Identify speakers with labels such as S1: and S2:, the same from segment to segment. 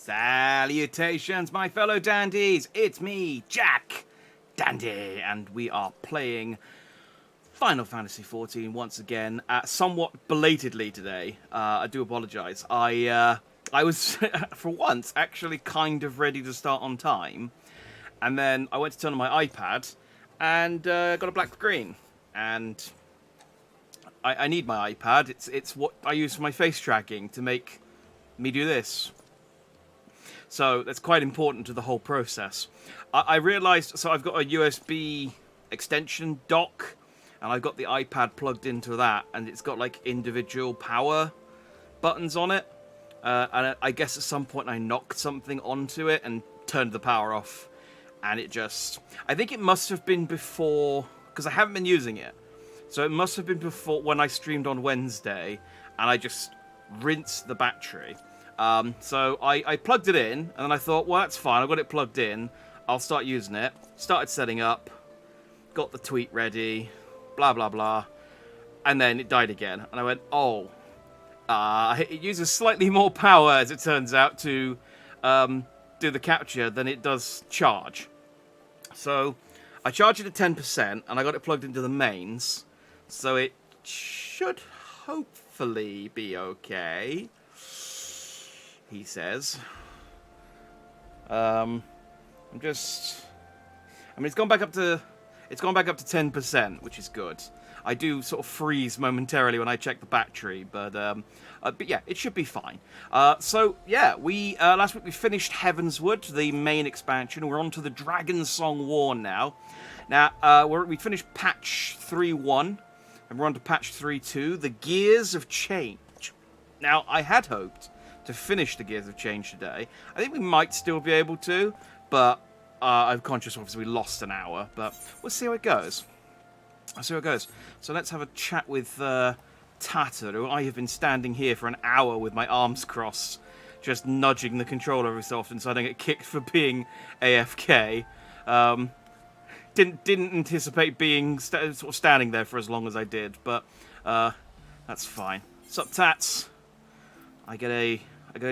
S1: Salutations, my fellow dandies! It's me, Jack Dandy, and we are playing Final Fantasy XIV once again, somewhat belatedly today. I do apologise. I was, for once, actually kind of ready to start on time, and then I went to turn on my iPad, and got a black screen, and I need my iPad. It's what I use for my face tracking to make me do this. So that's quite important to the whole process. I realised, so I've got a USB extension dock, and I've got the iPad plugged into that, and it's got like individual power buttons on it. And I guess at some point I knocked something onto it and turned the power off, and it just... I think it must have been before, because I haven't been using it. So it must have been before when I streamed on Wednesday, and I just rinsed the battery. So I plugged it in, and then I thought, well, that's fine. I've got it plugged in. I'll start using it. Started setting up. Got the tweet ready. Blah, blah, blah. And then it died again. And I went, oh. It uses slightly more power, as it turns out, to do the capture than it does charge. So I charged it at 10%, and I got it plugged into the mains. So it should hopefully be okay, he says. It's gone back up to 10%, which is good. I do sort of freeze momentarily when I check the battery, but yeah, it should be fine. So yeah, we last week we finished Heavenswood, the main expansion. We're on to the Dragon Song War now. Now we finished patch 3.1, and we're on to patch 3.2, the Gears of Change. Now I had hoped to finish the Gears of Change today. I think we might still be able to, but I'm conscious obviously we lost an hour, but we'll see how it goes. So let's have a chat with Tataru. I have been standing here for an hour with my arms crossed, just nudging the controller every so often so I don't get kicked for being AFK. Didn't anticipate being sort of standing there for as long as I did, but that's fine. Sup, Tats? I get a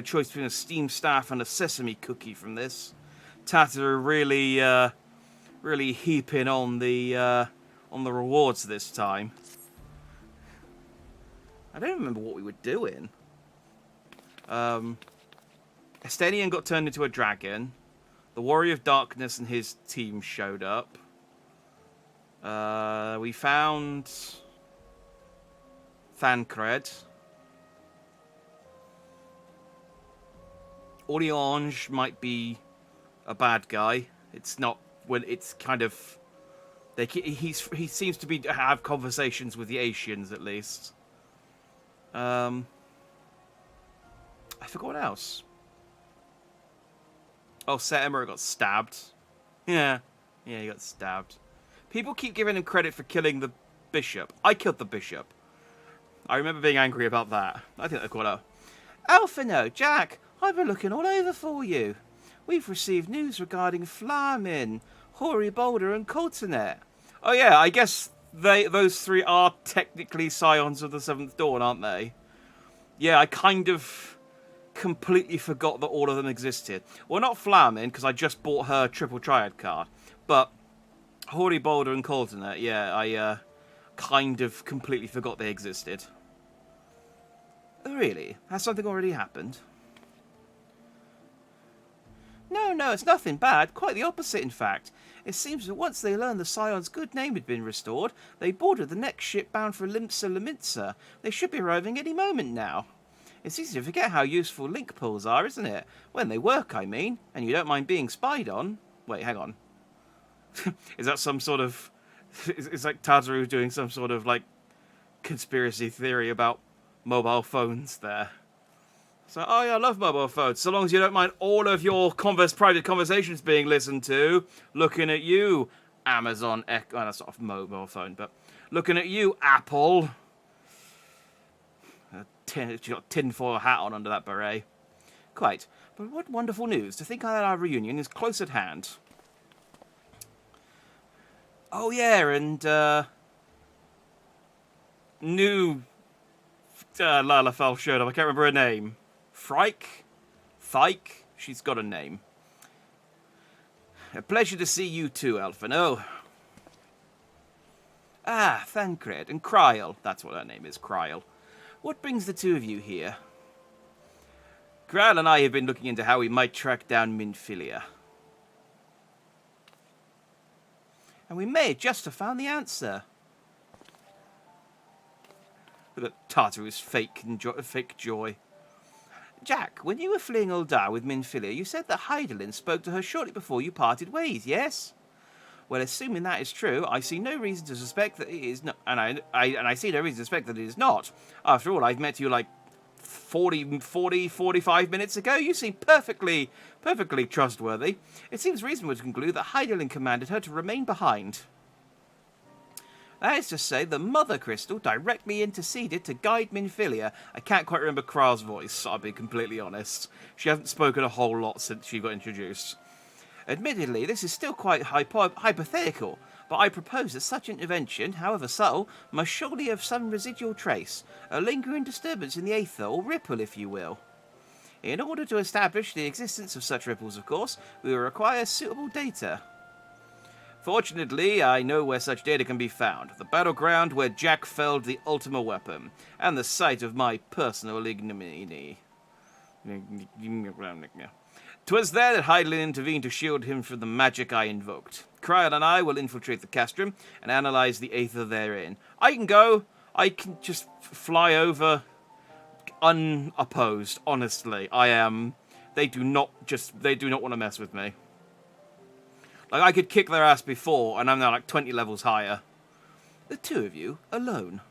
S1: choice between a steam staff and a sesame cookie from this. Tataru really heaping on the rewards this time. I don't remember what we were doing. Estenian got turned into a dragon. The Warrior of Darkness and his team showed up. We found Thancred. Orange might be a bad guy. It's not when it's kind of he seems to have conversations with the Asians at least. I forgot what else. Oh, Settimer got stabbed. Yeah, he got stabbed. People keep giving him credit for killing the bishop. I killed the bishop. I remember being angry about that. I think they've got a... Alphino, Jack, I've been looking all over for you. We've received news regarding Flamin, Hori Boulder, and Coltonet. Oh yeah, I guess those three are technically scions of the Seventh Dawn, aren't they? Yeah, I kind of completely forgot that all of them existed. Well, not Flamin, because I just bought her Triple Triad card. But Hori Boulder and Coltonet, yeah, I kind of completely forgot they existed. Really? Has something already happened? No, it's nothing bad. Quite the opposite, in fact. It seems that once they learned the Scion's good name had been restored, they boarded the next ship bound for Limsa Lamitsa. They should be arriving any moment now. It's easy to forget how useful link pools are, isn't it? When they work, I mean. And you don't mind being spied on. Wait, hang on. Is that some sort of... It's like Tataru doing some sort of, like, conspiracy theory about mobile phones there. So, oh yeah, I love mobile phones. So long as you don't mind all of your private conversations being listened to. Looking at you, Amazon Echo. Oh, that's not a mobile phone, but looking at you, Apple. She's got a tinfoil hat on under that beret. Quite. But what wonderful news to think that our reunion is close at hand. Oh yeah, and new Lalafell showed up. I can't remember her name. Thyke? She's got a name. A pleasure to see you too, Elfino. Ah, Thancred and Kryl. That's what her name is, Kryl. What brings the two of you here? Kryl and I have been looking into how we might track down Minfilia. And we may just have found the answer. Look at Tartaru's fake joy. Jack, when you were fleeing Uldar with Minfilia, you said that Hydaelyn spoke to her shortly before you parted ways, yes? Well, assuming that is true, I see no reason to suspect that it is not, and I see no reason to suspect that it is not. After all, I've met you like 45 minutes ago. You seem perfectly trustworthy. It seems reasonable to conclude that Hydaelyn commanded her to remain behind. That is to say, the Mother Crystal directly interceded to guide Minfilia. I can't quite remember Kral's voice, I'll be completely honest. She hasn't spoken a whole lot since she got introduced. Admittedly, this is still quite hypothetical, but I propose that such intervention, however subtle, must surely have some residual trace, a lingering disturbance in the aether, or ripple, if you will. In order to establish the existence of such ripples, of course, we will require suitable data. Fortunately, I know where such data can be found. The battleground where Jack felled the Ultima weapon, and the site of my personal ignominy. 'Twas there that Hydaelyn intervened to shield him from the magic I invoked. Kryl and I will infiltrate the castrum and analyze the aether therein. I can go. I can just fly over unopposed, honestly. I am. They do not want to mess with me. Like, I could kick their ass before, and I'm now like 20 levels higher. The two of you, alone.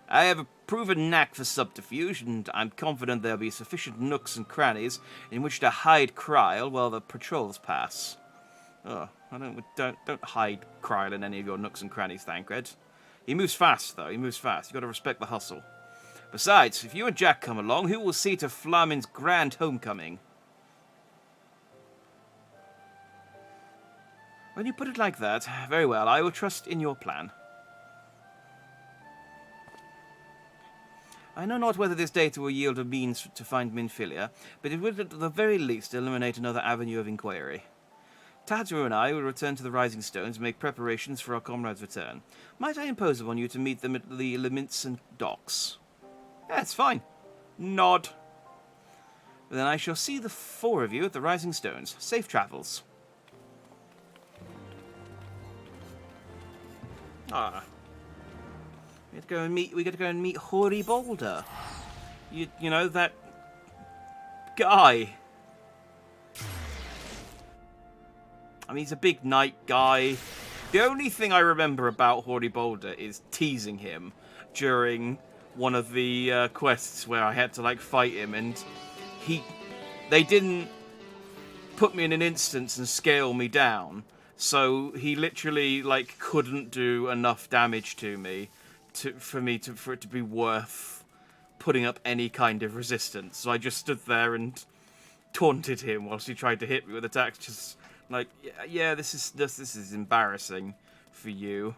S1: I have a proven knack for subterfuge, and I'm confident there'll be sufficient nooks and crannies in which to hide Kryl while the patrols pass. Oh, don't hide Kryl in any of your nooks and crannies, Thancred. He moves fast, though. He moves fast. You've got to respect the hustle. Besides, if you and Jack come along, who will see to Flamin's grand homecoming? When you put it like that, very well, I will trust in your plan. I know not whether this data will yield a means to find Minfilia, but it would at the very least eliminate another avenue of inquiry. Tartaru and I will return to the Rising Stones and make preparations for our comrades' return. Might I impose upon you to meet them at the Leminson docks? That's fine. Nod. Then I shall see the four of you at the Rising Stones. Safe travels. Ah. We got to go and meet Hoary Boulder. You know, that guy. I mean, he's a big knight guy. The only thing I remember about Hoary Boulder is teasing him during one of the quests where I had to, like, fight him, and they didn't put me in an instance and scale me down, so he literally, like, couldn't do enough damage to me for it to be worth putting up any kind of resistance. So I just stood there and taunted him whilst he tried to hit me with attacks, just like, yeah, this is embarrassing for you.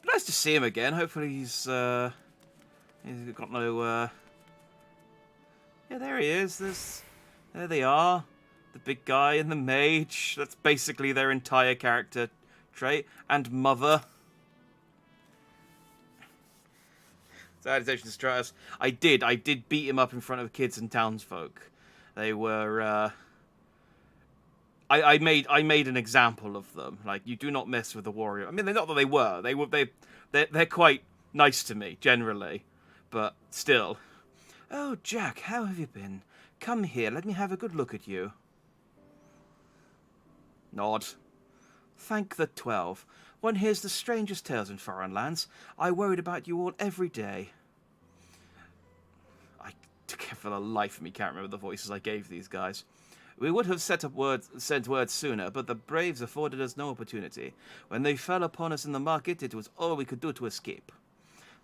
S1: But nice to see him again. Hopefully he's got no. Yeah, there he is. There they are. The big guy and the mage. That's basically their entire character trait. And mother. Salutations, Stratus. I did beat him up in front of kids and townsfolk. They were. I made an example of them. Like, you do not mess with the warrior. I mean, they're not that they were. They're quite nice to me generally, but still. Oh, Jack, how have you been? Come here. Let me have a good look at you. Nod. Thank the 12. One hears the strangest tales in foreign lands. I worried about you all every day. For the life of me, can't remember the voices I gave these guys. We would have sent word sooner, but the Braves afforded us no opportunity. When they fell upon us in the market, it was all we could do to escape.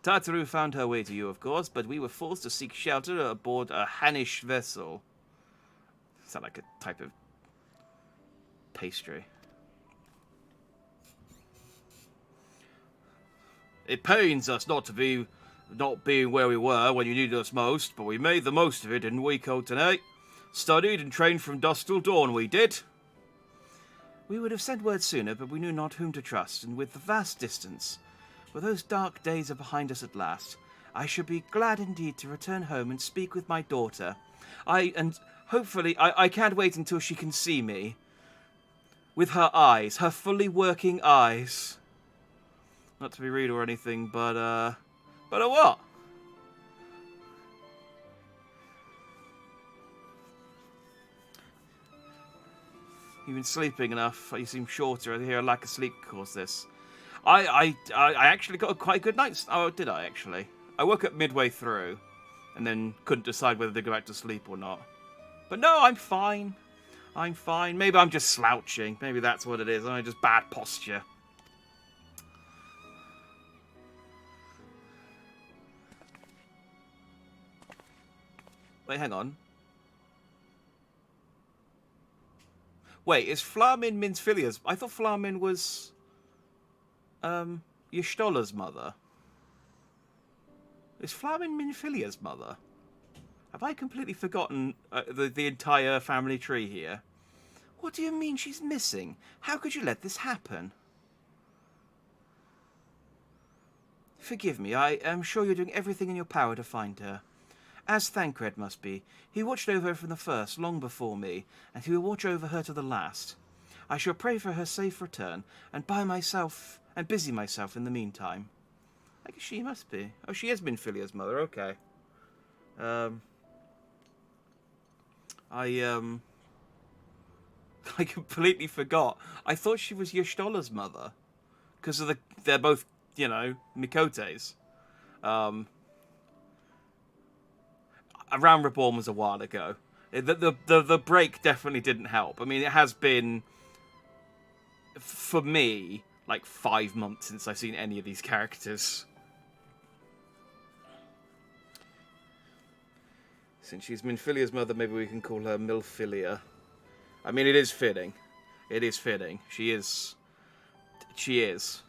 S1: Tartaru found her way to you, of course, but we were forced to seek shelter aboard a Hannish vessel. Sound like a type of pastry. It pains us not to be not being where we were when you needed us most, but we made the most of it, didn't we, Cotenay? Studied and trained from dusk till dawn, we did. We would have sent word sooner, but we knew not whom to trust, and with the vast distance, for those dark days are behind us at last, I should be glad indeed to return home and speak with my daughter. Hopefully, I can't wait until she can see me. With her eyes, her fully working eyes. Not to be rude or anything, but a what? You've been sleeping enough. You seem shorter. I hear a lack of sleep caused this. I actually got a quite good night's... Oh, did I actually? I woke up midway through, and then couldn't decide whether to go back to sleep or not. But no, I'm fine. I'm fine. Maybe I'm just slouching. Maybe that's what it is. I'm just bad posture. Wait, hang on. Wait, is Flamin Minfilia's... I thought Flamin was... Y'shtola's mother. Is Flamin Minfilia's mother? Have I completely forgotten the entire family tree here? What do you mean she's missing? How could you let this happen? Forgive me, I am sure you're doing everything in your power to find her. As Thancred must be. He watched over her from the first, long before me, and he will watch over her to the last. I shall pray for her safe return, and busy myself in the meantime. I guess she must be. Oh, she has been Filia's mother, okay. I completely forgot. I thought she was Y'shtola's mother. Because of they're both, you know, Mikotes. Around Reborn was a while ago. The break definitely didn't help. I mean, it has been, for me, like 5 months since I've seen any of these characters. Since she's Minfilia's mother, maybe we can call her Milfilia. I mean, it is fitting. It is fitting. She is. She is.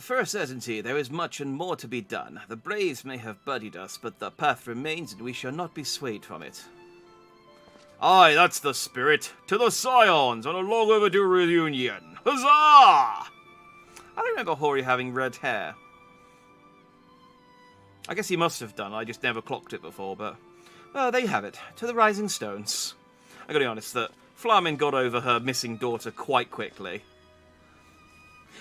S1: For a certainty, there is much and more to be done. The Braves may have buddied us, but the path remains, and we shall not be swayed from it. Aye, that's the spirit. To the Scions on a long overdue reunion. Huzzah! I don't remember Hori having red hair. I guess he must have done. I just never clocked it before, but... Well, there you have it. To the Rising Stones. I gotta be honest that Flamin got over her missing daughter quite quickly.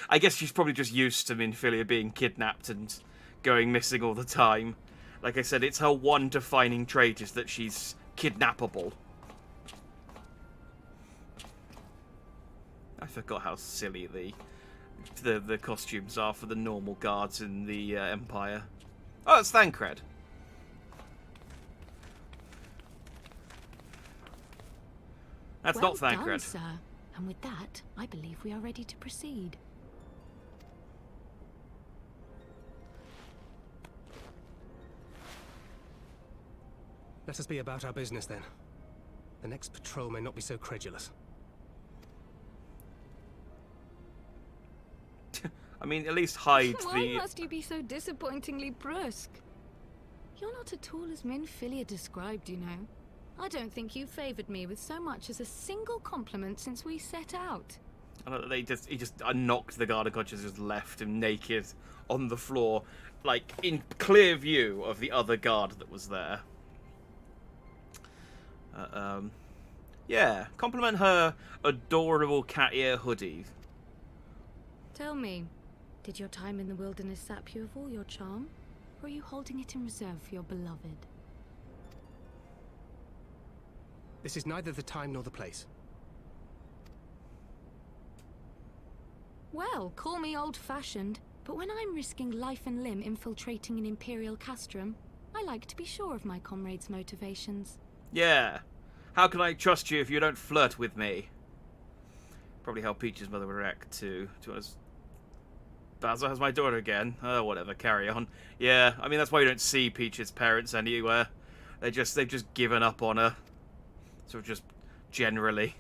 S1: I guess she's probably just used to Minfilia being kidnapped and going missing all the time. Like I said, it's her one defining trait is that she's kidnappable. I forgot how silly the costumes are for the normal guards in the Empire. Oh, it's Thancred. That's
S2: well
S1: not Thancred.
S2: Done, sir. And with that, I believe we are ready to proceed.
S3: Let us be about our business, then. The next patrol may not be so credulous.
S1: I mean, at least hide
S2: Why must you be so disappointingly brusque? You're not at all as Minfilia described, you know. I don't think you favoured me with so much as a single compliment since we set out.
S1: He just knocked the guard unconscious, just left him naked on the floor, like in clear view of the other guard that was there. Yeah, compliment her adorable cat ear hoodie.
S2: Tell me, did your time in the wilderness sap you of all your charm? Or are you holding it in reserve for your beloved?
S3: This is neither the time nor the place.
S2: Well, call me old-fashioned, but when I'm risking life and limb infiltrating an Imperial castrum, I like to be sure of my comrades' motivations.
S1: Yeah. How can I trust you if you don't flirt with me? Probably how Peach's mother would react to us. Basil has my daughter again. Oh, whatever, carry on. Yeah, I mean, that's why you don't see Peach's parents anywhere. They've just given up on her. Sort of just generally.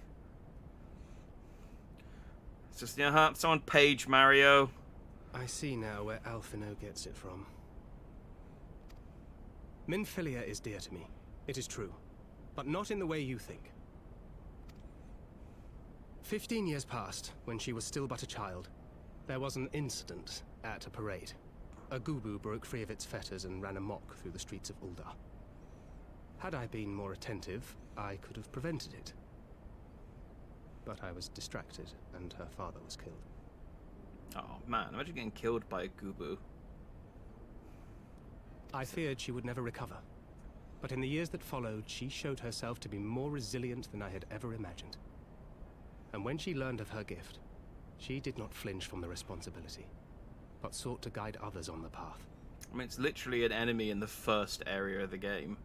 S1: It's just, someone page Mario.
S3: I see now where Alphino gets it from. Minfilia is dear to me. It is true. But not in the way you think. 15 years passed, when she was still but a child. There was an incident at a parade. A Gubu broke free of its fetters and ran amok through the streets of Ul'dah. Had I been more attentive, I could have prevented it. But I was distracted, and her father was killed.
S1: Oh man, imagine getting killed by a Gubu.
S3: I feared she would never recover. But in the years that followed, she showed herself to be more resilient than I had ever imagined. And when she learned of her gift, she did not flinch from the responsibility, but sought to guide others on the path.
S1: I mean, it's literally an enemy in the first area of the game.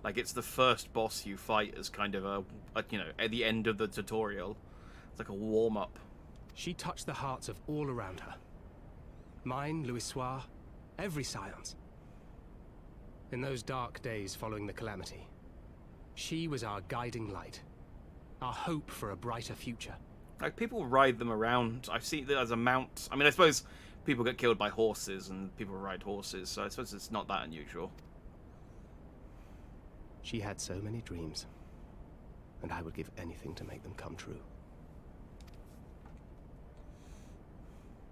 S1: Like, it's the first boss you fight as kind of at the end of the tutorial. It's like a warm-up.
S3: She touched the hearts of all around her. Mine, Louisoix, every Scions. In those dark days following the calamity, she was our guiding light. Our hope for a brighter future.
S1: Like, people ride them around. I've seen it as a mount. I mean, I suppose people get killed by horses and people ride horses, so I suppose it's not that unusual.
S3: She had so many dreams, and I would give anything to make them come true.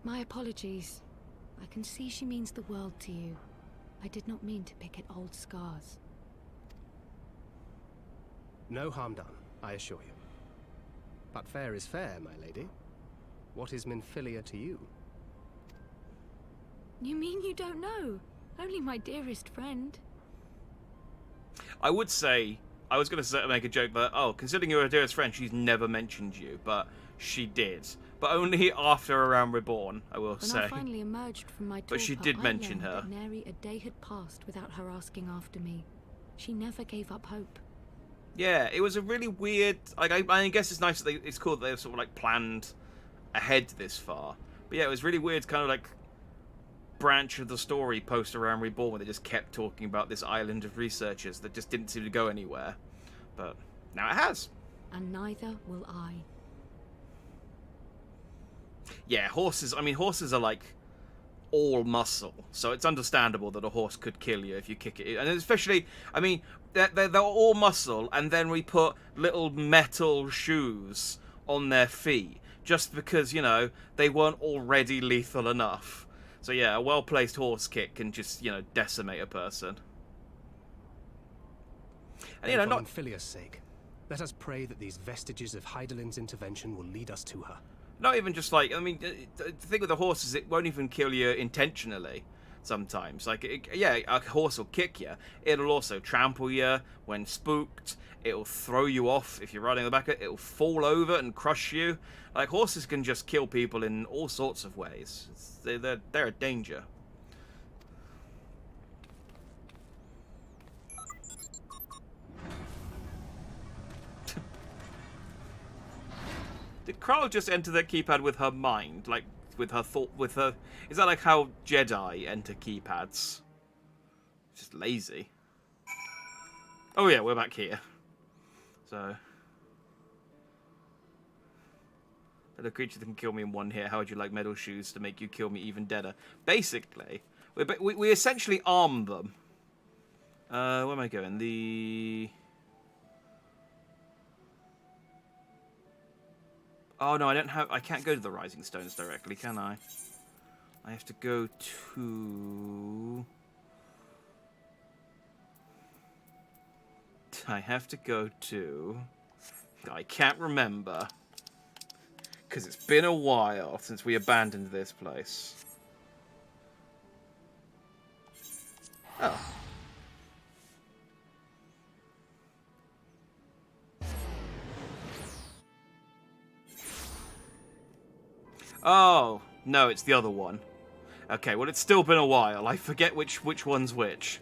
S2: My apologies. I can see she means the world to you. I did not mean to pick at old scars.
S3: No harm done, I assure you. But fair is fair, my lady. What is Minfilia to you?
S2: You mean you don't know? Only my dearest friend.
S1: I would say, I was going to make a joke that, considering you're her dearest friend, she's never mentioned you, but she did. But only after A Realm Reborn, I will say.
S2: When I finally emerged from my torpor,
S1: But she did mention
S2: I learned
S1: her.
S2: that nary a day had passed without her asking after me. She never gave up hope.
S1: Yeah, it was a really weird. Like, I guess it's nice that it's cool that they've sort of like planned ahead this far. But yeah, it was really weird, kind of like branch of the story post A Realm Reborn, where they just kept talking about this island of researchers that just didn't seem to go anywhere. But now it has.
S2: And neither will I.
S1: Yeah, horses. I mean, horses are like all muscle, so it's understandable that a horse could kill you if you kick it. And especially, I mean, they're all muscle, and then we put little metal shoes on their feet just because, they weren't already lethal enough. So yeah, a well-placed horse kick can just, decimate a person. And
S3: for
S1: not
S3: Minfilia's sake, let us pray that these vestiges of Hydaelyn's intervention will lead us to her.
S1: Not even just like, I mean, the thing with the horse is it won't even kill you intentionally sometimes. Like, a horse will kick you. It'll also trample you when spooked. It'll throw you off if you're riding on the back of it. It'll fall over and crush you. Like, horses can just kill people in all sorts of ways. They're a danger. Did Kral just enter the keypad with her mind? Like, with her thought, with her... Is that like how Jedi enter keypads? Just lazy. Oh yeah, we're back here. So... a creature that can kill me in one hit. How would you like metal shoes to make you kill me even deader? Basically, we essentially arm them. Where am I going? Oh no, I can't go to the Rising Stones directly, can I? I have to go to... I can't remember. Because it's been a while since we abandoned this place. Oh. Oh, no, it's the other one. Okay, well, it's still been a while. I forget which one's which.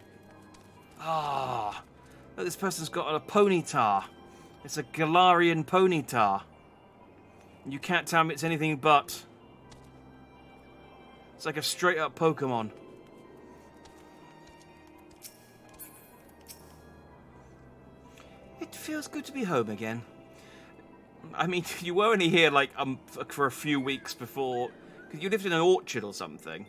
S1: Ah, oh, this person's got a ponyta. It's a Galarian ponyta. You can't tell me it's anything but. It's like a straight-up Pokemon. It feels good to be home again. I mean, you were only here, like, for a few weeks before... Because you lived in an orchard or something.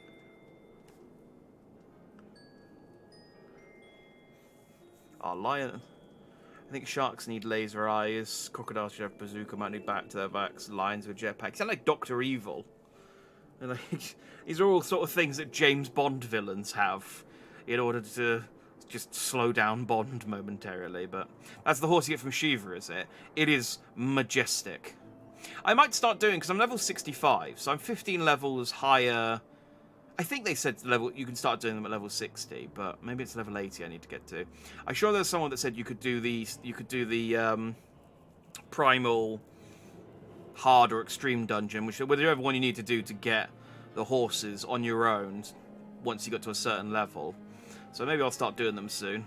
S1: Oh, lion... I think sharks need laser eyes, crocodiles should have bazooka, might need back to their backs, lions with jetpacks. Sound like Dr. Evil. And like, these are all sort of things that James Bond villains have in order to just slow down Bond momentarily. But that's the horse you get from Shiva, is it? It is majestic. I might start doing, because I'm level 65, so I'm 15 levels higher. I think they said you can start doing them at level 60, but maybe it's level 80 I need to get to. I'm sure there's someone that said you could do the primal hard or extreme dungeon, whichever one you need to do to get the horses on your own once you got to a certain level. So maybe I'll start doing them soon.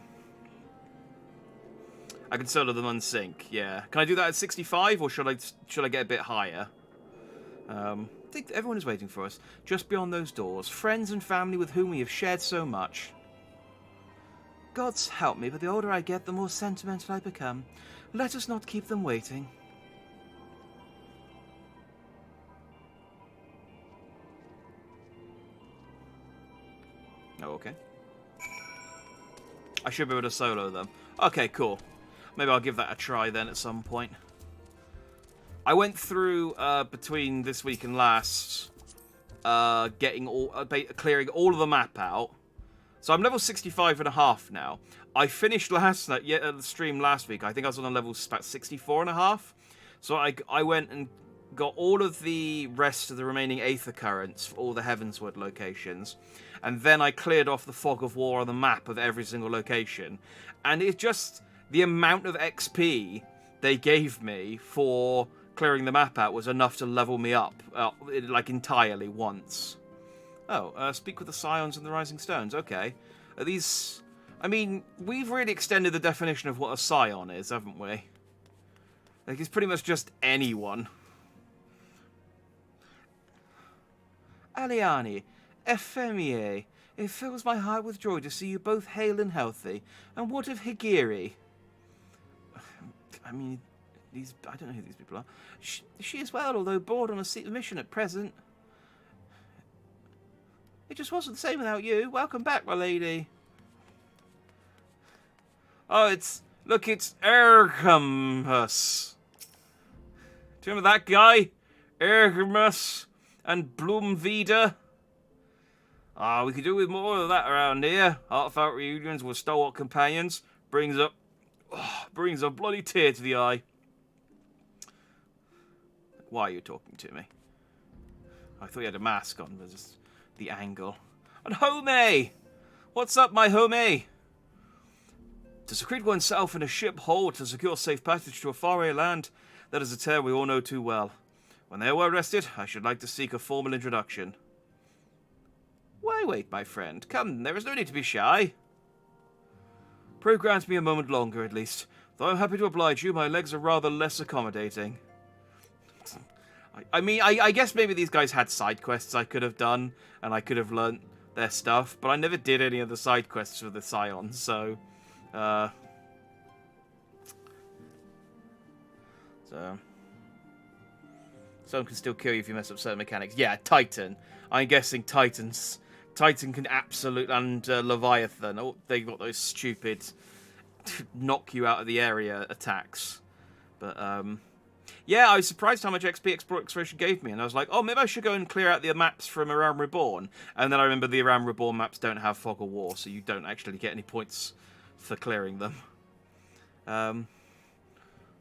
S1: I can solo them unsync, yeah. Can I do that at 65, or should I get a bit higher? I think everyone is waiting for us. Just beyond those doors, friends and family with whom we have shared so much. Gods help me, but the older I get, the more sentimental I become. Let us not keep them waiting. Oh, okay. I should be able to solo them. Okay, cool. Maybe I'll give that a try then at some point. I went through between this week and last, clearing all of the map out. So I'm level 65.5 now. I finished the stream last week. I think I was on a level about 64.5. So I went and got all of the rest of the remaining Aether currents for all the Heavensward locations, and then I cleared off the fog of war on the map of every single location. And it's just the amount of XP they gave me for clearing the map out was enough to level me up, like entirely once. Oh, speak with the Scions and the Rising Stones. Okay. Are these... I mean, we've really extended the definition of what a Scion is, haven't we? Like, it's pretty much just anyone. Aliani, Ephemie, it fills my heart with joy to see you both hale and healthy. And what of Higiri? I mean... I don't know who these people are. She as well, although bored on a mission at present. It just wasn't the same without you. Welcome back, my lady. Oh, it's Erghamus. Do you remember that guy? Erghamus and Bloomvida? We could do with more of that around here. Heartfelt reunions with stalwart companions brings a bloody tear to the eye. Why are you talking to me? I thought you had a mask on, but just the angle. And homie! What's up, my homie? To secrete oneself in a ship hold to secure safe passage to a faraway land, that is a tale we all know too well. When they are well rested, I should like to seek a formal introduction. Why wait, my friend? Come, there is no need to be shy. Pray grant me a moment longer, at least. Though I'm happy to oblige you, my legs are rather less accommodating. I mean, I guess maybe these guys had side quests I could have done, and I could have learnt their stuff, but I never did any of the side quests for the Scions, so... Someone can still kill you if you mess up certain mechanics. Yeah, Titan. I'm guessing Titan can absolute... And Leviathan. Oh, they've got those stupid... knock you out of the area attacks. But, yeah, I was surprised how much XP Exploration gave me, and I was like, oh, maybe I should go and clear out the maps from Aram Reborn. And then I remember the Aram Reborn maps don't have Fog of War, so you don't actually get any points for clearing them.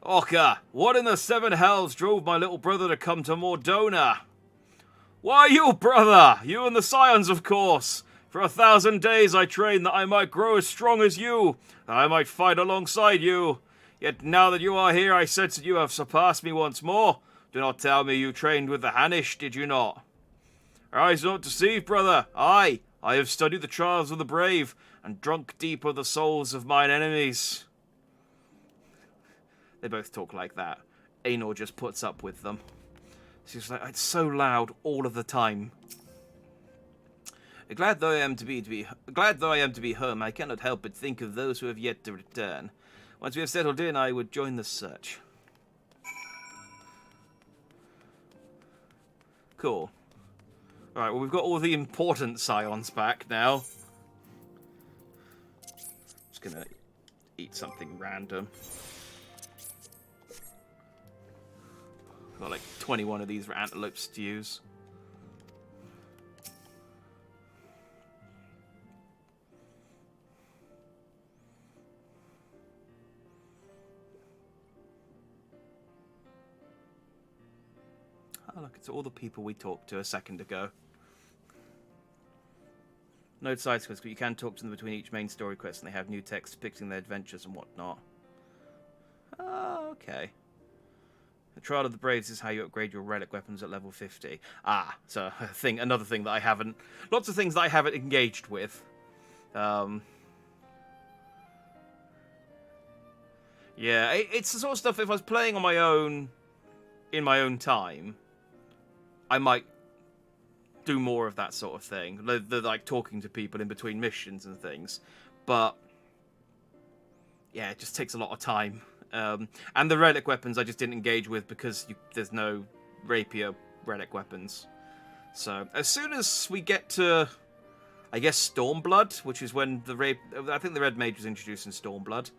S1: Oka, what in the seven hells drove my little brother to come to Mordona? Why, you brother! You and the Scions, of course! For 1,000 days I trained that I might grow as strong as you, that I might fight alongside you. Yet now that you are here, I sense that you have surpassed me once more. Do not tell me you trained with the Hanish, did you not? Our eyes not deceived, brother. I have studied the trials of the brave, and drunk deep of the souls of mine enemies. They both talk like that. Aenor just puts up with them. She's like, it's so loud all of the time. Glad though I am to be home, I cannot help but think of those who have yet to return. Once we have settled in, I would join the search. Cool. Alright, well, we've got all the important scions back now. Just gonna eat something random. Got like 21 of these antelope stews. Oh, look, it's all the people we talked to a second ago. No side quests, but you can talk to them between each main story quest, and they have new text depicting their adventures and whatnot. Oh, okay. The Trial of the Braves is how you upgrade your relic weapons at level 50. Ah, so another thing that I haven't... Lots of things that I haven't engaged with. Yeah, it's the sort of stuff, if I was playing on my own, in my own time, I might do more of that sort of thing. The like, talking to people in between missions and things. But, yeah, it just takes a lot of time. And the relic weapons I just didn't engage with because there's no rapier relic weapons. So, as soon as we get to, I guess, Stormblood, which is when I think the Red Mage was introduced in Stormblood.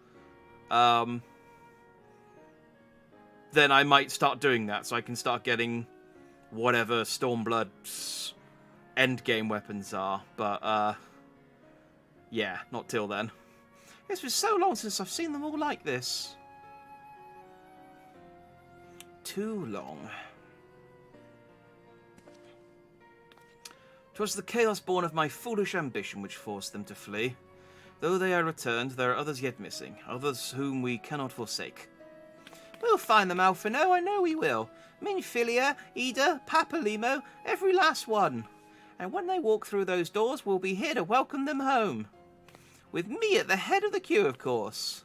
S1: Then I might start doing that, so I can start getting whatever Stormblood's endgame weapons are. But, yeah, not till then. It's been so long since I've seen them all like this. Too long. 'Twas the chaos born of my foolish ambition which forced them to flee. Though they are returned, there are others yet missing, others whom we cannot forsake. We'll find them, Alphino, I know we will. Minfilia, Ida, Papalimo, every last one. And when they walk through those doors, we'll be here to welcome them home. With me at the head of the queue, of course.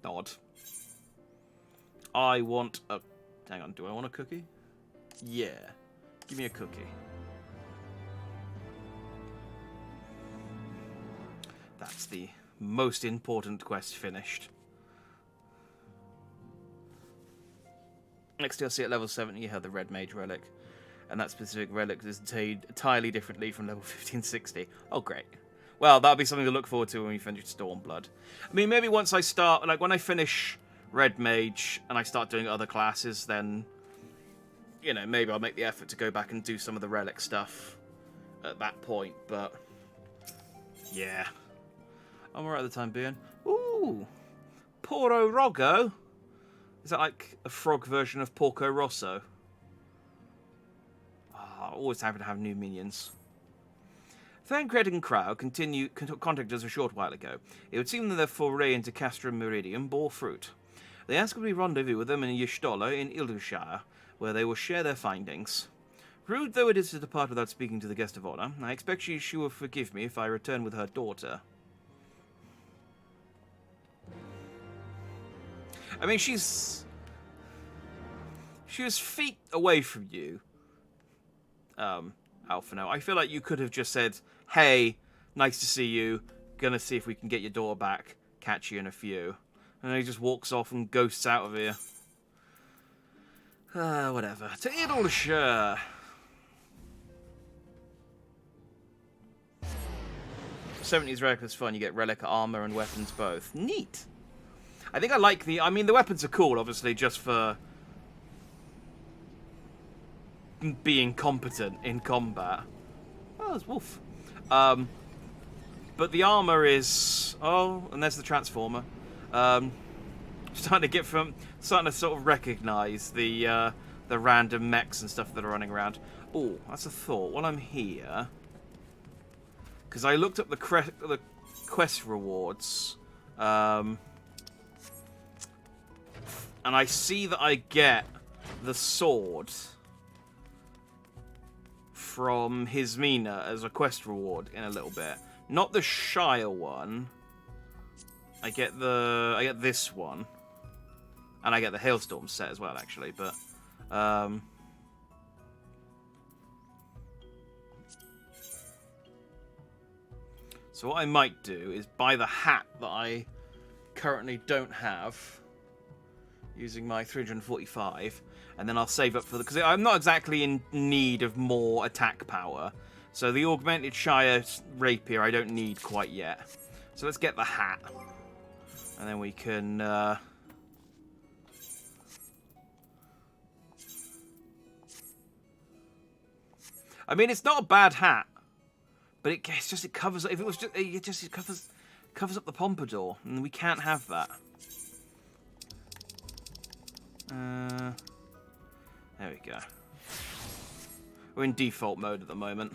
S1: Odd. I want a... Hang on, do I want a cookie? Yeah. Give me a cookie. That's the most important quest finished. Next DLC at level 70, you have the Red Mage relic. And that specific relic is obtained entirely differently from level 1560. Oh, great. Well, that'll be something to look forward to when we finish Stormblood. I mean, maybe once I start, like, when I finish Red Mage and I start doing other classes, then, you know, maybe I'll make the effort to go back and do some of the relic stuff at that point, but, yeah. I'm alright at the time being. Ooh! Porro Rogo? Is that like a frog version of Porco Rosso? Oh, always happy to have new minions. Thancred and Crow contacted us a short while ago. It would seem that their foray into Castrum Meridium bore fruit. They asked if we rendezvous with them in Ystolo in Ildushire, where they will share their findings. Rude though it is to depart without speaking to the guest of honor, I expect she will forgive me if I return with her daughter. I mean, she was feet away from you, Alphino. I feel like you could have just said, hey, nice to see you, gonna see if we can get your daughter back, catch you in a few. And then he just walks off and ghosts out of here. Whatever. To Idleshire! 70s relic is fun, you get relic armor and weapons both. Neat! I think I like I mean, the weapons are cool, obviously, just for being competent in combat. Oh, there's Wolf. But the armor is... Oh, and there's the Transformer. Starting to sort of recognize the random mechs and stuff that are running around. Oh, that's a thought. While I'm here... Because I looked up the quest rewards... and I see that I get the sword from Hismina as a quest reward in a little bit. Not the Shire one. I get this one. And I get the Hailstorm set as well, actually, but so what I might do is buy the hat that I currently don't have. using my 345, and then I'll save up for the... because I'm not exactly in need of more attack power. So the augmented Shire Rapier I don't need quite yet. So let's get the hat. And then we can... I mean, it's not a bad hat, but it covers... if it was just... it covers up the pompadour, and we can't have that. There we go. We're in default mode at the moment.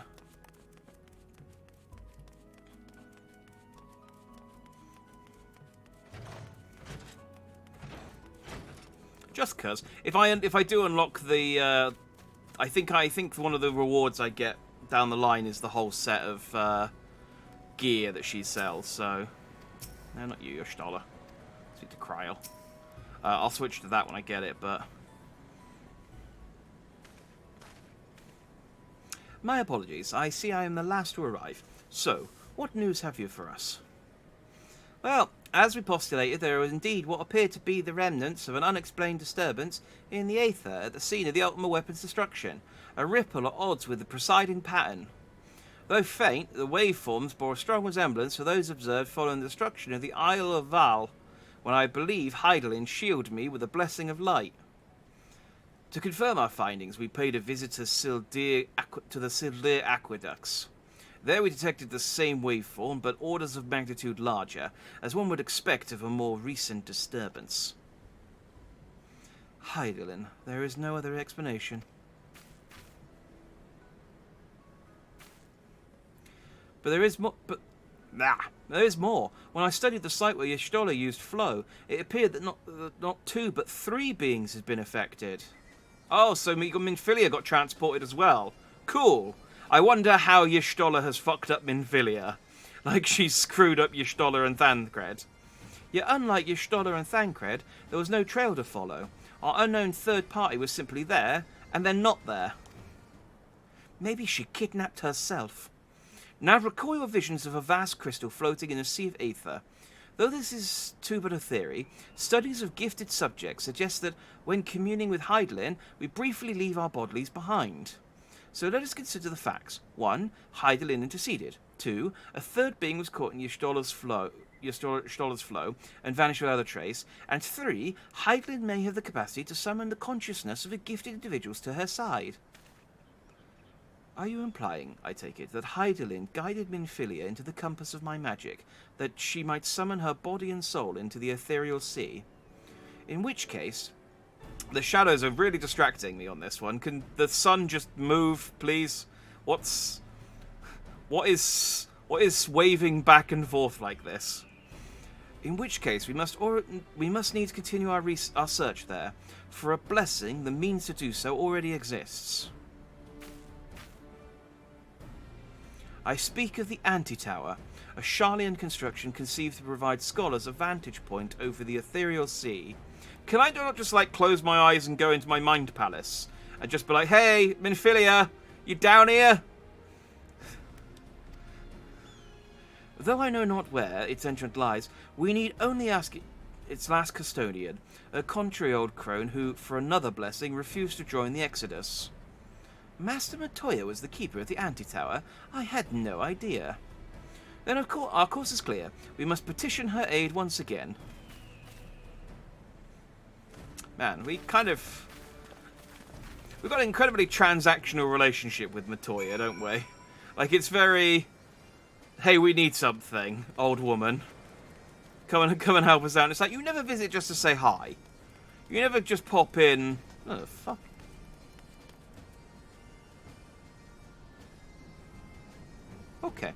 S1: Just cause if I do unlock the, I think one of the rewards I get down the line is the whole set of gear that she sells. So, no, not you, Stoller. Speak to Kryl. I'll switch to that when I get it, but my apologies. I see I am the last to arrive. So, what news have you for us? Well, as we postulated, there was indeed what appeared to be the remnants of an unexplained disturbance in the aether at the scene of the Ultima Weapon's destruction, a ripple at odds with the presiding pattern. Though faint, the waveforms bore a strong resemblance to those observed following the destruction of the Isle of Val, when I believe Hydaelyn shielded me with a blessing of light. To confirm our findings, we paid a visit to the Sildir aqueducts. There we detected the same waveform, but orders of magnitude larger, as one would expect of a more recent disturbance. Hydaelyn, there is no other explanation. But there is more. There is more. When I studied the site where Y'shtola used flow, it appeared that not 2 but 3 beings had been affected. Oh, so Minfilia got transported as well. Cool. I wonder how Y'shtola has fucked up Minfilia. Like she's screwed up Y'shtola and Thancred. Yet unlike Y'shtola and Thancred, there was no trail to follow. Our unknown third party was simply there, and then not there. Maybe she kidnapped herself. Now recall your visions of a vast crystal floating in a sea of aether. Though this is too but a theory, studies of gifted subjects suggest that when communing with Hydaelyn, we briefly leave our bodies behind. So let us consider the facts. 1. Hydaelyn interceded. 2. A third being was caught in Y'shtola's flow and vanished without a trace. And 3. Hydaelyn may have the capacity to summon the consciousness of the gifted individuals to her side. Are you implying, I take it, that Hydaelyn guided Minfilia into the compass of my magic, that she might summon her body and soul into the ethereal sea? In which case... The shadows are really distracting me on this one. Can the sun just move, please? What is waving back and forth like this? In which case, we must need to continue our search there. For a blessing, the means to do so already exists. I speak of the Antitower, a Sharlayan construction conceived to provide scholars a vantage point over the ethereal sea. Can I not just, like, close my eyes and go into my mind palace? And just be like, hey, Minfilia, you down here? Though I know not where its entrance lies, we need only ask its last custodian, a contrary old crone who, for another blessing, refused to join the Exodus. Master Matoya was the keeper of the Antitower? I had no idea. Then, of course, our course is clear. We must petition her aid once again. Man, we've got an incredibly transactional relationship with Matoya, don't we? Like, it's very, hey, we need something, old woman. Come and help us out. And it's like, you never visit just to say hi. You never just pop in. Oh, fuck. Okay.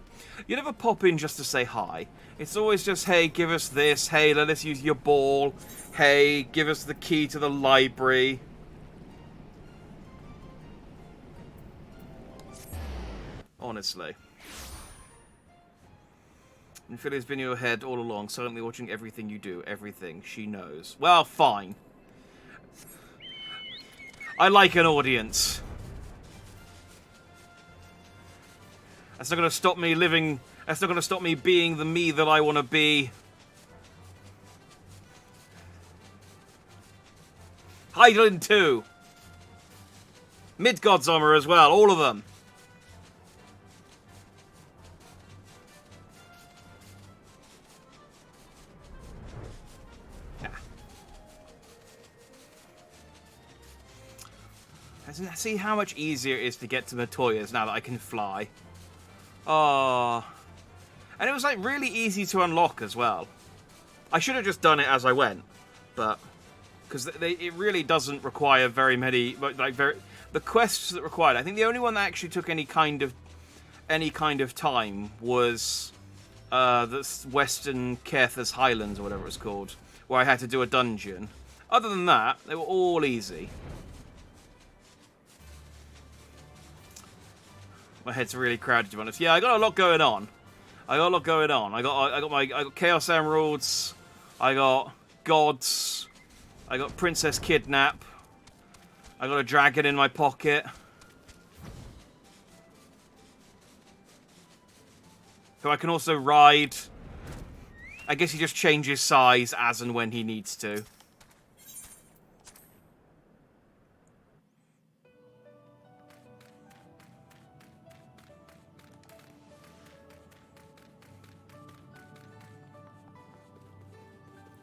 S1: You never pop in just to say hi. It's always just, hey, give us this. Hey, let us use your ball. Hey, give us the key to the library. Honestly. Minfilia's been in your head all along, silently watching everything you do. Everything. She knows. Well, fine. I like an audience. That's not going to stop me living... That's not going to stop me being the me that I want to be. Hydralin 2. Midgard's armor as well, all of them. Yeah. See how much easier it is to get to Matoya's now that I can fly. Oh. And it was like really easy to unlock as well. I should have just done it as I went, but because it really doesn't require very many the quests that required. I think the only one that actually took any kind of time was the Western Caerthas Highlands or whatever it's called, where I had to do a dungeon. Other than that, they were all easy. My head's really crowded, to be honest. Yeah, I got a lot going on. I got Chaos Emeralds. I got Gods. I got Princess Kidnap. I got a dragon in my pocket. Who I can also ride. I guess he just changes size as and when he needs to.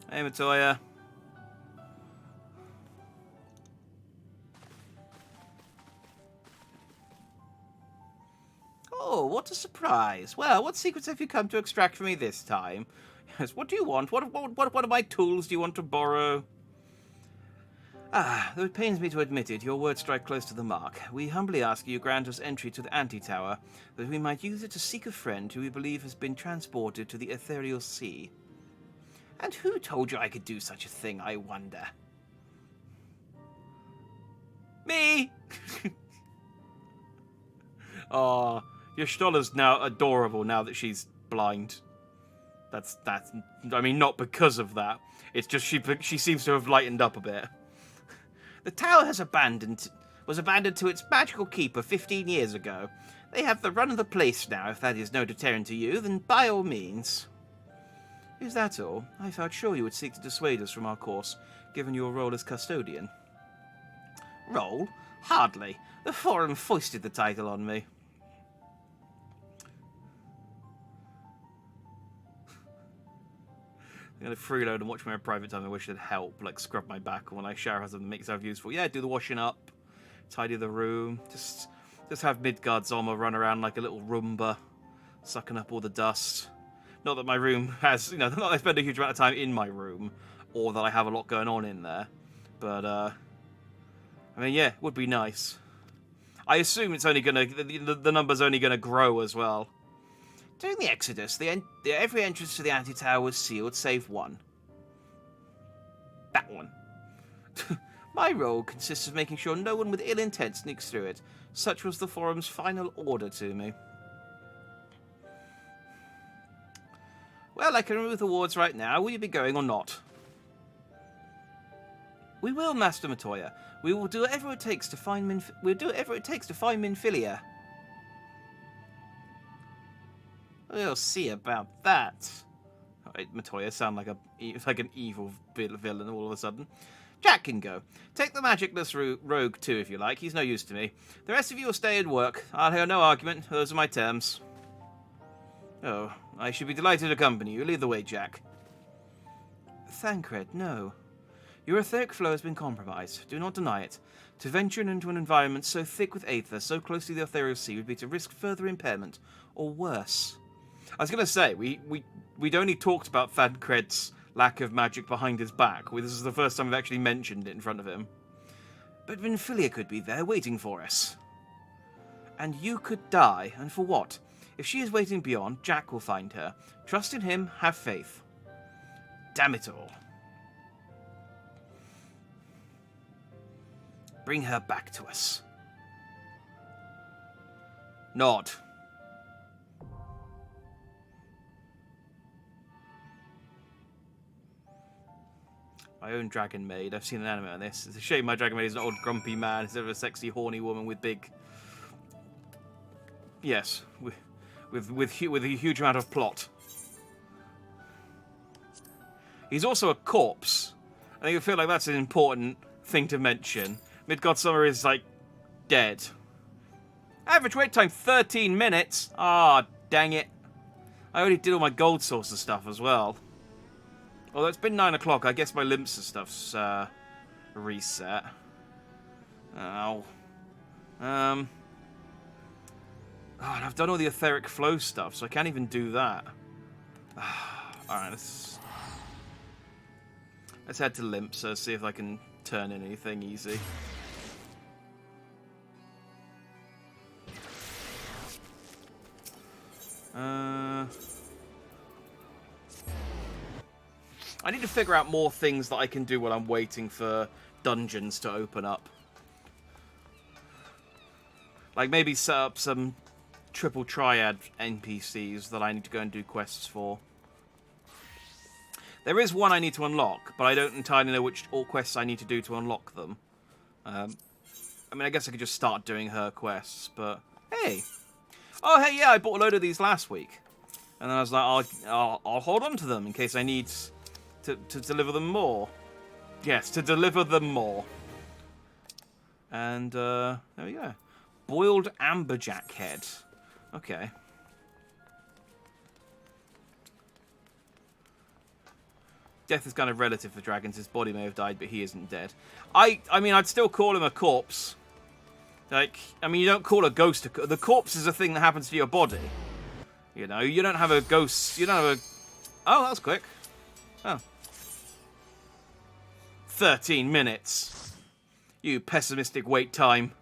S1: Hey, Matoya. Oh, what a surprise. Well, what secrets have you come to extract from me this time? Yes, what do you want? What of my tools do you want to borrow? Ah, though it pains me to admit it, your words strike close to the mark. We humbly ask you grant us entry to the Anti-Tower, that we might use it to seek a friend who we believe has been transported to the ethereal sea. And who told you I could do such a thing, I wonder? Me! Oh, your Stolla's now adorable now that she's blind. That's I mean, not because of that. It's just she seems to have lightened up a bit. The tower was abandoned to its magical keeper 15 years ago. They have the run of the place now. If that is no deterrent to you, then by all means. Is that all? I felt sure you would seek to dissuade us from our course, given your role as custodian. Role? Hardly. The Forum foisted the title on me. I'm going to freeload and watch my private time. I wish it'd help, like scrub my back when I shower has something that makes it useful. Yeah, do the washing up, tidy the room, just have Midgard's armor run around like a little Roomba, sucking up all the dust. Not that my room has, not that I spend a huge amount of time in my room, or that I have a lot going on in there, but I mean, yeah, it would be nice. I assume it's only gonna the number's only gonna grow as well. During the Exodus, every entrance to the Anti-Tower was sealed, save one. That one. My role consists of making sure no one with ill intent sneaks through it. Such was the Forum's final order to me. Well, I can remove the wards right now. Will you be going or not? We will, Master Matoya. We will do whatever it takes to find Minfilia. We'll see about that. Alright, Matoya sound like an evil villain all of a sudden. Jack can go. Take the magicless rogue too, if you like. He's no use to me. The rest of you will stay and work. I'll hear no argument. Those are my terms. Oh, I should be delighted to accompany you. Lead the way, Jack. Thancred, no. Your etheric flow has been compromised. Do not deny it. To venture into an environment so thick with aether, so close to the ethereal sea, would be to risk further impairment, or worse. I was going to say, we'd only talked about Thancred's lack of magic behind his back. This is the first time we've actually mentioned it in front of him. But Minfilia could be there, waiting for us. And you could die, and for what? If she is waiting beyond, Jack will find her. Trust in him, have faith. Damn it all. Bring her back to us. Nod. My own dragon maid. I've seen an anime on this. It's a shame my dragon maid is an old grumpy man instead of a sexy horny woman with big... Yes, with a huge amount of plot. He's also a corpse. I think I feel like that's an important thing to mention. Midgårdsummer is, like, dead. Average wait time, 13 minutes. Ah, dang it. I already did all my gold sources stuff as well. Although it's been 9 o'clock, I guess my Limpsa stuff's reset. Ow. Oh, and I've done all the etheric flow stuff, so I can't even do that. Alright, let's head to Limpsa, see if I can turn in anything easy. I need to figure out more things that I can do while I'm waiting for dungeons to open up. Like maybe set up some triple triad NPCs that I need to go and do quests for. There is one I need to unlock, but I don't entirely know which all quests I need to do to unlock them. I mean, I guess I could just start doing her quests, but hey. Oh, hey, yeah, I bought a load of these last week. And then I was like, I'll hold on to them in case I need to deliver them more. Yes, to deliver them more. And, there we go. Boiled amberjack head. Okay. Death is kind of relative for dragons. His body may have died, but he isn't dead. I mean, I'd still call him a corpse. Like, I mean, you don't call a ghost a... The corpse is a thing that happens to your body. You know, you don't have a ghost... You don't have a... Oh, that was quick. Oh. 13 minutes. You pessimistic wait time.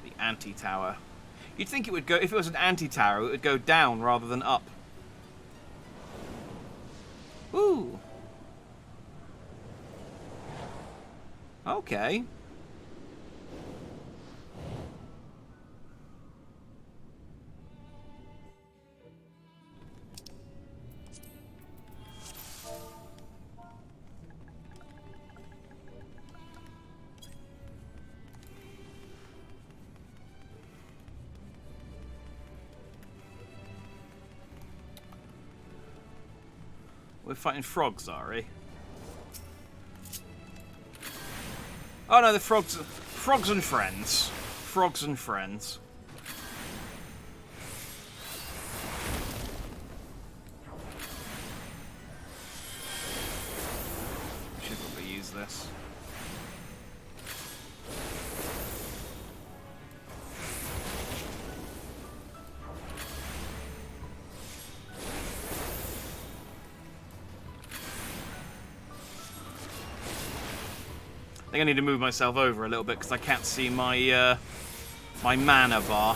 S1: The anti-tower. You'd think it would go... If it was an anti-tower, it would go down rather than up. Ooh. Okay. We're fighting frogs, are we? Oh no, the frogs... Frogs and friends. Frogs and friends. Should probably use this. I think I need to move myself over a little bit because I can't see my my mana bar.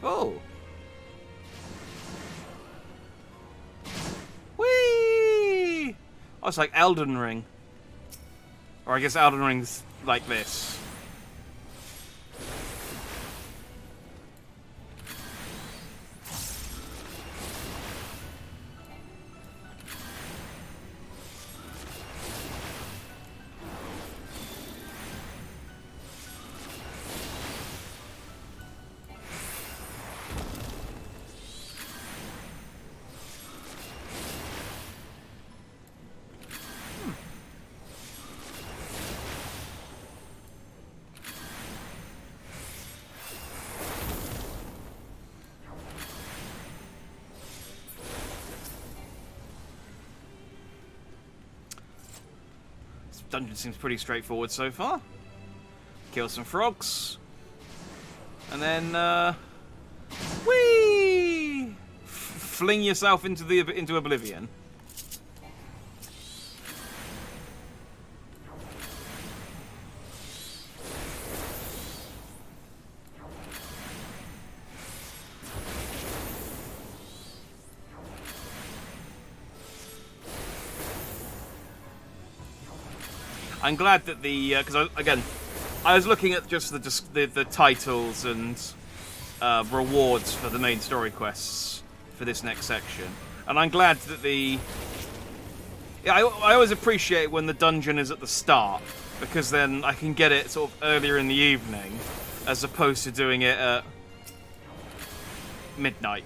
S1: Oh. Whee! Oh, it's like Elden Ring. Or I guess Elden Ring's like this. Dungeon seems pretty straightforward so far. Kill some frogs. And then, whee! Fling yourself into oblivion. I'm glad that the because I was looking at just the titles and rewards for the main story quests for this next section, and I'm glad that I always appreciate when the dungeon is at the start because then I can get it sort of earlier in the evening, as opposed to doing it at midnight.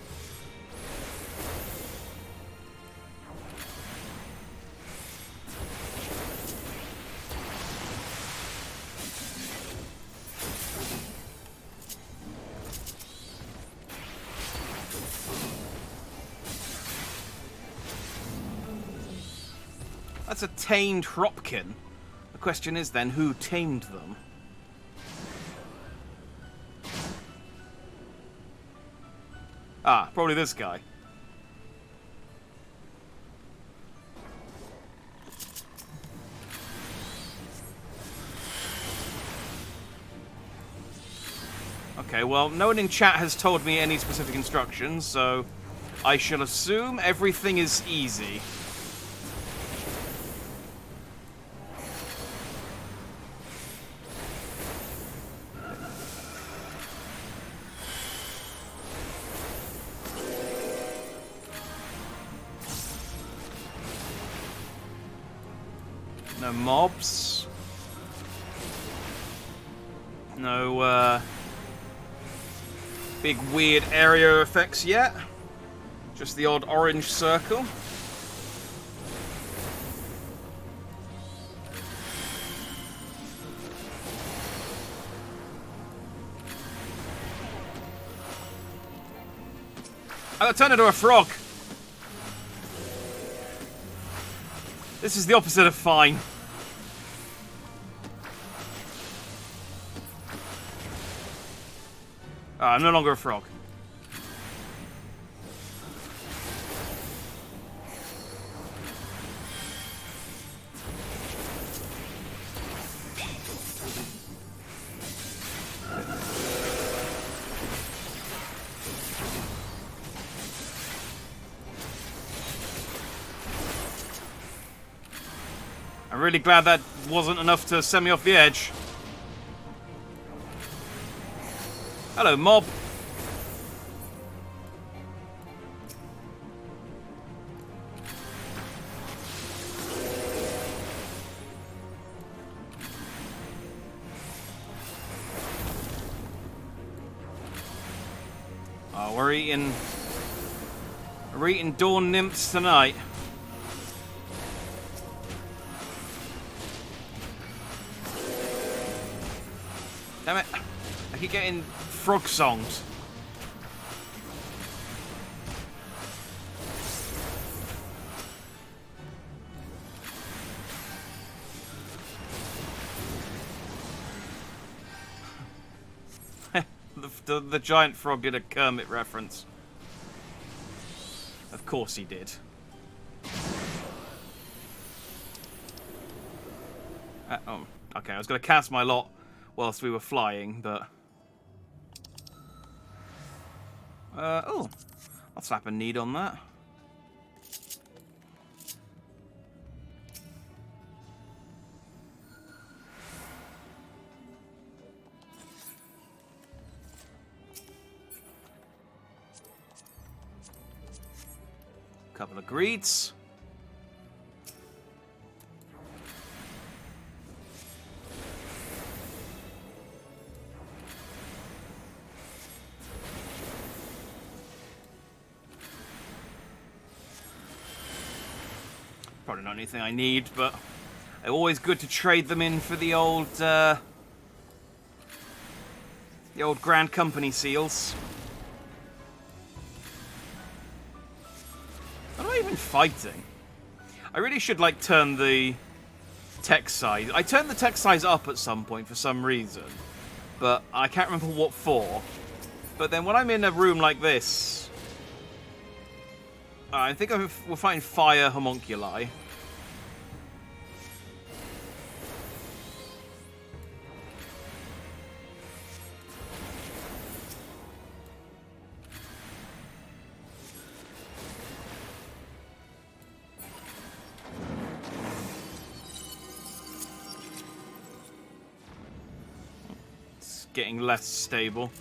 S1: That's a tamed Hropkin. The question is then, who tamed them? Ah, probably this guy. Okay, well, no one in chat has told me any specific instructions, so I shall assume everything is easy. No mobs. No, big weird area effects yet. Just the odd orange circle. I got turned into a frog. This is the opposite of fine. I'm no longer a frog. I'm really glad that wasn't enough to send me off the edge. Hello, mob. Oh, we're eating dawn nymphs tonight. Damn it. I keep getting frog songs. the giant frog did a Kermit reference. Of course he did. Oh, okay, I was going to cast my lot whilst we were flying, but... oh, I'll slap a need on that. Couple of greets. Probably not anything I need, but always good to trade them in for the old Grand Company seals. What am I even fighting? I really should, like, turn the text size. I turned the text size up at some point for some reason, but I can't remember what for. But then when I'm in a room like this... I think we're fighting fire homunculi. It's getting less stable.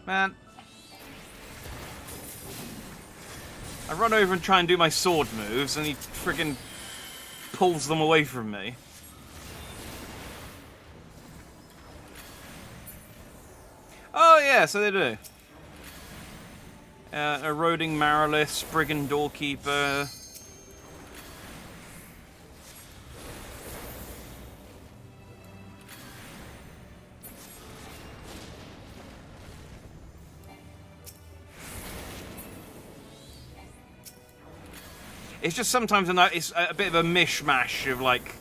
S1: Man. I run over and try and do my sword moves, and he friggin' pulls them away from me. Oh yeah, so they do. Eroding Marrowless, Brigand Doorkeeper. It's just sometimes it's a bit of a mishmash of like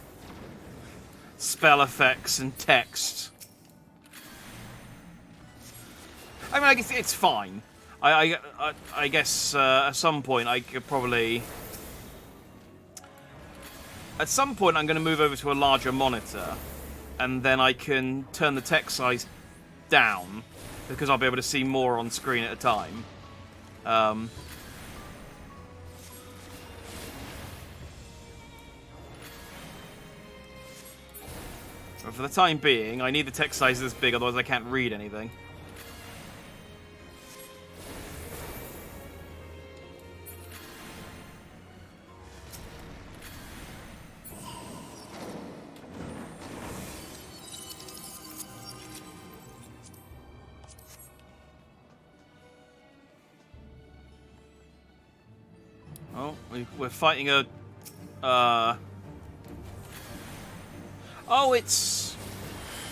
S1: spell effects and text. I mean, I guess it's fine. I guess at some point I could probably. At some point, I'm going to move over to a larger monitor, and then I can turn the text size down because I'll be able to see more on screen at a time. But for the time being, I need the text size this big, otherwise I can't read anything. Oh, we're fighting a... Oh, it's...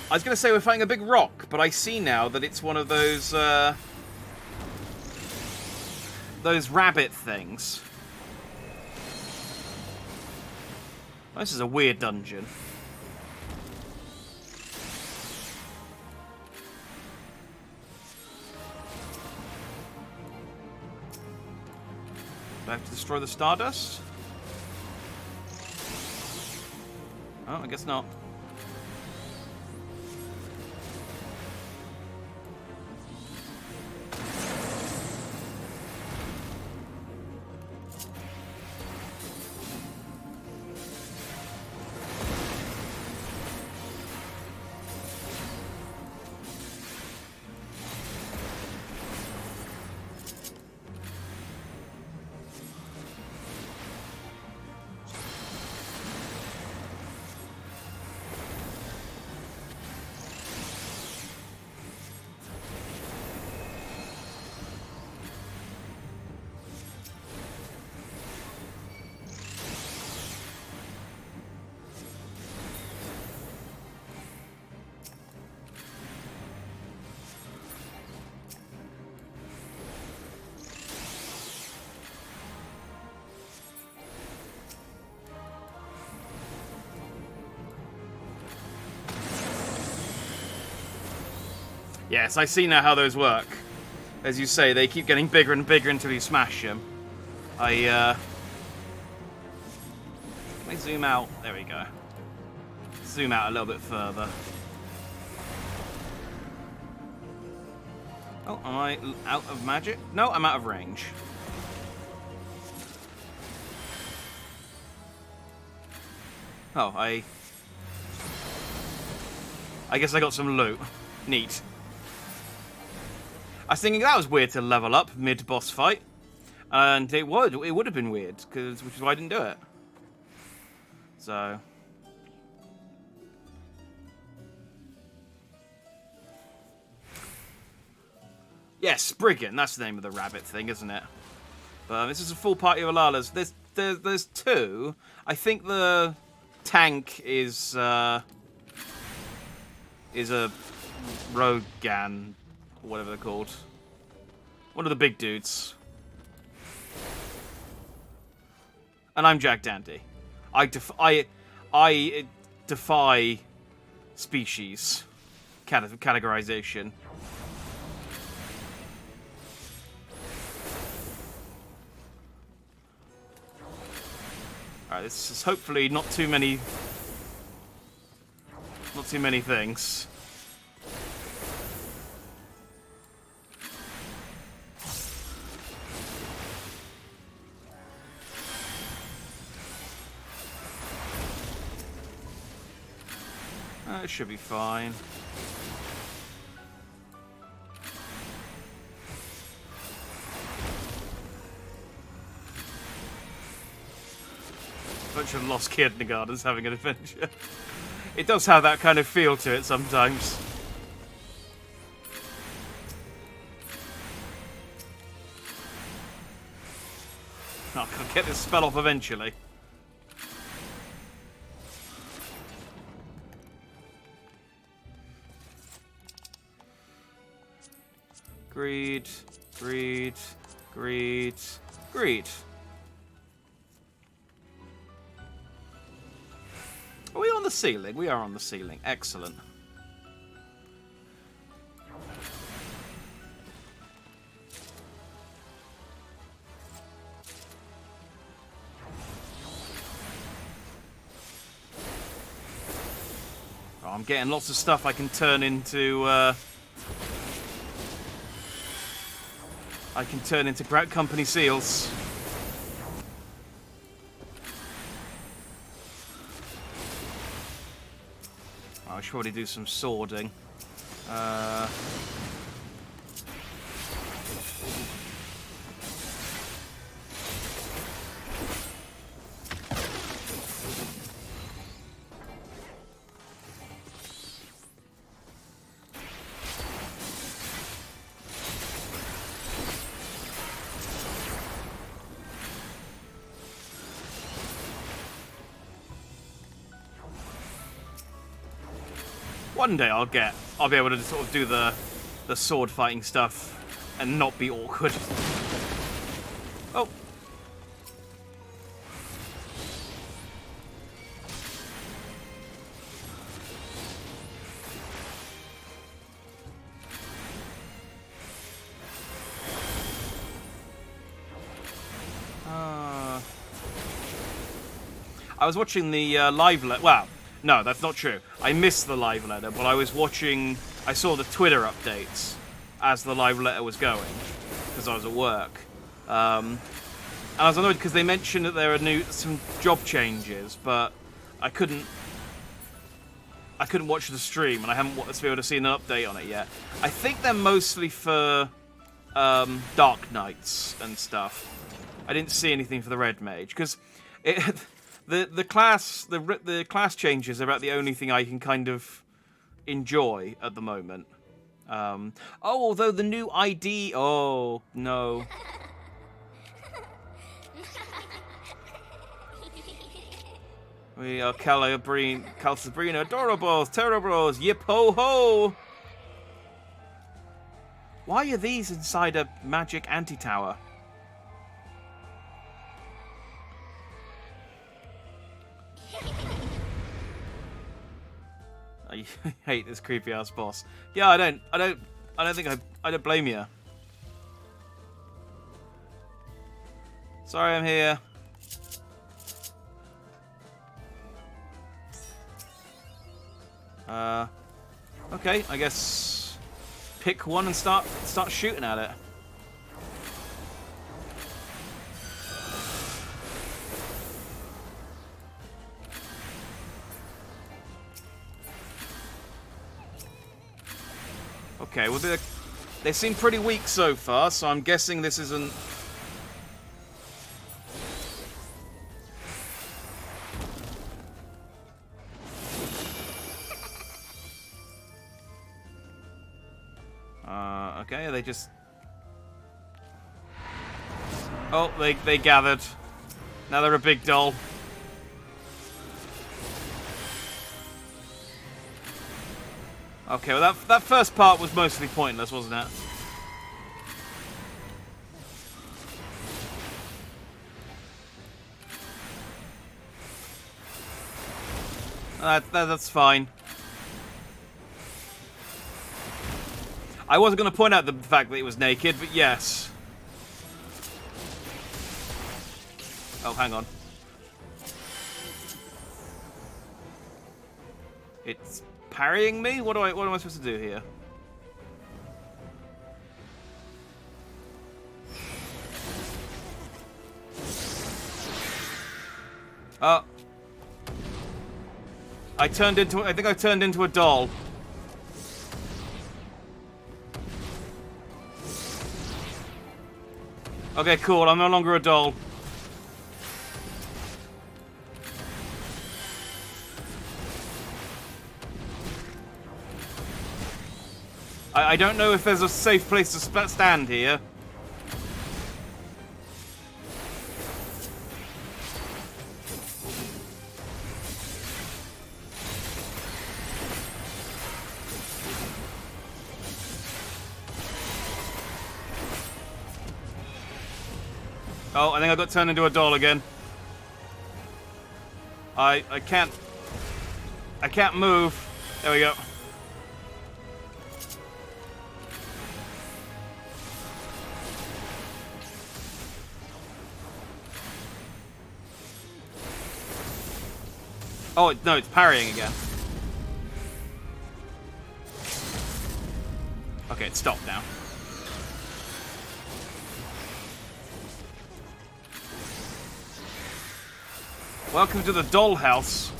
S1: I was going to say we're fighting a big rock, but I see now that it's one of those rabbit things. Oh, this is a weird dungeon. Do I have to destroy the Stardust? Oh, I guess not. Yes, I see now how those work. As you say, they keep getting bigger and bigger until you smash them. Can I zoom out? There we go. Zoom out a little bit further. Oh, am I out of magic? No, I'm out of range. Oh, I guess I got some loot. Neat. I was thinking that was weird to level up mid-boss fight. And it would have been weird, which is why I didn't do it. So... Yes, Brigand, that's the name of the rabbit thing, isn't it? But this is a full party of Alalas. There's two. I think the tank is a Rogan, or whatever they're called. One of the big dudes. And I'm Jack Dandy. I defy species categorization. Alright, this is hopefully not too many things. It should be fine. Bunch of lost kindergartens having an adventure. It does have that kind of feel to it sometimes. I'll get this spell off eventually. Greed, greed, greed, greed. Are we on the ceiling? We are on the ceiling. Excellent. Oh, I'm getting lots of stuff I can turn into... I can turn into company seals. Oh, I should probably do some swording. One day I'll be able to sort of do the sword fighting stuff and not be awkward. Oh. I was watching the live well, no, that's not true. I missed the live letter, but I saw the Twitter updates as the live letter was going, because I was at work. And I was annoyed because they mentioned that there are some job changes, but I couldn't watch the stream, and I haven't been able to see an update on it yet. I think they're mostly for Dark Knights and stuff. I didn't see anything for the Red Mage, because the class changes are about the only thing I can kind of enjoy at the moment. Although the new ID... Oh, no. We are Calabrine, Adorables, Terribles, Yip Ho Ho! Why are these inside a magic anti-tower? I hate this creepy ass boss. Yeah, I don't blame you. Sorry, I'm here. Okay, I guess pick one and start shooting at it. Okay, well they seem pretty weak so far, so I'm guessing this isn't... Okay, they just... Oh, they gathered. Now they're a big doll. Okay, well that first part was mostly pointless, wasn't it? That's fine. I wasn't going to point out the fact that it was naked, but yes. Oh, hang on. It's parrying me? What am I supposed to do here? Oh. I think I turned into a doll. Okay, cool. I'm no longer a doll. I don't know if there's a safe place to stand here. Oh, I think I got turned into a doll again. I can't move. There we go. Oh, no, it's parrying again. Okay, it's stopped now. Welcome to the dollhouse.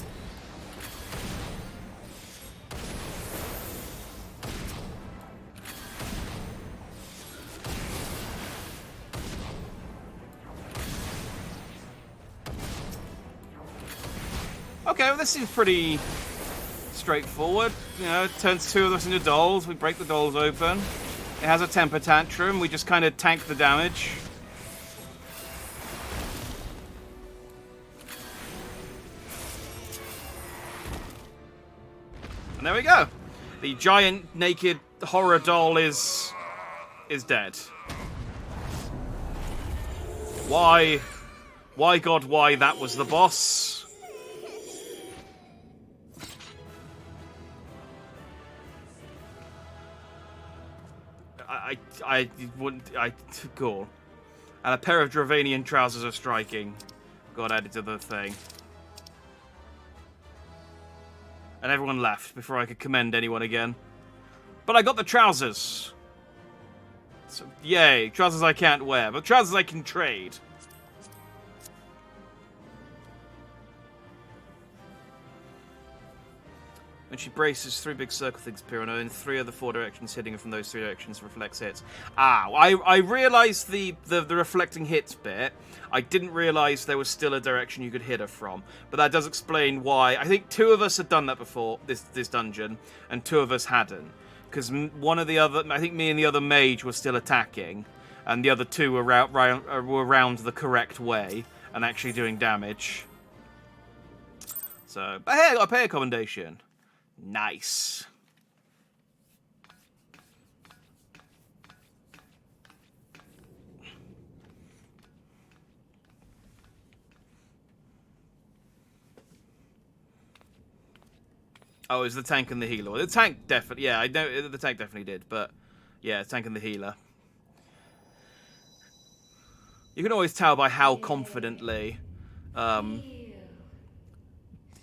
S1: Okay, well, this seems pretty straightforward. You know, it turns two of us into dolls. We break the dolls open. It has a temper tantrum. We just kind of tank the damage. And there we go. The giant naked horror doll is dead. Why, God, why that was the boss? I wouldn't. Cool. And a pair of Dravanian trousers are striking. Got added to the thing. And everyone left before I could commend anyone again. But I got the trousers. So, yay. Trousers I can't wear, but trousers I can trade. When she braces, three big circle things appear on her in three of the four directions, hitting her from those three directions reflects hits. Ah, I realised the reflecting hits bit. I didn't realise there was still a direction you could hit her from. But that does explain why. I think two of us had done that before, this dungeon, and two of us hadn't. Because one of the other, I think me and the other mage were still attacking, and the other two were round the correct way, and actually doing damage. So, but hey, I got a pay commendation. Nice. Oh, it was the tank and the healer. The tank definitely, yeah, I know the tank definitely did, but yeah, the tank and the healer. You can always tell by how confidently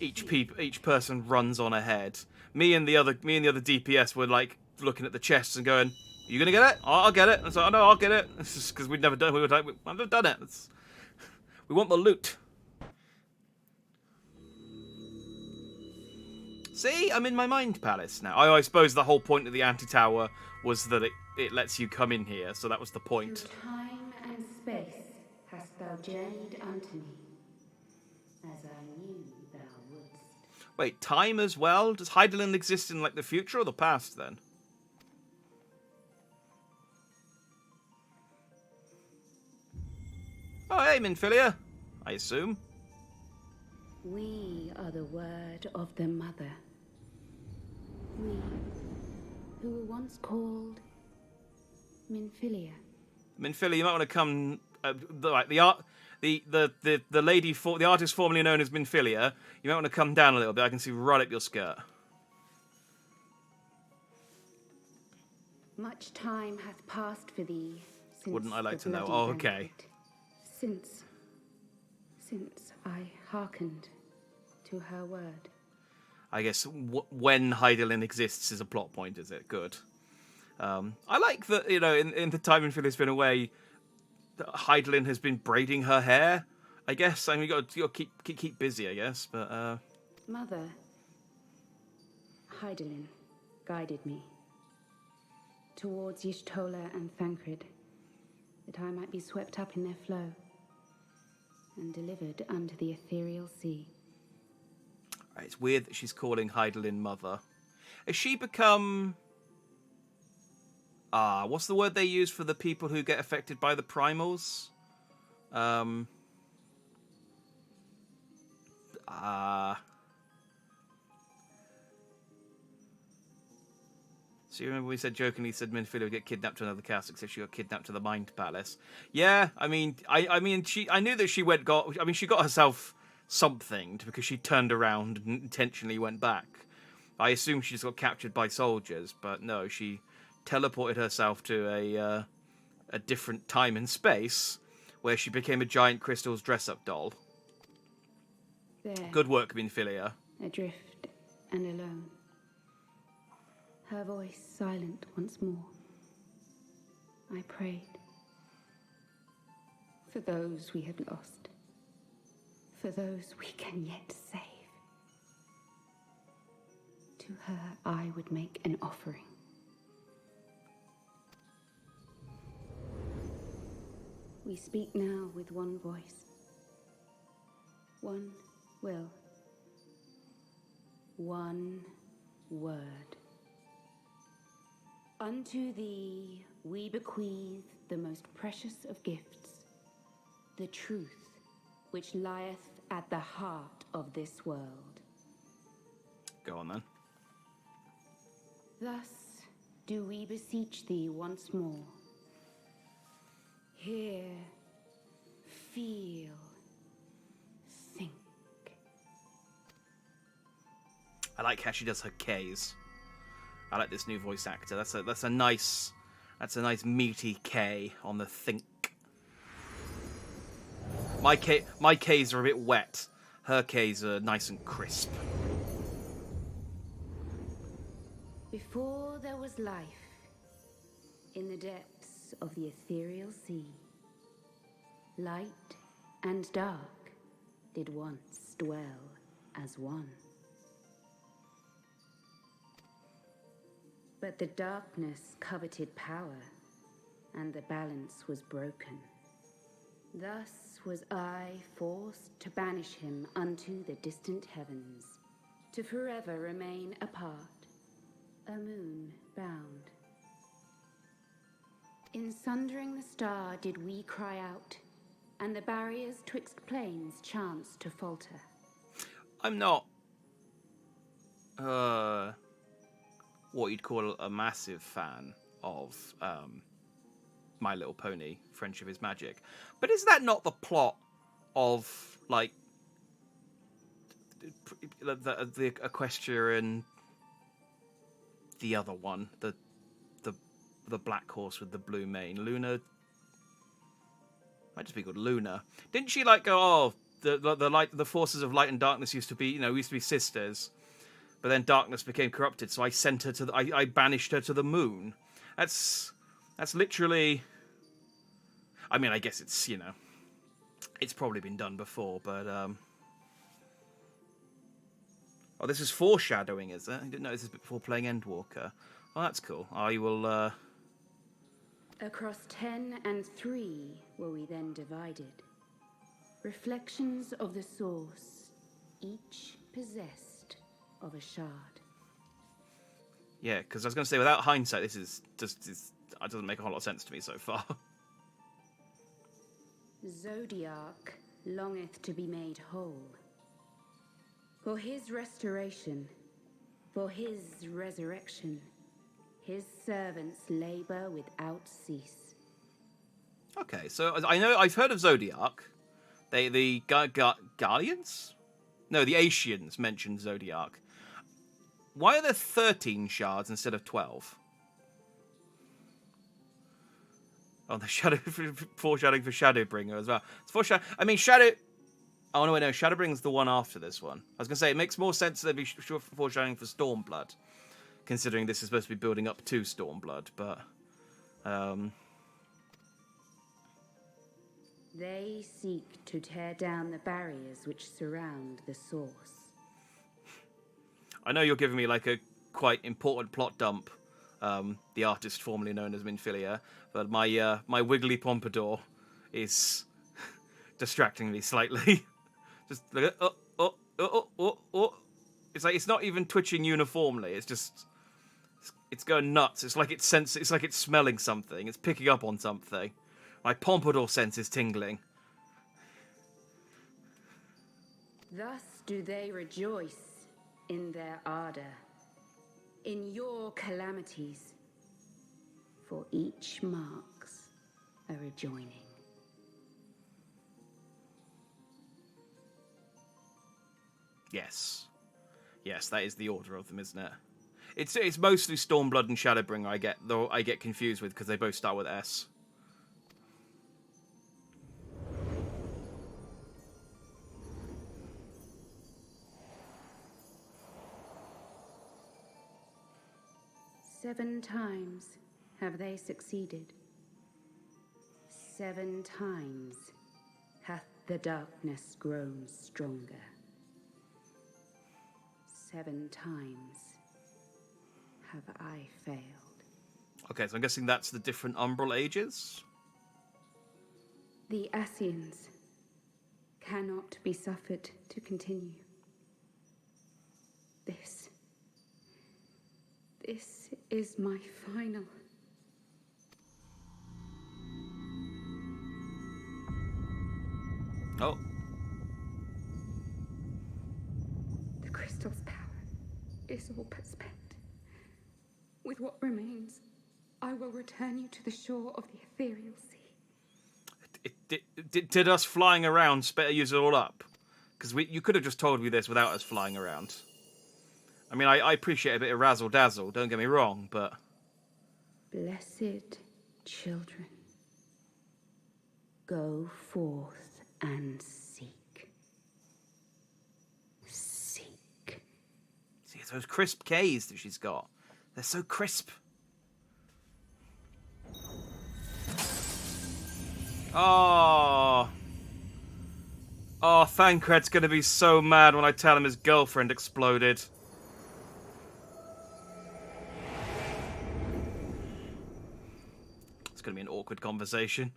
S1: each person runs on ahead. Me and the other DPS were like looking at the chests and going, "Are you gonna get it? Oh, I'll get it." And so, "Oh no, I'll get it." It's just because we'd never done. We were like, "I've never done it." We want the loot. See, I'm in my mind palace now. I suppose the whole point of the anti-tower was that it lets you come in here, so that was the point.
S4: Through time and space hast thou journeyed unto me, as I knew thou wouldst.
S1: Wait, time as well? Does Hydaelyn exist in like the future or the past then? Oh, hey, Minfilia, I assume.
S4: We are the word of the mother. We, who were once called Minfilia.
S1: Minfilia, you might want to come. The lady, the artist formerly known as Minfilia. You might want to come down a little bit. I can see right up your skirt.
S4: Much time hath passed for thee since
S1: Wouldn't I like
S4: the
S1: to know?
S4: bloody
S1: Oh, okay.
S4: banquet. Since I hearkened to her word.
S1: I guess when Hydaelyn exists is a plot point, is it? Good. I like that, you know, in the time Minfilia's been away, Hydaelyn has been braiding her hair. I guess. I mean, you got to keep busy, I guess. But
S4: Mother, Hydaelyn guided me towards Y'shtola and Thancred, that I might be swept up in their flow and delivered unto the ethereal sea.
S1: it's weird that she's calling Hydaelyn mother. Has she become What's the word they use for the people who get affected by the primals? So you remember we said jokingly said Minfield would get kidnapped to another castle, except she got kidnapped to the Mind Palace. Yeah, I mean, I knew that she she got herself something because she turned around and intentionally went back. I assume she just got captured by soldiers, but no, she teleported herself to a different time and space where she became a giant crystal's dress-up doll.
S4: There,
S1: Good work, Minfilia.
S4: adrift and alone. Her voice silent once more. I prayed. For those we have lost. For those we can yet save. To her I would make an offering. We speak now with one voice. One will. One word. Unto thee we bequeath the most precious of gifts, the truth which lieth at the heart of this world.
S1: Go on then.
S4: Thus do we beseech thee once more. Hear, feel, think.
S1: I like how she does her K's. I like this new voice actor. That's a nice meaty K on the think. My K's are a bit wet. Her K's are nice and crisp.
S4: Before there was life, in the depths of the ethereal sea, light and dark did once dwell as one. But the darkness coveted power, and the balance was broken. Thus was I forced to banish him unto the distant heavens, to forever remain apart, a moon bound. In sundering the star did we cry out, and the barriers twixt planes chanced to falter.
S1: I'm not what you'd call a massive fan of My Little Pony, Friendship is Magic. But is that not the plot of, like, the Equestria and the other one, the black horse with the blue mane, Luna? Might just be called Luna. Didn't she like go? Oh, the forces of light and darkness used to be sisters, but then darkness became corrupted. So I sent her to I banished her to the moon. That's literally. I mean, I guess it's it's probably been done before, but oh, this is foreshadowing, is it? I didn't know this is before playing Endwalker. Oh, that's cool. I will.
S4: Across 10 and 3 were we then divided. Reflections of the source, each possessed of a shard.
S1: Yeah, because I was going to say, without hindsight, this is just it doesn't make a whole lot of sense to me so far.
S4: Zodiac longeth to be made whole. For his restoration, for his resurrection, his servants labor without cease.
S1: Okay, so I know I've heard of Zodiac. The Guardians? No, the Asians mentioned Zodiac. Why are there 13 shards instead of 12? Oh, the shadow foreshadowing for Shadowbringer as well. It's foreshadow. I mean, Shadow. Oh no, wait, no. Shadowbringer's the one after this one. I was gonna say it makes more sense than be foreshadowing for Stormblood, considering this is supposed to be building up to Stormblood. But
S4: they seek to tear down the barriers which surround the source.
S1: I know you're giving me like a quite important plot dump. The artist formerly known as Minfilia, but my wiggly pompadour is distracting me slightly. Just look at It's like it's not even twitching uniformly. It's just It's going nuts. It's like it's smelling something. It's picking up on something. My pompadour sense is tingling.
S4: Thus do they rejoice in their ardor, in your calamities, for each marks a rejoining.
S1: Yes. Yes, that is the order of them, isn't it? It's mostly Stormblood and Shadowbringer I get confused with because they both start with S.
S4: Seven times have they succeeded. 7 times hath the darkness grown stronger. 7 times have I failed.
S1: Okay, so I'm guessing that's the different Umbral ages?
S4: The Ascians cannot be suffered to continue. This is my final.
S1: Oh.
S4: The crystal's power is all but spent. With what remains, I will return you to the shore of the ethereal sea.
S1: Did us flying around use it all up? Because you could have just told me this without us flying around. I mean, I appreciate a bit of razzle-dazzle, don't get me wrong, but...
S4: Blessed children, go forth and seek. Seek.
S1: See, those crisp Ks that she's got. They're so crisp. Oh. Oh, Thancred's gonna be so mad when I tell him his girlfriend exploded. It's gonna be an awkward conversation.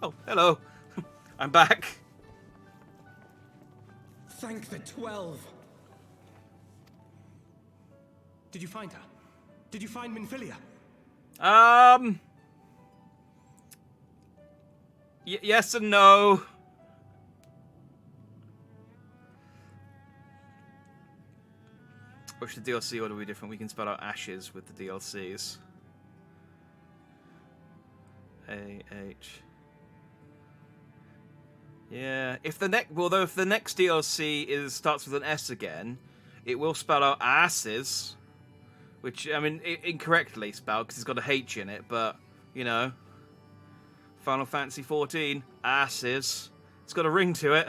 S1: Oh, hello. I'm back.
S3: Thank the 12. Did you find her? Did you find Minfilia?
S1: Yes and no. Which the DLC order will be different. We can spell out ashes with the DLCs. A-H. Yeah. If the next DLC starts with an S again, it will spell out asses. Which, I mean, incorrectly spelled because it's got a H in it, but, you know. Final Fantasy XIV, asses. It's got a ring to it.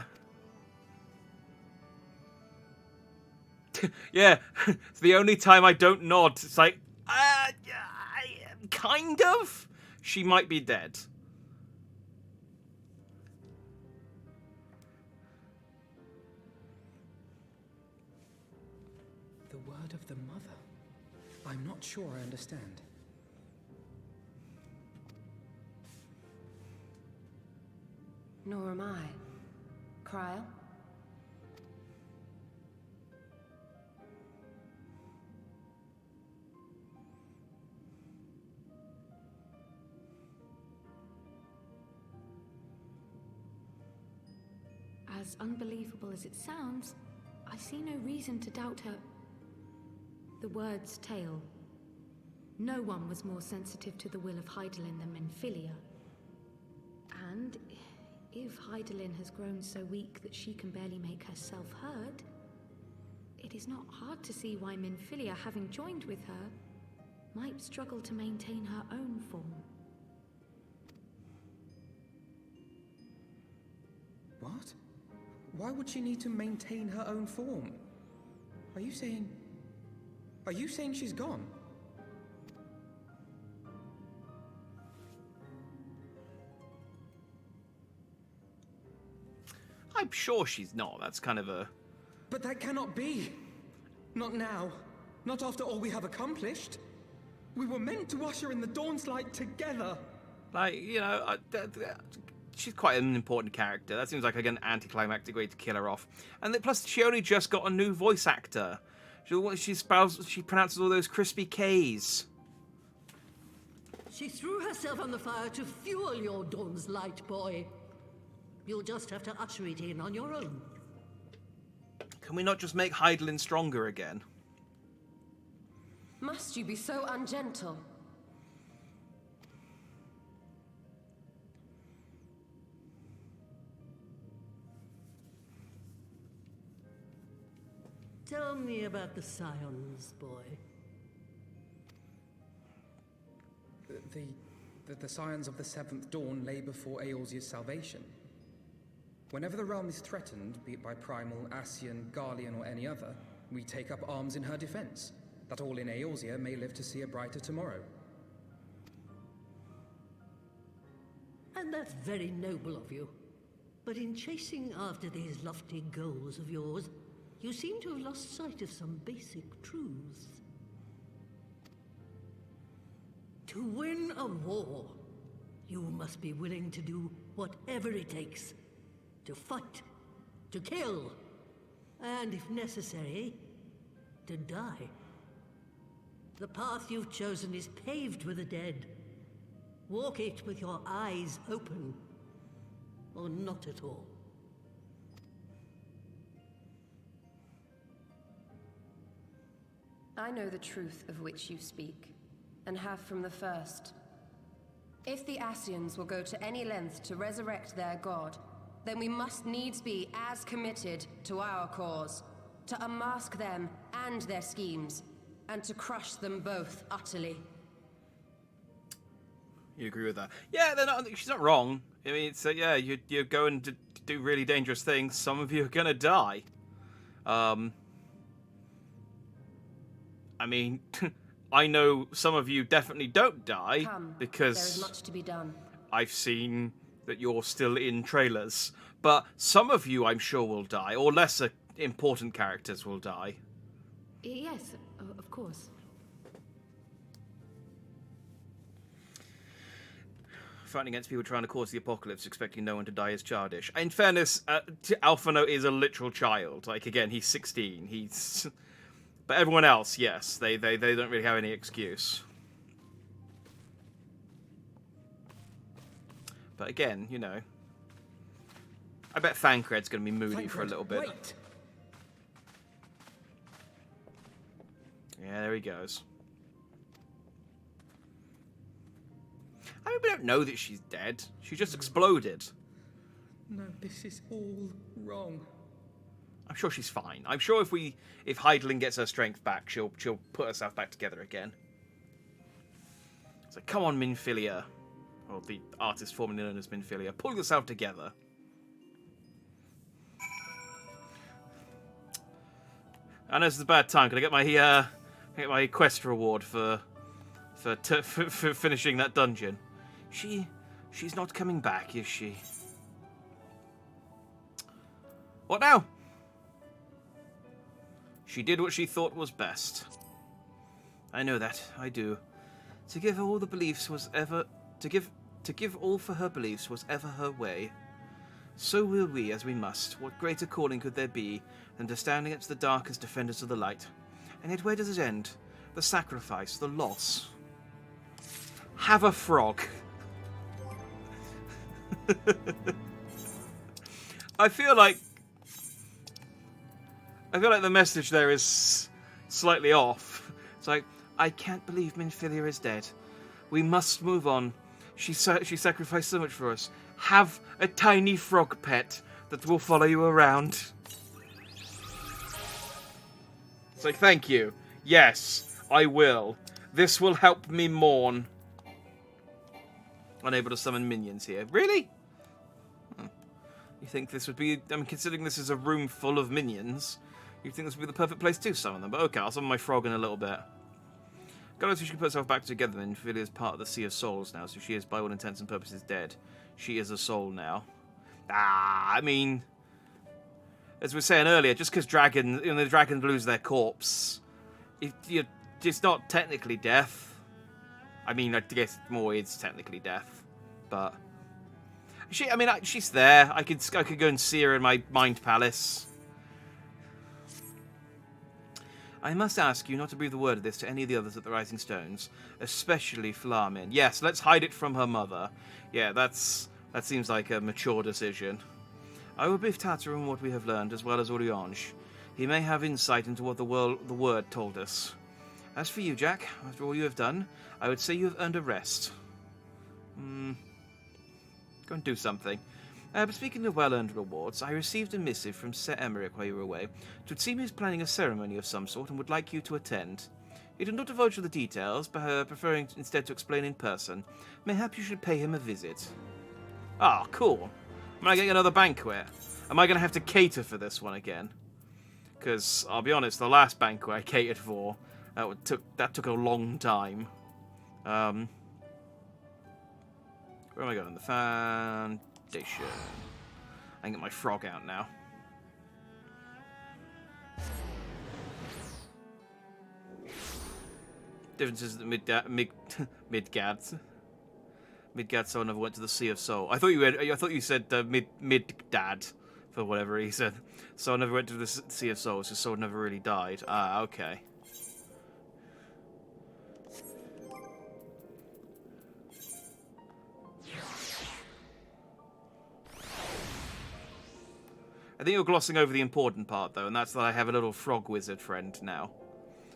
S1: Yeah, it's the only time I don't nod. It's like, kind of? She might be dead.
S5: The word of the mother. I'm not sure I understand.
S6: Nor am I. Cryle?
S2: As unbelievable as it sounds, I see no reason to doubt her. The word's tale. No one was more sensitive to the will of Hydaelyn than Minfilia. And if Hydaelyn has grown so weak that she can barely make herself heard, it is not hard to see why Minfilia, having joined with her, might struggle to maintain her own form.
S5: What? Why would she need to maintain her own form? Are you saying she's gone?
S1: I'm sure she's not. That's kind of a...
S5: But that cannot be. Not now. Not after all we have accomplished. We were meant to usher in the dawn's light together.
S1: Like, you know, she's quite an important character. That seems like an anticlimactic way to kill her off. And plus, she only just got a new voice actor. She pronounces all those crispy K's.
S7: She threw herself on the fire to fuel your dawn's light, boy. You'll just have to usher it in on your own.
S1: Can we not just make Hydaelyn stronger again?
S6: Must you be so ungentle?
S7: Tell me about the Scions, boy.
S5: The Scions of the Seventh Dawn lay before Eorzea's salvation. Whenever the realm is threatened, be it by Primal, Ascian, Garlean, or any other, we take up arms in her defense, that all in Eorzea may live to see a brighter tomorrow.
S7: And that's very noble of you. But in chasing after these lofty goals of yours, you seem to have lost sight of some basic truths. To win a war, you must be willing to do whatever it takes. To fight, to kill, and if necessary, to die. The path you've chosen is paved with the dead. Walk it with your eyes open, or not at all.
S6: I know the truth of which you speak, and have from the first. If the Ascians will go to any length to resurrect their god, then we must needs be as committed to our cause, to unmask them and their schemes, and to crush them both utterly.
S1: You agree with that? Yeah, she's not wrong. I mean, it's yeah, you're going to do really dangerous things. Some of you are gonna die. I mean, I know some of you definitely don't die.
S6: Come,
S1: because
S6: there is much to be done.
S1: I've seen that you're still in trailers. But some of you, I'm sure, will die, or lesser important characters will die.
S2: Yes, of course.
S1: Fighting against people trying to cause the apocalypse, expecting no one to die is childish. In fairness, Alphino is a literal child. Like, again, he's 16. He's... But everyone else, yes, they don't really have any excuse. But again, you know, I bet Thancred's going to be moody for a little bit.
S5: Wait.
S1: Yeah, there he goes. I mean, we don't know that she's dead. She just exploded.
S5: No, this is all wrong.
S1: I'm sure she's fine. I'm sure if Hydaelyn gets her strength back, she'll put herself back together again. It's like, come on, Minfilia. Or the artist formerly known as Minfilia. Pull yourself together. I know this is a bad time. Can I get my quest reward for finishing that dungeon? She's not coming back, is she? What now? She did what she thought was best. I know that, I do. To give all for her beliefs was ever her way. So will we, as we must. What greater calling could there be than to stand against the dark as defenders of the light? And yet where does it end? The sacrifice, the loss. Have a frog. I feel like the message there is slightly off. It's like, I can't believe Minfilia is dead. We must move on. She sacrificed so much for us. Have a tiny frog pet that will follow you around. It's like, thank you. Yes, I will. This will help me mourn. Unable to summon minions here. Really? You think this would be... I mean, considering this is a room full of minions, you think this would be the perfect place to summon them. But okay, I'll summon my frog in a little bit. Goddess, she can put herself back together, then Ophelia is part of the Sea of Souls now, so she is, by all intents and purposes, dead. She is a soul now. I mean... As we were saying earlier, just because the dragons lose their corpse, it's not technically death. I mean, I guess more is technically death, but... I mean, she's there. I could go and see her in my mind palace. I must ask you not to breathe a word of this to any of the others at the Rising Stones, especially Flamin. Yes, let's hide it from her mother. Yeah, that seems like a mature decision. I will brief Tartarus on what we have learned, as well as Oriange. He may have insight into what the word told us. As for you, Jack, after all you have done, I would say you have earned a rest. Go and do something. But speaking of well-earned rewards, I received a missive from Sir Emmerich while you were away. It would seem he is planning a ceremony of some sort and would like you to attend. He did not divulge the details, preferring instead to explain in person. Mayhap you should pay him a visit. Ah, cool. Am I getting another banquet? Am I going to have to cater for this one again? Because, I'll be honest, the last banquet I catered for, that took a long time. Where am I going? The Foundation. I can get my frog out now. Difference is that Midgard. Midgard soul never went to the Sea of Soul. I thought you said Midgard for whatever reason. Soul never went to the Sea of Souls, so Soul never really died. Ah, okay. I think you're glossing over the important part, though, and that's that I have a little frog wizard friend now.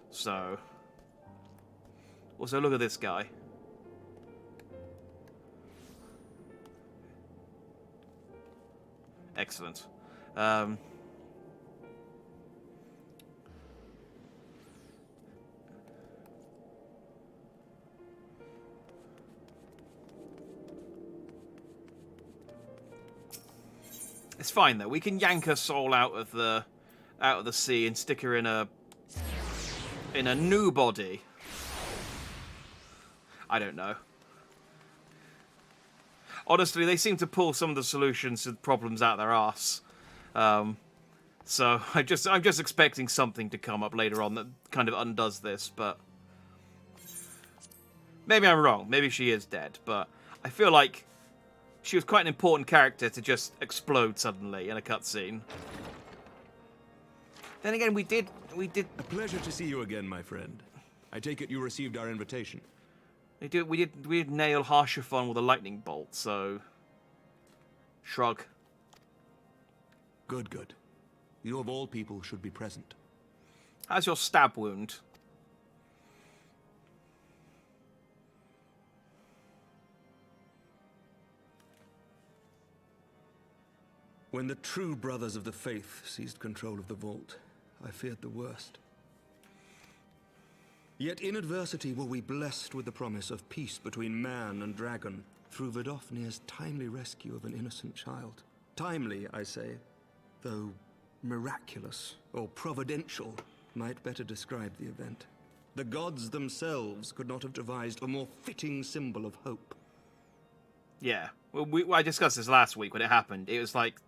S1: So... Also, look at this guy. Excellent. It's fine though. We can yank her soul out of the sea and stick her in a new body. I don't know. Honestly, they seem to pull some of the solutions to problems out their arse. So I'm just expecting something to come up later on that kind of undoes this, but maybe I'm wrong. Maybe she is dead, but I feel like she was quite an important character to just explode suddenly in a cutscene. Then again, we did.
S8: A pleasure to see you again, my friend. I take it you received our invitation.
S1: We did nail Harshaphon with a lightning bolt, so shrug.
S8: Good. You of all people should be present.
S1: How's your stab wound?
S8: When the true brothers of the faith seized control of the vault, I feared the worst. Yet in adversity were we blessed with the promise of peace between man and dragon through Vidofnir's timely rescue of an innocent child. Timely, I say, though miraculous or providential might better describe the event. The gods themselves could not have devised a more fitting symbol of hope.
S1: Yeah, well, I discussed this last week when it happened. It was like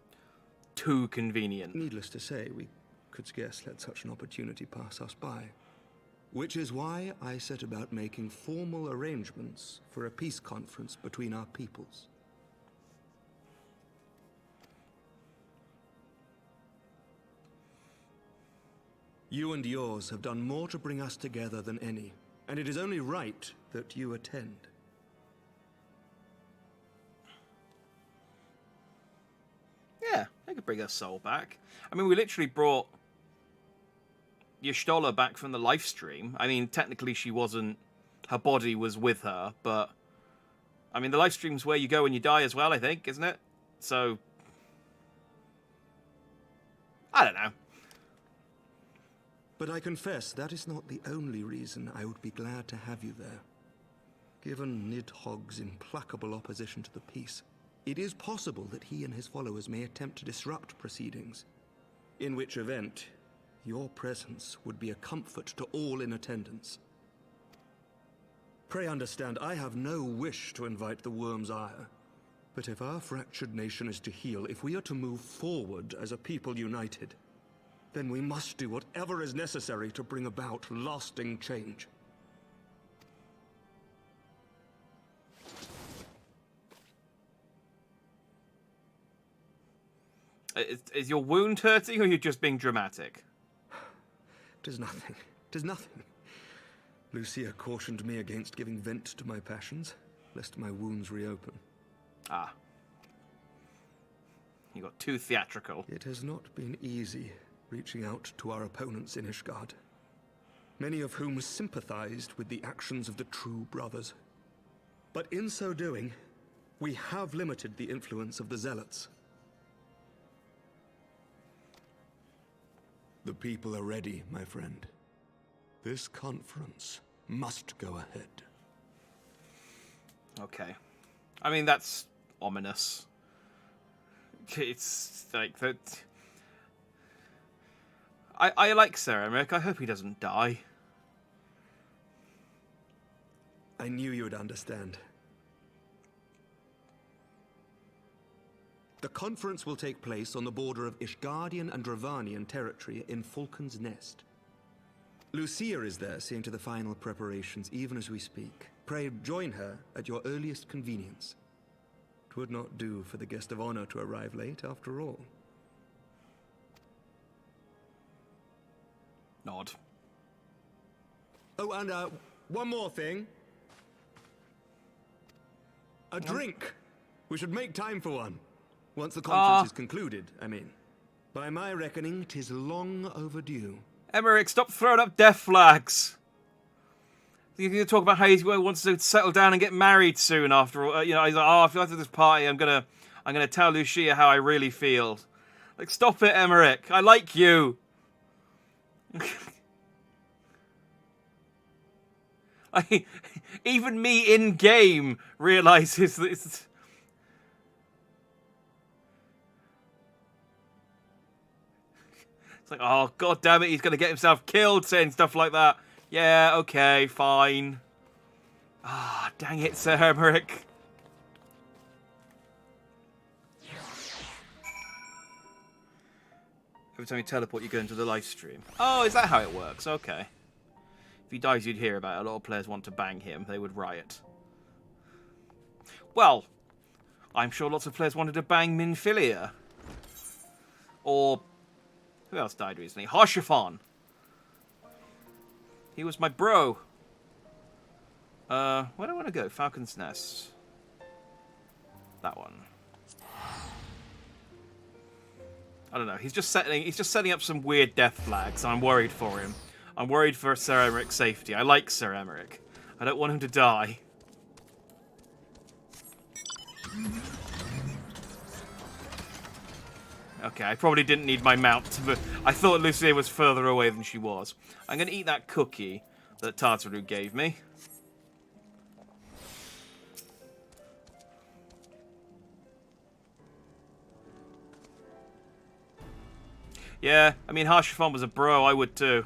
S1: too convenient.
S8: Needless to say, we could scarce let such an opportunity pass us by. Which is why I set about making formal arrangements for a peace conference between our peoples. You and yours have done more to bring us together than any, and it is only right that you attend.
S1: Yeah, they could bring her soul back. I mean, we literally brought Y'shtola back from the life stream. I mean, technically she wasn't... Her body was with her, but... I mean, the life stream's where you go when you die as well, I think, isn't it? So... I don't know.
S8: But I confess that is not the only reason I would be glad to have you there. Given Nidhogg's implacable opposition to the peace, it is possible that he and his followers may attempt to disrupt proceedings, in which event your presence would be a comfort to all in attendance. Pray understand, I have no wish to invite the worm's ire, but if our fractured nation is to heal, if we are to move forward as a people united, then we must do whatever is necessary to bring about lasting change.
S1: Is your wound hurting, or are you just being dramatic?
S8: 'Tis nothing. 'Tis nothing. Lucia cautioned me against giving vent to my passions, lest my wounds reopen.
S1: Ah. You got too theatrical.
S8: It has not been easy reaching out to our opponents in Ishgard, many of whom sympathized with the actions of the true brothers. But in so doing, we have limited the influence of the zealots. The people are ready, my friend. This conference must go ahead.
S1: Okay. I mean, that's ominous. It's like that. I like Sir Emmerich. I hope he doesn't die.
S8: I knew you would understand. The conference will take place on the border of Ishgardian and Dravanian territory in Falcon's Nest. Lucia is there, seeing to the final preparations even as we speak. Pray join her at your earliest convenience. 'Twould not do for the guest of honor to arrive late, after all.
S1: Nod.
S8: Oh, and one more thing. A drink. We should make time for one. Once the conference is concluded, I mean. By my reckoning, 'tis long overdue.
S1: Emmerich, stop throwing up death flags. You're going to talk about how he wants to settle down and get married soon. After all, he's like, after this party, I'm gonna tell Lucia how I really feel. Like, stop it, Emmerich. I like you. Even me in game realizes this. It's like, oh, god damn it, he's going to get himself killed saying stuff like that. Yeah, okay, fine. Ah, dang it, Sir Emmerich. Every time you teleport, you go into the live stream. Oh, is that how it works? Okay. If he dies, you'd hear about it. A lot of players want to bang him. They would riot. Well, I'm sure lots of players wanted to bang Minfilia. Or... who else died recently? Harshafon. He was my bro. Where do I want to go? Falcon's Nest. That one. I don't know. He's just setting up some weird death flags, and I'm worried for him. I'm worried for Sir Emmerich's safety. I like Sir Emmerich. I don't want him to die. Okay, I probably didn't need my mount, but I thought Lucia was further away than she was. I'm going to eat that cookie that Tartaru gave me. Yeah, I mean, Harshafon was a bro, I would too.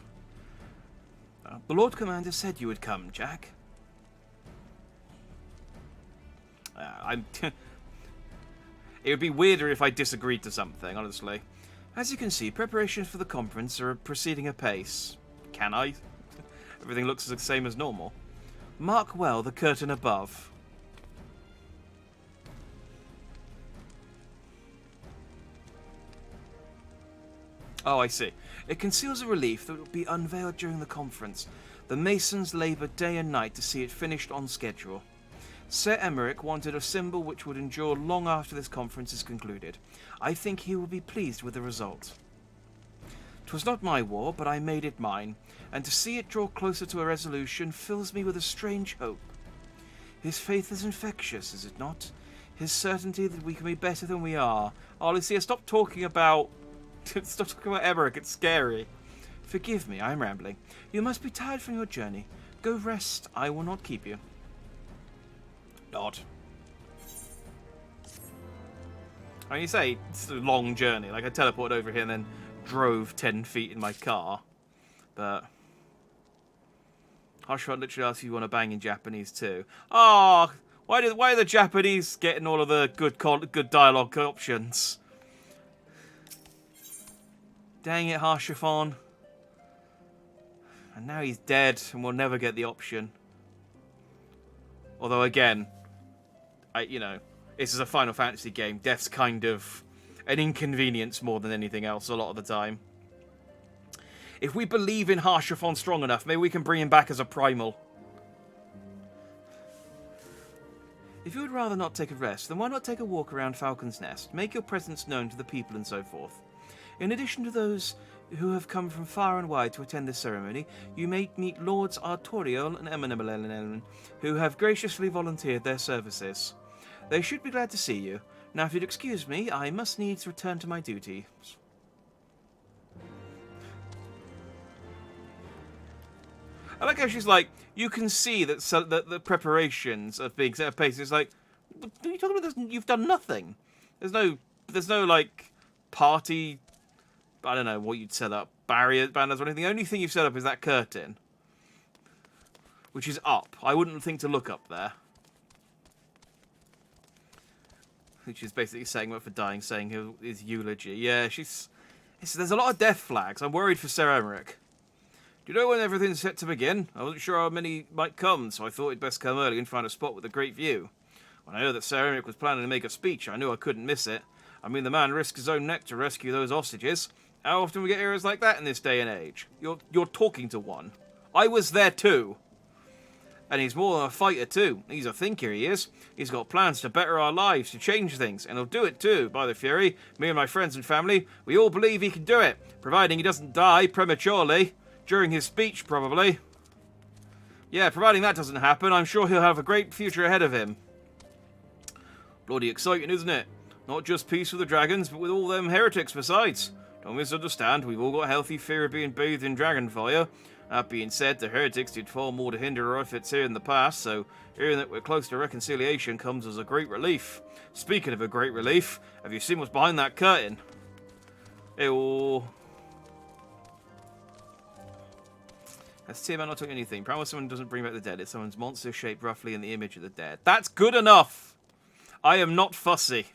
S1: The Lord Commander said you would come, Jack. It would be weirder if I disagreed to something, honestly. As you can see, preparations for the conference are proceeding apace. Can I? Everything looks the same as normal. Mark well the curtain above. Oh, I see. It conceals a relief that will be unveiled during the conference. The Masons labour day and night to see it finished on schedule. Sir Emmerich wanted a symbol which would endure long after this conference is concluded. I think he will be pleased with the result. 'Twas not my war, but I made it mine, and to see it draw closer to a resolution fills me with a strange hope. His faith is infectious, is it not? His certainty that we can be better than we are. Oh, Lucia, stop talking about Emmerich, it's scary. Forgive me, I'm rambling. You must be tired from your journey. Go rest, I will not keep you. Nod. I mean, you say it's a long journey. Like, I teleported over here and then drove 10 feet in my car. But... Harshford literally asks if you want to bang in Japanese too. Oh, why are the Japanese getting all of the good dialogue options? Dang it, Harshafon. And now he's dead, and we'll never get the option. Although, again, this is a Final Fantasy game. Death's kind of an inconvenience more than anything else a lot of the time. If we believe in Harshathon strong enough, maybe we can bring him back as a primal. If you would rather not take a rest, then why not take a walk around Falcon's Nest? Make your presence known to the people and so forth. In addition to those who have come from far and wide to attend this ceremony, you may meet Lords Artorial and Eminelin, who have graciously volunteered their services. They should be glad to see you. Now, if you'd excuse me, I must needs return to my duties. I like how she's like, you can see that the preparations of being set of pace. It's like, what are you talking about? You've done nothing. There's no like party. I don't know what you'd set up, barriers, banners, or anything. The only thing you've set up is that curtain, which is up. I wouldn't think to look up there. Which is basically saying what for dying, saying his eulogy. Yeah, there's a lot of death flags. I'm worried for Sir Emmerich. Do you know when everything's set to begin? I wasn't sure how many might come, so I thought it'd best come early and find a spot with a great view. When I heard that Sir Emmerich was planning to make a speech, I knew I couldn't miss it. I mean, the man risked his own neck to rescue those hostages. How often we get heroes like that in this day and age? You're talking to one. I was there too. And he's more than a fighter too. He's a thinker, he is. He's got plans to better our lives, to change things, and he'll do it too, by the Fury. Me and my friends and family, we all believe he can do it, providing he doesn't die prematurely. During his speech, probably. Yeah, providing that doesn't happen, I'm sure he'll have a great future ahead of him. Bloody exciting, isn't it? Not just peace with the dragons, but with all them heretics besides. Don't misunderstand, we've all got a healthy fear of being bathed in dragon fire. That being said, the heretics did far more to hinder our efforts here in the past, so hearing that we're close to reconciliation comes as a great relief. Speaking of a great relief, have you seen what's behind that curtain? Ew. That's Tim, I'm not talking anything. Promise someone doesn't bring back the dead. It's someone's monster shaped roughly in the image of the dead. That's good enough! I am not fussy.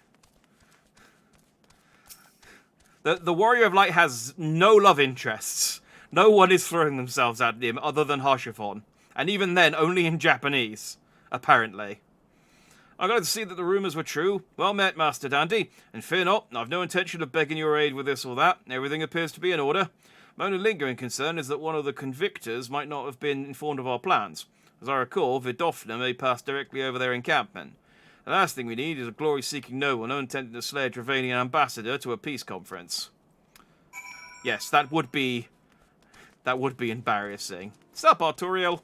S1: The Warrior of Light has no love interests. No one is throwing themselves at him other than Harshathon. And even then, only in Japanese. Apparently. I'm glad to see that the rumours were true. Well met, Master Dandy. And fear not, I've no intention of begging your aid with this or that. Everything appears to be in order. My only lingering concern is that one of the convictors might not have been informed of our plans. As I recall, Vidofna may pass directly over their encampment. The last thing we need is a glory-seeking noble intending to slay a Dravanian ambassador to a peace conference. Yes, that would be embarrassing. Stop, Artorial.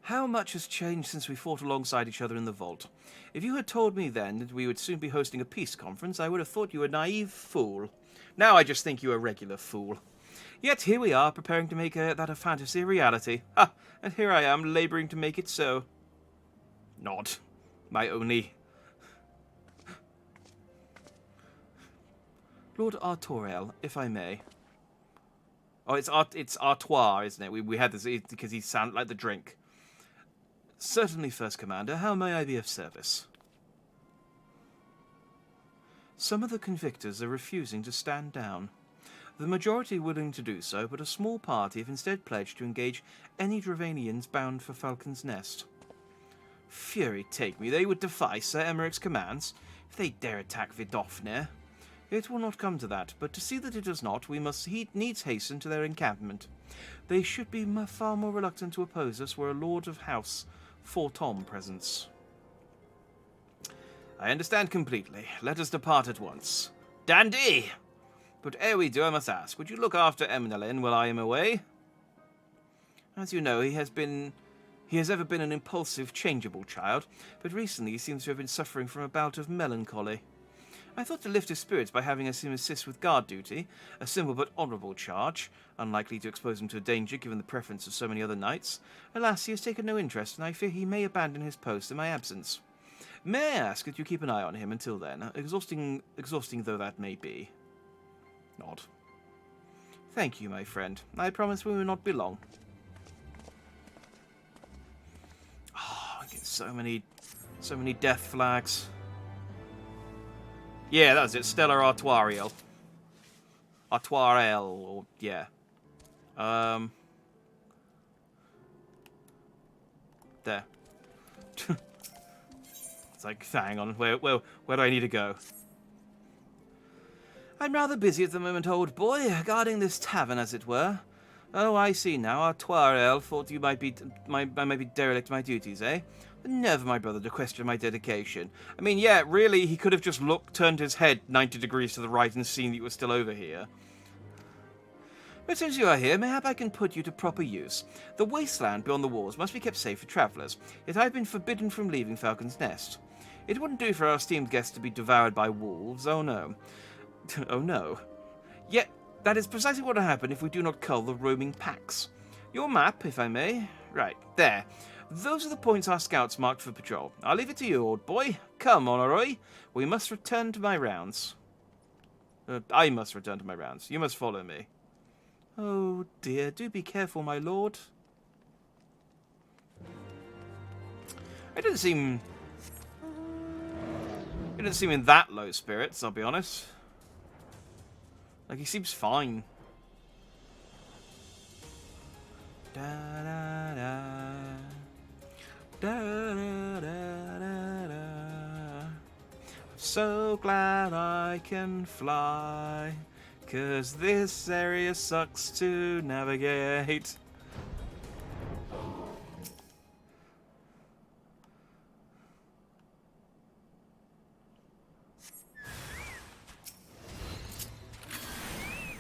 S1: How much has changed since we fought alongside each other in the vault? If you had told me then that we would soon be hosting a peace conference, I would have thought you a naive fool. Now I just think you a regular fool. Yet here we are, preparing to make that a fantasy a reality. Ha! And here I am, labouring to make it so. Not. My only... Lord Artorial, if I may. Oh, it's Artois, isn't it? We had this because he sounded like the drink. Certainly, First Commander. How may I be of service? Some of the convictors are refusing to stand down. The majority willing to do so, but a small party have instead pledged to engage any Dravanians bound for Falcon's Nest. Fury take me, they would defy Sir Emmerich's commands if they dare attack Vidofnir. It will not come to that, but to see that it does not, we must needs hasten to their encampment. They should be far more reluctant to oppose us were a Lord of House Fortom presence. I understand completely. Let us depart at once. Dandy! But ere we do, I must ask, would you look after Eminelin while I am away? As you know, he has ever been an impulsive, changeable child, but recently he seems to have been suffering from a bout of melancholy. I thought to lift his spirits by having him assist with guard duty, a simple but honourable charge, unlikely to expose him to danger given the preference of so many other knights. Alas, he has taken no interest, and I fear he may abandon his post in my absence. May I ask that you keep an eye on him until then, exhausting though that may be? Nod. Thank you, my friend. I promise we will not be long. Oh, I get so many death flags. Yeah, that's it. Stellar Artorial. Artorial, or yeah. There. It's like, hang on, where do I need to go? I'm rather busy at the moment, old boy, guarding this tavern, as it were. Oh, I see now. Our Tuarel thought you might be derelict my duties, eh? Never, my brother, to question my dedication. I mean, yeah, really, he could have just turned his head 90 degrees to the right and seen that you were still over here. But since you are here, mayhap I can put you to proper use. The wasteland beyond the walls must be kept safe for travellers, yet I have been forbidden from leaving Falcon's Nest. It wouldn't do for our esteemed guests to be devoured by wolves, oh no. Oh no. Yet, that is precisely what will happen if we do not cull the roaming packs. Your map, if I may. Right, there. Those are the points our scouts marked for patrol. I'll leave it to you, old boy. Come, Honoroy. We must return to my rounds. I must return to my rounds. You must follow me. Oh dear, do be careful, my lord. It didn't seem in that low spirits, I'll be honest. Like, he seems fine. Da da da. Da da da da da. I'm so glad I can fly, 'cause this area sucks to navigate.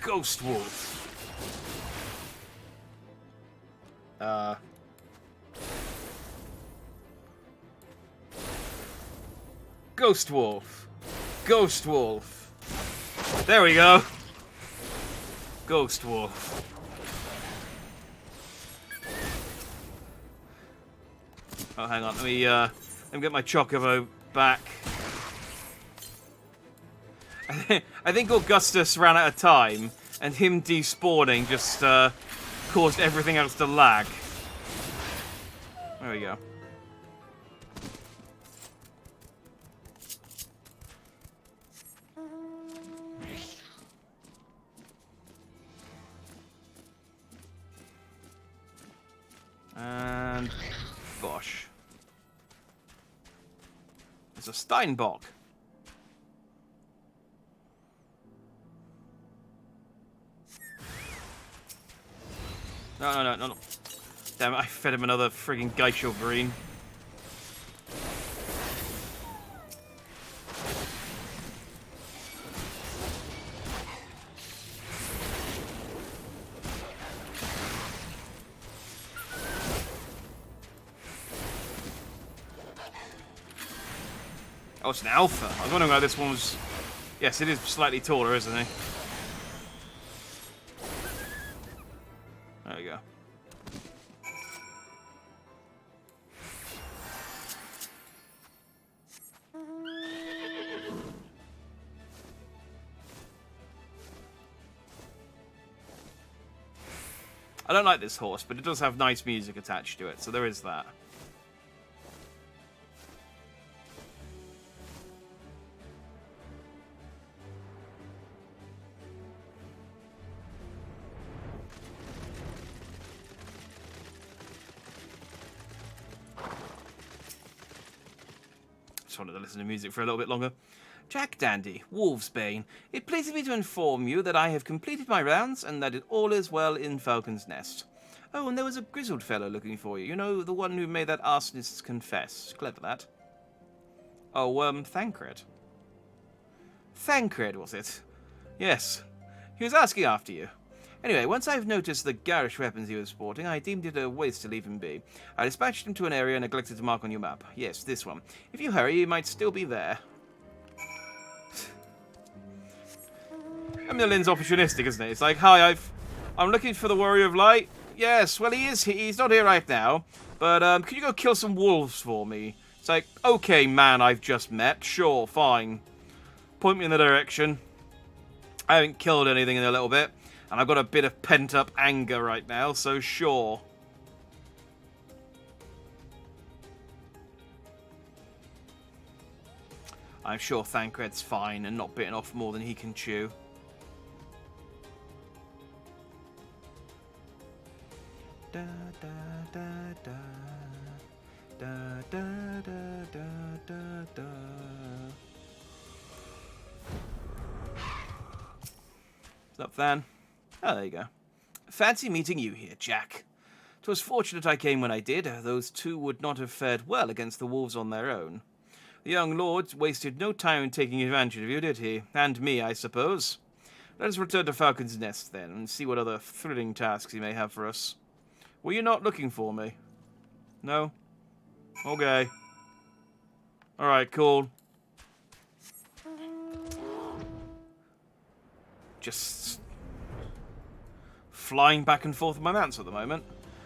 S1: Ghost Wolf. Ghost Wolf. Ghost Wolf. There we go. Ghost Wolf. Oh, hang on. Let me get my Chocobo back. I think Augustus ran out of time, and him despawning just caused everything else to lag. There we go. And Bosch. It's a Steinbock. No. Damn it, I fed him another frigging Geisho Green. Oh, it's an alpha. I was wondering why this one was... Yes, it is slightly taller, isn't it? There we go. I don't like this horse, but it does have nice music attached to it, so there is that. Just wanted to listen to music for a little bit longer. Jack Dandy, Wolvesbane, it pleases me to inform you that I have completed my rounds and that all is well in Falcon's Nest. Oh, and there was a grizzled fellow looking for you. You know, the one who made that arsonist confess. Clever, that. Oh, Thancred. Thancred, was it? Yes. He was asking after you. Anyway, once I've noticed the garish weapons he was sporting, I deemed it a waste to leave him be. I dispatched him to an area neglected to mark on your map. Yes, this one. If you hurry, he might still be there. Emily's opportunistic, isn't it? It's like, hi, I'm looking for the Warrior of Light. Yes, well, he is. He's not here right now. But can you go kill some wolves for me? It's like, okay, man I've just met. Sure, fine. Point me in the direction. I haven't killed anything in a little bit. And I've got a bit of pent-up anger right now, so sure. I'm sure Thancred's fine and not bitten off more than he can chew. Da, da, da, da. Da, da, da, da, da, da. What's up, Van? Oh, there you go. Fancy meeting you here, Jack. 'Twas fortunate I came when I did. Those two would not have fared well against the wolves on their own. The young lord wasted no time in taking advantage of you, did he? And me, I suppose. Let us return to Falcon's Nest, then, and see what other thrilling tasks he may have for us. Were you not looking for me? No? Okay. Alright, cool. Just flying back and forth with my mounts at the moment.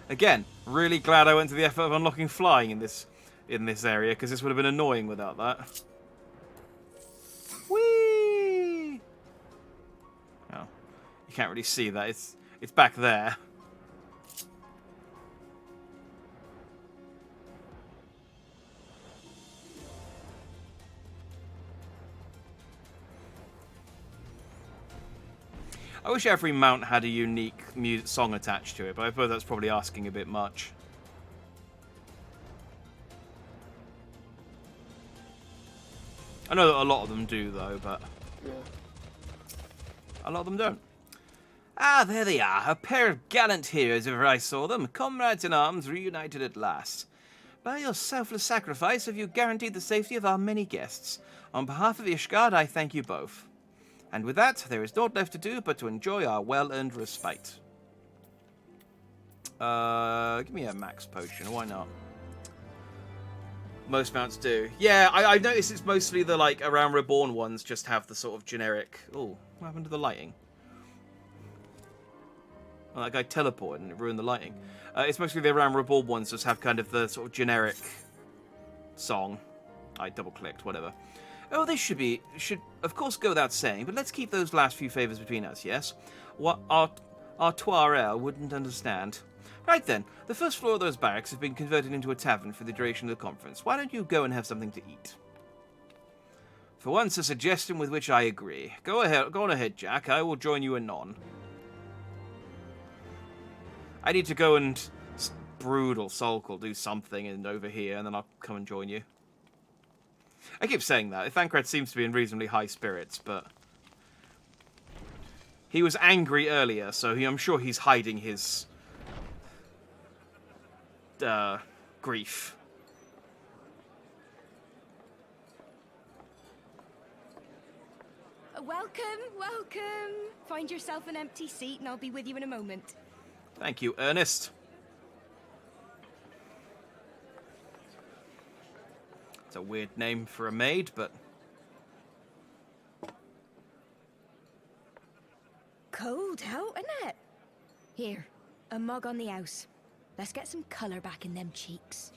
S1: Again, really glad I went to the effort of unlocking flying in this area, because this would have been annoying without that. Whee! Oh, you can't really see that. It's back there. I wish every mount had a unique song attached to it, but I suppose that's probably asking a bit much. I know that a lot of them do, though, but a lot of them don't. Ah, there they are, a pair of gallant heroes if ever I saw them, comrades in arms reunited at last. By your selfless sacrifice have you guaranteed the safety of our many guests. On behalf of Ishgard, I thank you both. And with that, there is naught left to do but to enjoy our well-earned respite. Give me a max potion, why not? Most mounts do. Yeah, I've noticed it's mostly the, like, around Reborn ones just have the sort of generic... Oh, what happened to the lighting? Oh, that guy teleported and it ruined the lighting. It's mostly the around Reborn ones just have kind of the sort of generic song. I double-clicked, whatever. Oh, this should of course go without saying, but let's keep those last few favours between us, yes? What our Toirel wouldn't understand. Right then, the first floor of those barracks have been converted into a tavern for the duration of the conference. Why don't you go and have something to eat? For once, a suggestion with which I agree. Go on ahead, Jack. I will join you anon. I need to go and brood or sulk or do something and over here, and then I'll come and join you. I keep saying that. Thancred seems to be in reasonably high spirits, but he was angry earlier, so I'm sure he's hiding his grief.
S9: Welcome, welcome. Find yourself an empty seat and I'll be with you in a moment.
S1: Thank you, Ernest. It's a weird name for a maid, but...
S9: Cold out, isn't it? Here, a mug on the house. Let's get some colour back in them cheeks.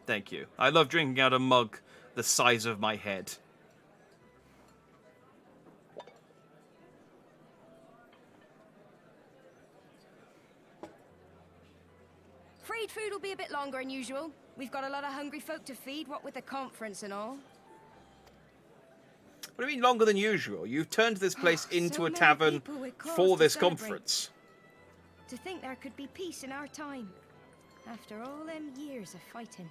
S1: Thank you. I love drinking out a mug the size of my head.
S9: Afraid food will be a bit longer than usual. We've got a lot of hungry folk to feed, what with the conference and all.
S1: What do you mean longer than usual? You've turned this place into a tavern for this conference.
S9: To think there could be peace in our time. After all them years of fighting.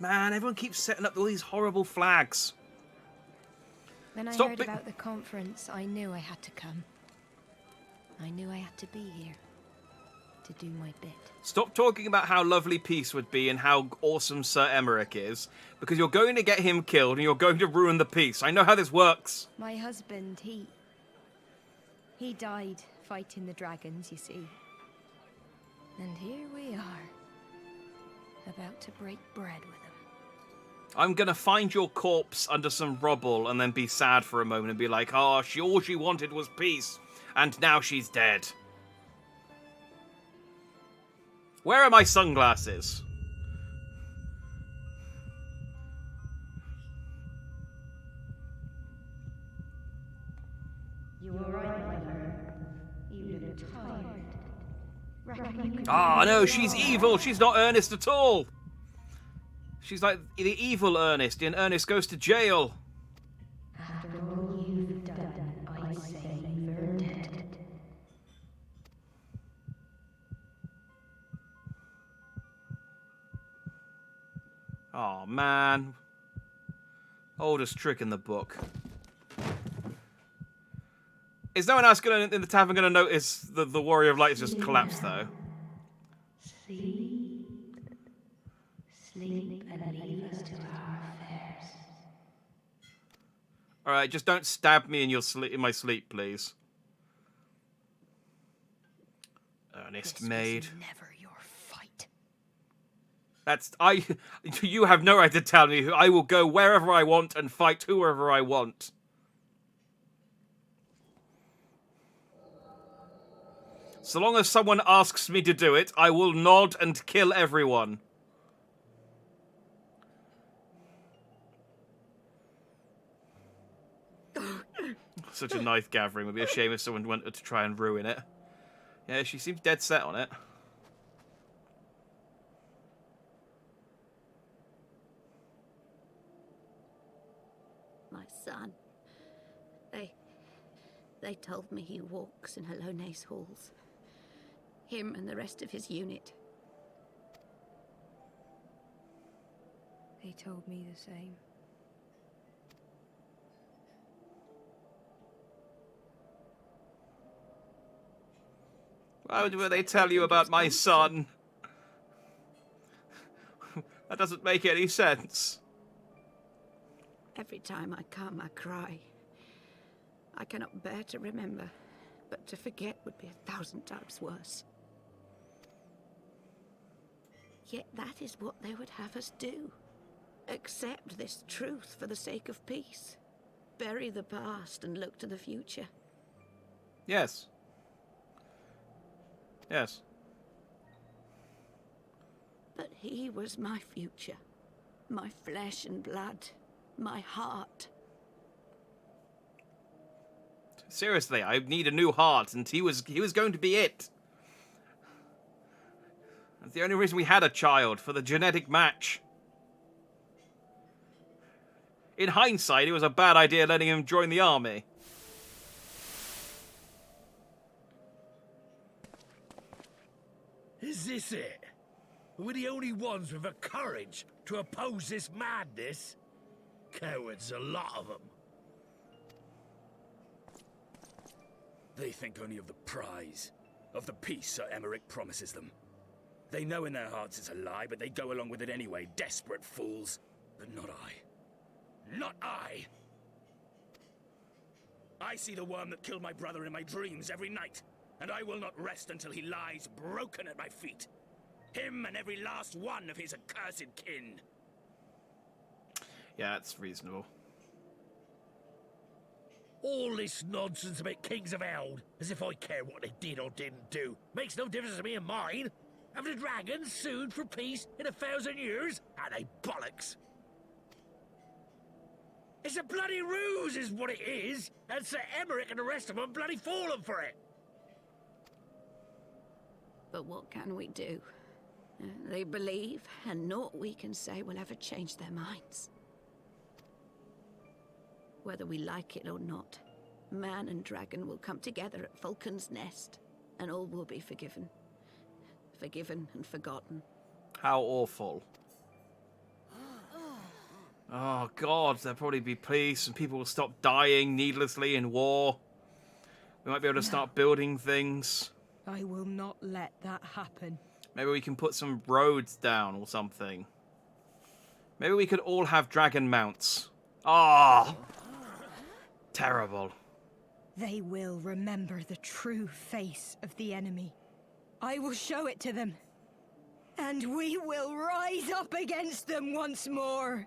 S1: Man, everyone keeps setting up all these horrible flags.
S9: When I heard about the conference, I knew I had to come. I knew I had to be here. To do my bit.
S1: Stop talking about how lovely peace would be and how awesome Sir Emmerich is, because you're going to get him killed and you're going to ruin the peace. I know how this works.
S9: My husband, he died fighting the dragons, you see. And here we are, about to break bread with him.
S1: I'm going to find your corpse under some rubble and then be sad for a moment and be like, oh, all she wanted was peace, and now she's dead. Where are my sunglasses?
S4: You were right, my lord. You look tired.
S1: Ah, no, she's evil. She's not Ernest at all. She's like the evil Ernest in Ernest Goes to Jail.
S4: After all you've done, I say you're dead.
S1: Oh, man. Oldest trick in the book. Is no one else in the tavern going to notice the Warrior of Light has just collapsed, though?
S4: Sleep. Sleep and leave us to our affairs.
S1: Alright, just don't stab me in my sleep, please. Earnest maid.
S9: This was never your fight.
S1: You have no right to tell me. I will go wherever I want and fight whoever I want. So long as someone asks me to do it, I will nod and kill everyone. Such a nice gathering. Would be a shame if someone went to try and ruin it. Yeah, she seems dead set on it.
S10: My son. They told me he walks in Hallone's halls. Him and the rest of his unit.
S9: They told me the same.
S1: Why would they tell you about my son? That doesn't make any sense.
S10: Every time I come, I cry. I cannot bear to remember, but to forget would be 1,000 times worse. Yet that is what they would have us do. Accept this truth for the sake of peace. Bury the past and look to the future.
S1: Yes. Yes.
S10: But he was my future. My flesh and blood. My heart.
S1: Seriously, I need a new heart, and he was going to be it. That's the only reason we had a child, for the genetic match. In hindsight, it was a bad idea letting him join the army.
S11: Is this it? We're the only ones with the courage to oppose this madness? Cowards, a lot of them.
S12: They think only of the prize, of the peace Sir Emmerich promises them. They know in their hearts it's a lie, but they go along with it anyway, desperate fools. But not I. Not I! I see the worm that killed my brother in my dreams every night, and I will not rest until he lies broken at my feet. Him and every last one of his accursed kin.
S1: Yeah, that's reasonable.
S11: All this nonsense about Kings of Eld, as if I care what they did or didn't do. Makes no difference to me and mine. Have the dragons sued for peace in 1,000 years? Are they bollocks? It's a bloody ruse is what it is, and Sir Emmerich and the rest of them bloody fallen for it.
S10: But what can we do? They believe, and naught we can say will ever change their minds. Whether we like it or not, man and dragon will come together at Vulcan's Nest, and all will be forgiven. Forgiven and forgotten.
S1: How awful. Oh god, there'll probably be peace and people will stop dying needlessly in war. We might be able to start building things.
S9: I will not let that happen.
S1: Maybe we can put some roads down or something. Maybe we could all have dragon mounts. Ah, terrible.
S9: They will remember the true face of the enemy. I will show it to them. And we will rise up against them once more.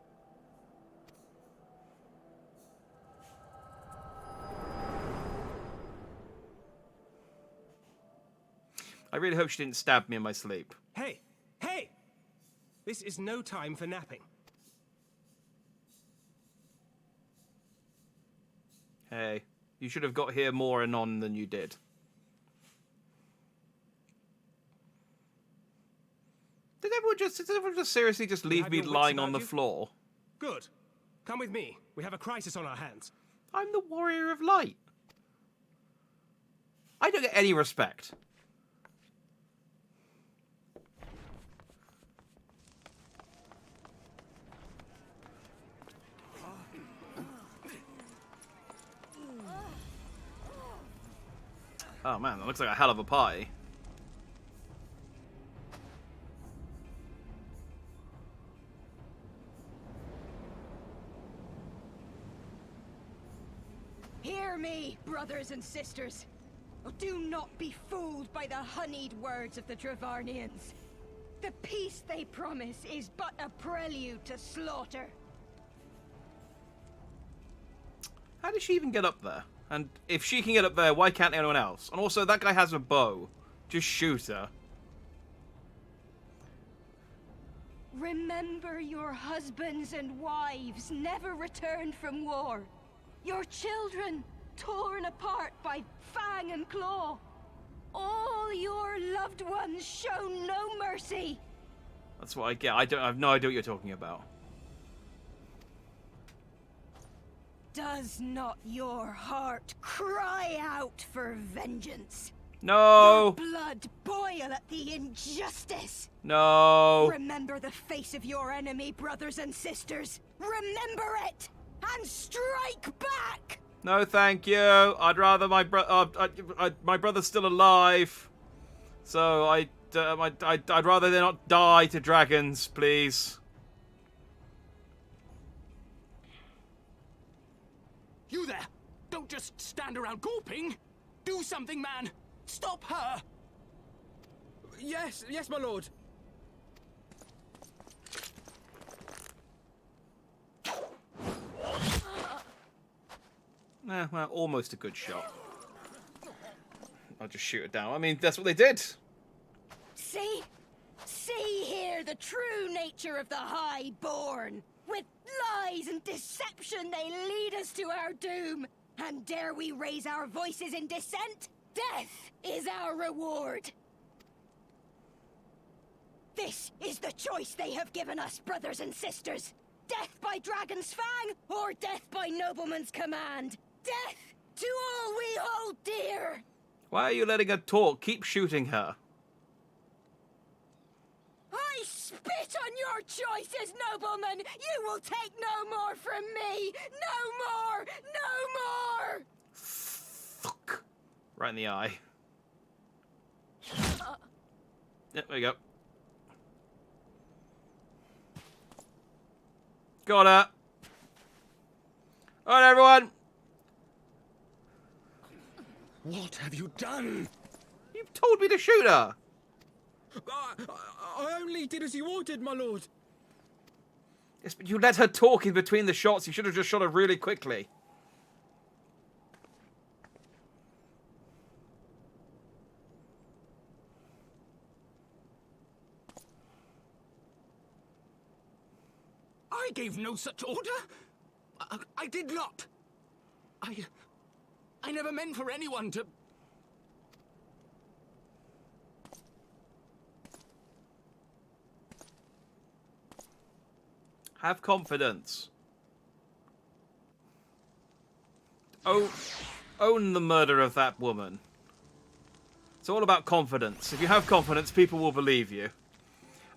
S1: I really hope she didn't stab me in my sleep.
S3: Hey! Hey! This is no time for napping.
S1: Hey, you should have got here more anon than you did. Did everyone just seriously just leave me lying on the floor?
S3: Good. Come with me. We have a crisis on our hands.
S1: I'm the Warrior of Light. I don't get any respect. Oh man, that looks like a hell of a party.
S9: Hear me, brothers and sisters. Do not be fooled by the honeyed words of the Dravarnians. The peace they promise is but a prelude to slaughter.
S1: How did she even get up there? And if she can get up there, why can't anyone else? And also, that guy has a bow. Just shoot her.
S9: Remember your husbands and wives never returned from war. Your children torn apart by fang and claw. All your loved ones shown no mercy.
S1: That's what I get. I have no idea what you're talking about.
S9: Does not your heart cry out for vengeance?
S1: No!
S9: Your blood boil at the injustice.
S1: No!
S9: Remember the face of your enemy, brothers and sisters. Remember it, and strike back.
S1: No, thank you. I'd rather my my brother's still alive, so I'd rather they not die to dragons, please.
S13: You there! Don't just stand around gawping! Do something, man! Stop her!
S5: Yes, my lord.
S1: Well, almost a good shot. I'll just shoot it down. I mean, that's what they did.
S9: See? See here the true nature of the Highborn. With lies and deception they lead us to our doom. And dare we raise our voices in dissent? Death is our reward. This is the choice they have given us, brothers and sisters. Death by dragon's fang, or death by nobleman's command. Death to all we hold dear.
S1: Why are you letting her talk? Keep shooting her.
S9: I spit on your choices, noblemen! You will take no more from me! No more! No more!
S1: Fuck. Right in the eye. Yep, there you go. Got her. Alright, everyone.
S13: What have you done?
S1: You told me to shoot her.
S5: I only did as you ordered, my lord.
S1: Yes, but you let her talk in between the shots. You should have just shot her really quickly.
S13: I gave no such order. I did not. I never meant for anyone to...
S1: Have confidence. Own the murder of that woman. It's all about confidence. If you have confidence, people will believe you.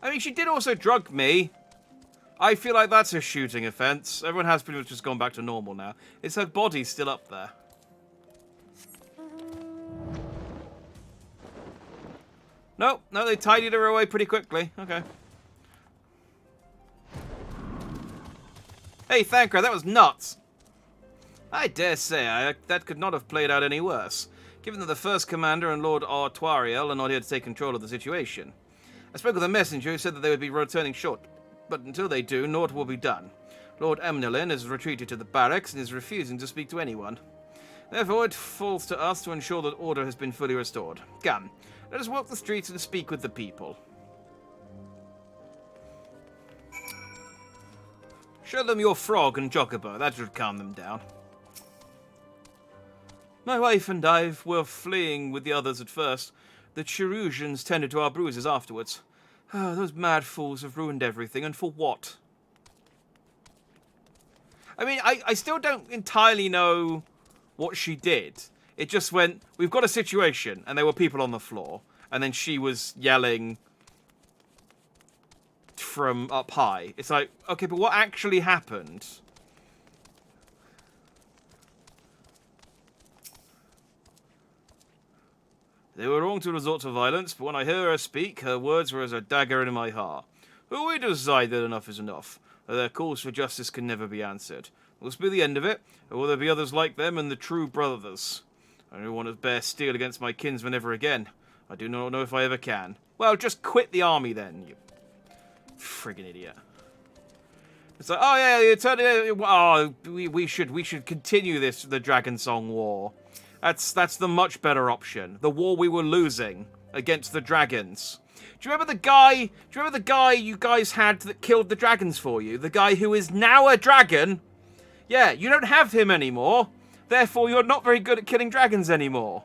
S1: I mean, she did also drug me. I feel like that's a shooting offense. Everyone has pretty much just gone back to normal now. It's her body still up there. No, they tidied her away pretty quickly. Okay. Hey, Thancred, that was nuts. I dare say that could not have played out any worse, given that the first commander and Lord Artuariel are not here to take control of the situation. I spoke with a messenger who said that they would be returning short, but until they do, naught will be done. Lord Emnilin has retreated to the barracks and is refusing to speak to anyone. Therefore, it falls to us to ensure that order has been fully restored. Come, let us walk the streets and speak with the people. Show them your frog and Jocobo. That should calm them down. My wife and I were fleeing with the others at first. The Cherusians tended to our bruises afterwards. Oh, those mad fools have ruined everything, and for what? I mean, I still don't entirely know what she did. It just went, we've got a situation, and there were people on the floor, and then she was yelling from up high. It's like, okay, but what actually happened? They were wrong to resort to violence, but when I hear her speak, her words were as a dagger in my heart. Who we decide that enough is enough, that their calls for justice can never be answered. Will this be the end of it, or will there be others like them and the true brothers? I don't want to bear steel against my kinsmen ever again. I do not know if I ever can. Well, just quit the army then, you friggin' idiot. It's like, oh yeah, we should continue the Dragon Song War. That's the much better option. The war we were losing against the dragons. Do you remember the guy? Do you remember the guy you guys had that killed the dragons for you? The guy who is now a dragon? Yeah, you don't have him anymore. Therefore, you're not very good at killing dragons anymore.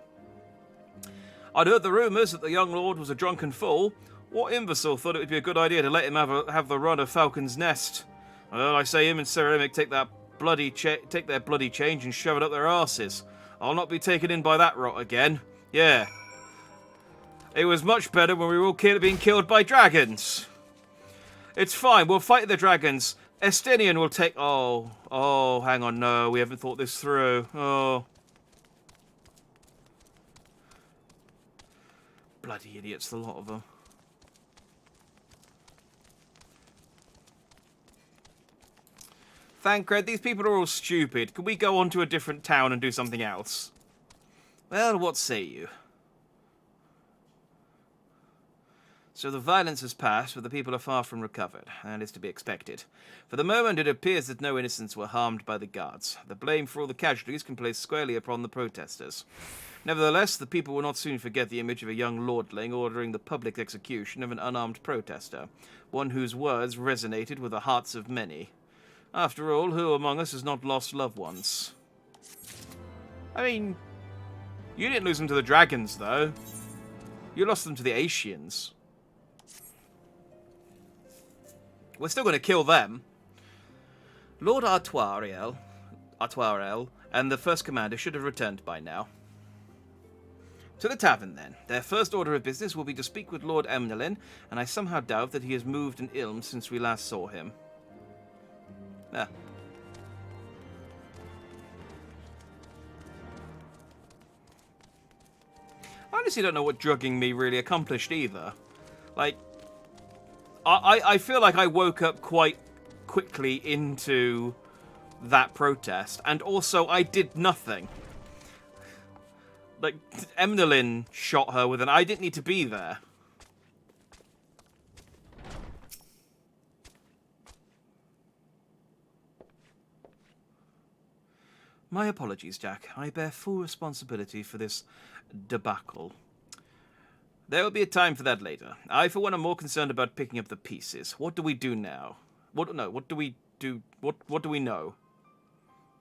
S1: I'd heard the rumours that the young lord was a drunken fool. What imbecile thought it would be a good idea to let him have the run of Falcon's Nest? Well, I say him and Ceramic take their bloody change and shove it up their arses. I'll not be taken in by that rot again. Yeah. It was much better when we were all being killed by dragons. It's fine, we'll fight the dragons. Estinian will take... Oh, hang on, no, we haven't thought this through. Oh. Bloody idiots, the lot of them. Thancred, these people are all stupid. Can we go on to a different town and do something else? Well, what say you? So the violence has passed, but the people are far from recovered, and is to be expected. For the moment, it appears that no innocents were harmed by the guards. The blame for all the casualties can place squarely upon the protesters. Nevertheless, the people will not soon forget the image of a young lordling ordering the public execution of an unarmed protester, one whose words resonated with the hearts of many. After all, who among us has not lost loved ones? I mean, you didn't lose them to the dragons, though. You lost them to the Asians. We're still going to kill them. Lord Artoirel and the first commander should have returned by now. To the tavern, then. Their first order of business will be to speak with Lord Emnelin, and I somehow doubt that he has moved an ilm since we last saw him. Ah. I honestly don't know what drugging me really accomplished either. Like, I feel like I woke up quite quickly into that protest, and also I did nothing. Like, Emnelin shot her with an... I didn't need to be there. My apologies, Jack. I bear full responsibility for this debacle. There will be a time for that later. I, for one, am more concerned about picking up the pieces. What do we do now? What do we do? What do we know?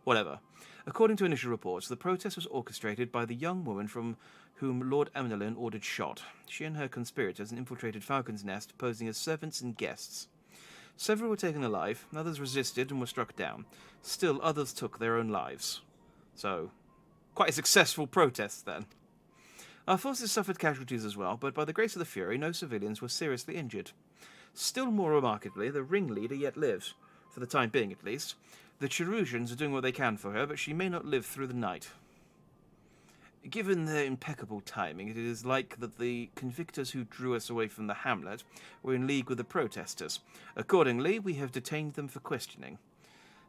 S1: Whatever. According to initial reports, the protest was orchestrated by the young woman from whom Lord Emnelin ordered shot. She and her conspirators infiltrated Falcon's Nest, posing as servants and guests. Several were taken alive, others resisted and were struck down. Still, others took their own lives. So, quite a successful protest then. Our forces suffered casualties as well, but by the grace of the Fury, no civilians were seriously injured. Still more remarkably, the ringleader yet lives, for the time being at least. The Cherusians are doing what they can for her, but she may not live through the night. Given their impeccable timing, it is like that the convictors who drew us away from the hamlet were in league with the protesters. Accordingly, we have detained them for questioning.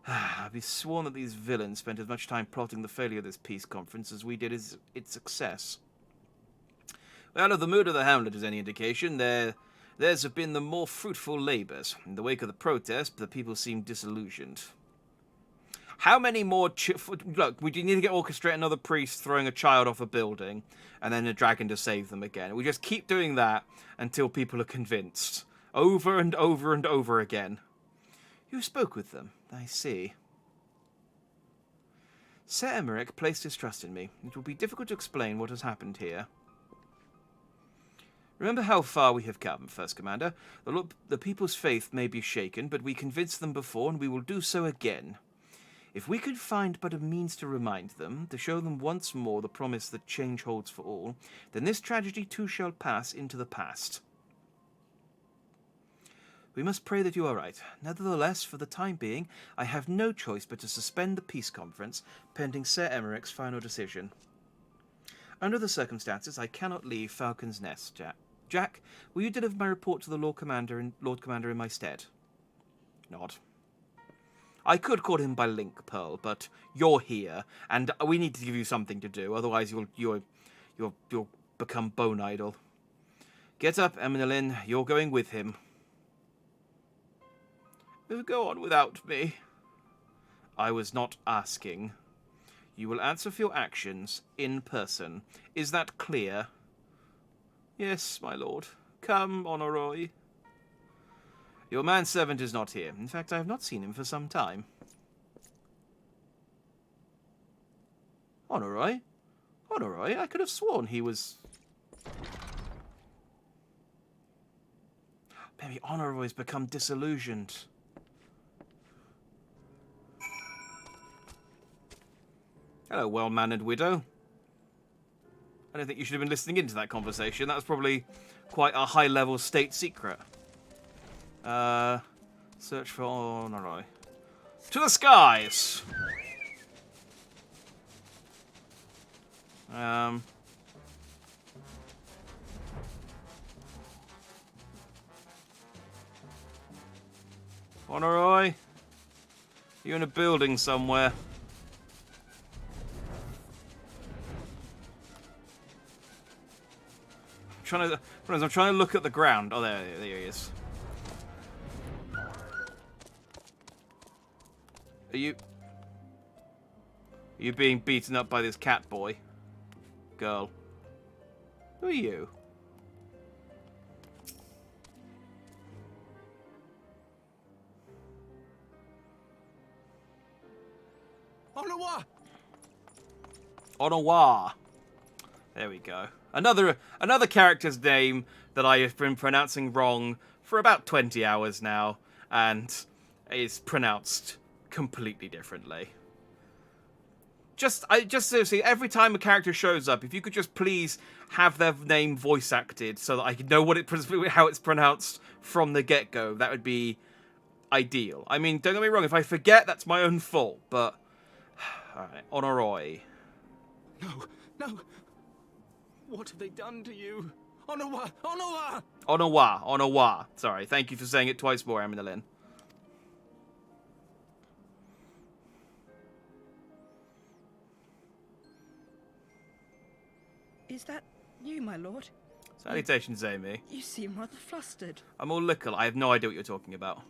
S1: I'd be sworn that these villains spent as much time plotting the failure of this peace conference as we did its success. Well, if the mood of the hamlet is any indication, theirs have been the more fruitful labours. In the wake of the protest, the people seem disillusioned. How many more... Look, we need to orchestrate another priest throwing a child off a building, and then a dragon to save them again. We just keep doing that until people are convinced. Over and over and over again. You spoke with them, I see. Sir Emmerich placed his trust in me. It will be difficult to explain what has happened here. Remember how far we have come, First Commander. The people's faith may be shaken, but we convinced them before, and we will do so again. If we could find but a means to remind them, to show them once more the promise that change holds for all, then this tragedy too shall pass into the past. We must pray that you are right. Nevertheless, for the time being, I have no choice but to suspend the peace conference, pending Sir Emmerich's final decision. Under the circumstances, I cannot leave Falcon's Nest, Jack. Jack, will you deliver my report to the Lord Commander in my stead? Nod. I could call him by link, Pearl, but you're here, and we need to give you something to do. Otherwise, you'll become bone idle. Get up, Eminelin. You're going with him. Go on without me. I was not asking. You will answer for your actions in person. Is that clear? Yes, my lord. Come, Honoroy. Your manservant is not here. In fact, I have not seen him for some time. Honoroy? Honoroy? I could have sworn he was... Maybe Honoroy's become disillusioned. Hello, well-mannered widow. I don't think you should have been listening into that conversation. That was probably quite a high-level state secret. Search for Honoroy. To the skies! Honoroy? You're in a building somewhere. I'm trying to look at the ground. Oh, there he is. Are you being beaten up by this cat boy? Girl. Who are you?
S13: Onawa!
S1: Onawa. There we go. Another character's name that I have been pronouncing wrong for about 20 hours now, and is pronounced completely differently. Just seriously, every time a character shows up, if you could just please have their name voice acted so that I can know how it's pronounced from the get-go, that would be ideal. I mean, don't get me wrong, if I forget, that's my own fault, but... Alright, Honoroy.
S13: No. What have they done to you? Onawa! Onawa!
S1: Onawa. Sorry, thank you for saying it twice more, Eminelin.
S14: Is that you, my lord?
S1: Salutations, Amy.
S14: You seem rather flustered.
S1: I'm all lickle. I have no idea what you're talking about.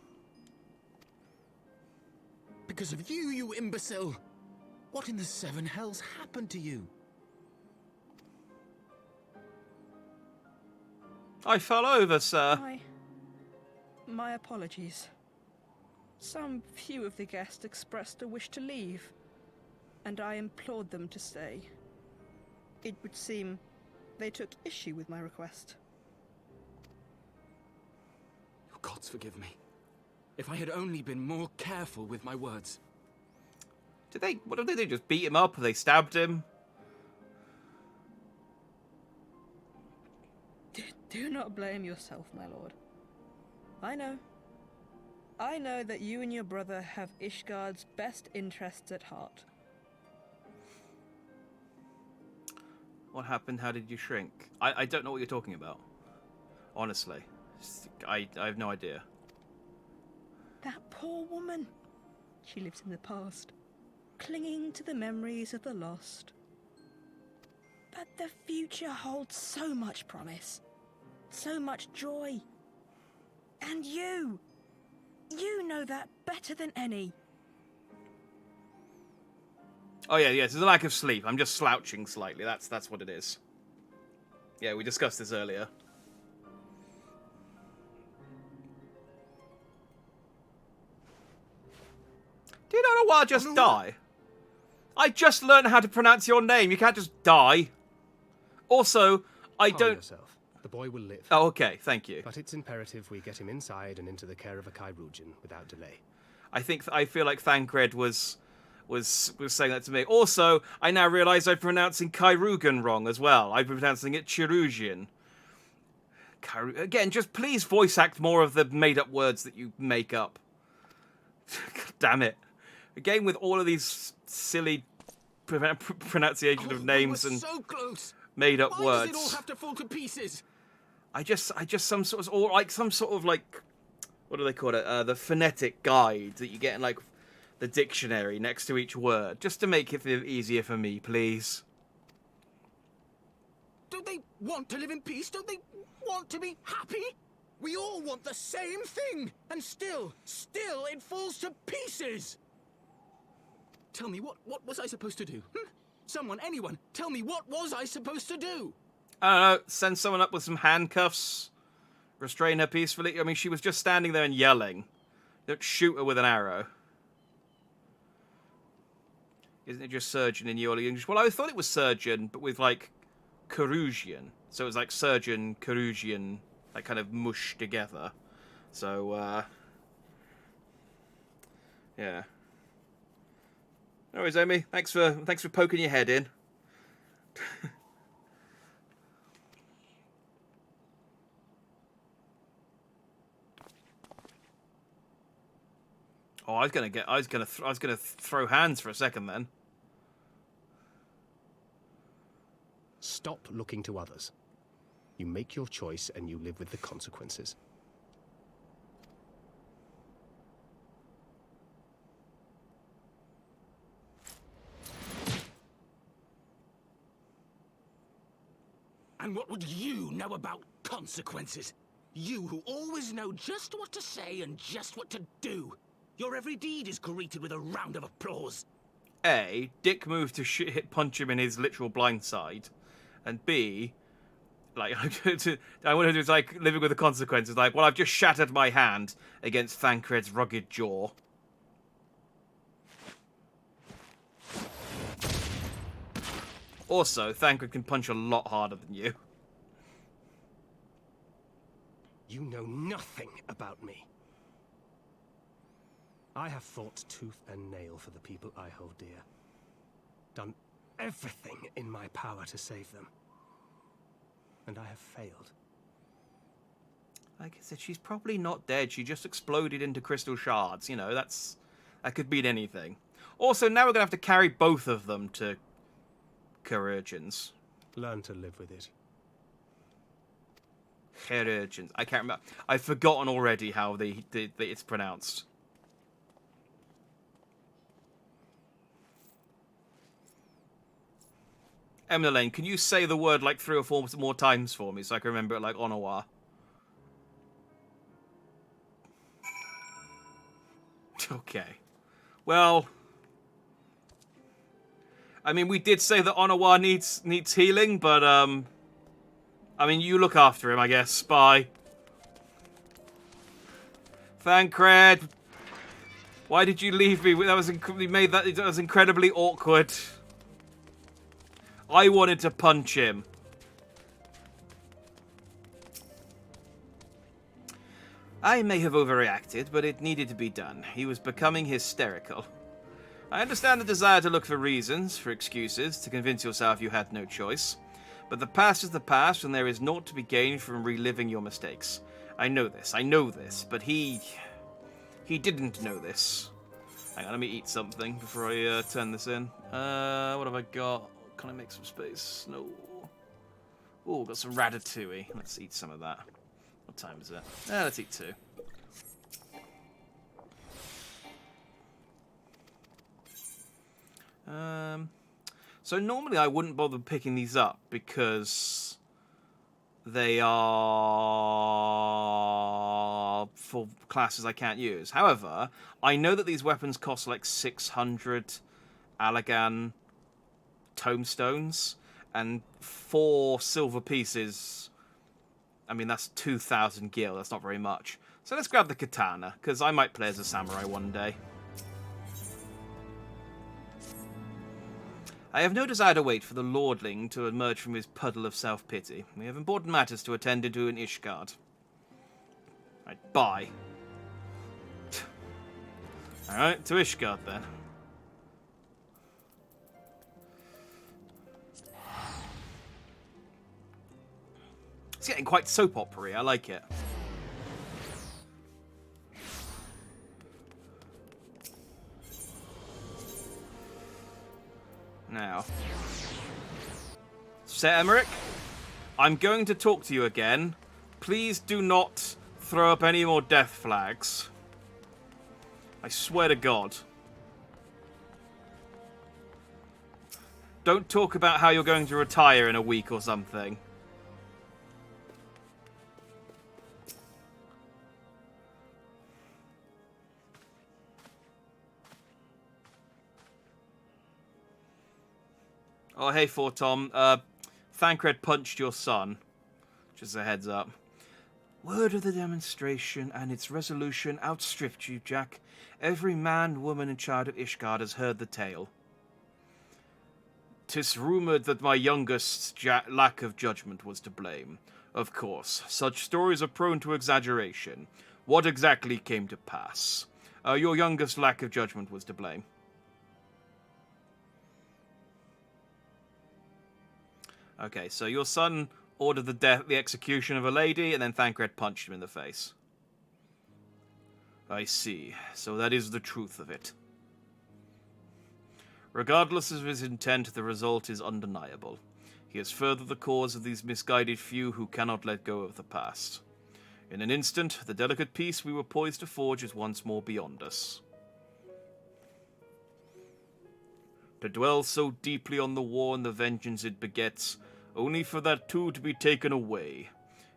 S3: Because of you, you imbecile! What in the seven hells happened to you?
S1: I fell over, sir.
S14: My apologies. Some few of the guests expressed a wish to leave, and I implored them to stay. It would seem they took issue with my request.
S3: Oh, gods forgive me. If I had only been more careful with my words.
S1: What did they do? Just beat him up? Or they stabbed him?
S14: Do not blame yourself, my lord. I know that you and your brother have Ishgard's best interests at heart.
S1: What happened? How did you shrink? I don't know what you're talking about. Honestly. I have no idea.
S14: That poor woman. She lives in the past, clinging to the memories of the lost. But the future holds so much promise, so much joy. And you know that better than any.
S1: Oh yeah, it's a lack of sleep. I'm just slouching slightly. That's what it is. Yeah, we discussed this earlier. Did Onawa just die? I just learned how to pronounce your name. You can't just die. Also, I
S3: Calm
S1: don't...
S3: yourself. The boy will live.
S1: Oh, okay. Thank you.
S3: But it's imperative we get him inside and into the care of a Kairujan without delay.
S1: I feel like Thancred was saying that to me. Also, I now realise I'm pronouncing Kairugan wrong as well. I'm pronouncing it Chirugian. Again, just please voice act more of the made-up words that you make up. God damn it. Again, with all of these silly pronunciation of names
S3: we were
S1: and...
S3: so close!
S1: made up
S13: Why
S1: words.
S13: does it all have to fall to pieces?
S1: I just some sort of, or like some sort of like, what do they call it? The phonetic guide that you get in like the dictionary next to each word, just to make it feel easier for me, please.
S13: Don't they want to live in peace? Don't they want to be happy? We all want the same thing, and still it falls to pieces. Tell me, what was I supposed to do? Someone, anyone, tell me, what was I supposed to do?
S1: I don't know, send someone up with some handcuffs, restrain her peacefully. I mean, she was just standing there and yelling. Don't shoot her with an arrow. Isn't it just surgeon in Yoli English? Well, I thought it was surgeon, but with, like, Carusian. So it was like surgeon, Carusian, like, kind of mushed together. So, yeah. No worries, Amy. Thanks for poking your head in. Oh, I was gonna throw hands for a second then.
S3: Stop looking to others. You make your choice and you live with the consequences.
S13: And what would you know about consequences? You who always know just what to say and just what to do. Your every deed is greeted with a round of applause.
S1: A, Dick moved to hit punch him in his literal blind side. And B, like, I wanted to do is like living with the consequences. Like, well, I've just shattered my hand against Thancred's rugged jaw. Also, Thancred can punch a lot harder than you.
S3: You know nothing about me. I have fought tooth and nail for the people I hold dear. Done everything in my power to save them. And I have failed.
S1: Like I said, she's probably not dead. She just exploded into crystal shards. You know, that could mean anything. Also, now we're going to have to carry both of them to Chirurgeons.
S3: Learn to live with it.
S1: Chirurgeons. I can't remember. I've forgotten already how it's pronounced. Emmeline, can you say the word like 3 or 4 more times for me so I can remember it like Onawa? Okay. Well, I mean, we did say that Onawa needs healing, but I mean, you look after him, I guess. Bye. Thancred, why did you leave me? That was incredibly awkward. I wanted to punch him. I may have overreacted, but it needed to be done. He was becoming hysterical. I understand the desire to look for reasons, for excuses, to convince yourself you had no choice. But the past is the past, and there is naught to be gained from reliving your mistakes. I know this, but he didn't know this. Hang on, let me eat something before I turn this in. What have I got? Can I make some space? No. Oh, got some ratatouille. Let's eat some of that. What time is it? Let's eat 2. So normally I wouldn't bother picking these up because they are for classes I can't use. However, I know that these weapons cost like 600 Allagan tomestones, and 4 silver pieces, I mean, that's 2,000 gil. That's not very much. So let's grab the katana, because I might play as a samurai one day. I have no desire to wait for the lordling to emerge from his puddle of self-pity. We have important matters to attend to in Ishgard. Right, bye. Alright, to Ishgard then. It's getting quite soap opera-y. I like it. Now, Sir Emmerich, I'm going to talk to you again. Please do not throw up any more death flags. I swear to God. Don't talk about how you're going to retire in a week or something. Oh, hey, Tom. Thancred punched your son. Just a heads up. Word of the demonstration and its resolution outstripped you, Jack. Every man, woman, and child of Ishgard has heard the tale. 'Tis rumoured that my youngest's lack of judgment was to blame. Of course, such stories are prone to exaggeration. What exactly came to pass? Your youngest's lack of judgment was to blame. Okay, so your son ordered the execution of a lady, and then Thancred punched him in the face. I see. So that is the truth of it. Regardless of his intent, the result is undeniable. He has furthered the cause of these misguided few who cannot let go of the past. In an instant, the delicate peace we were poised to forge is once more beyond us. To dwell so deeply on the war and the vengeance it begets, only for that too to be taken away.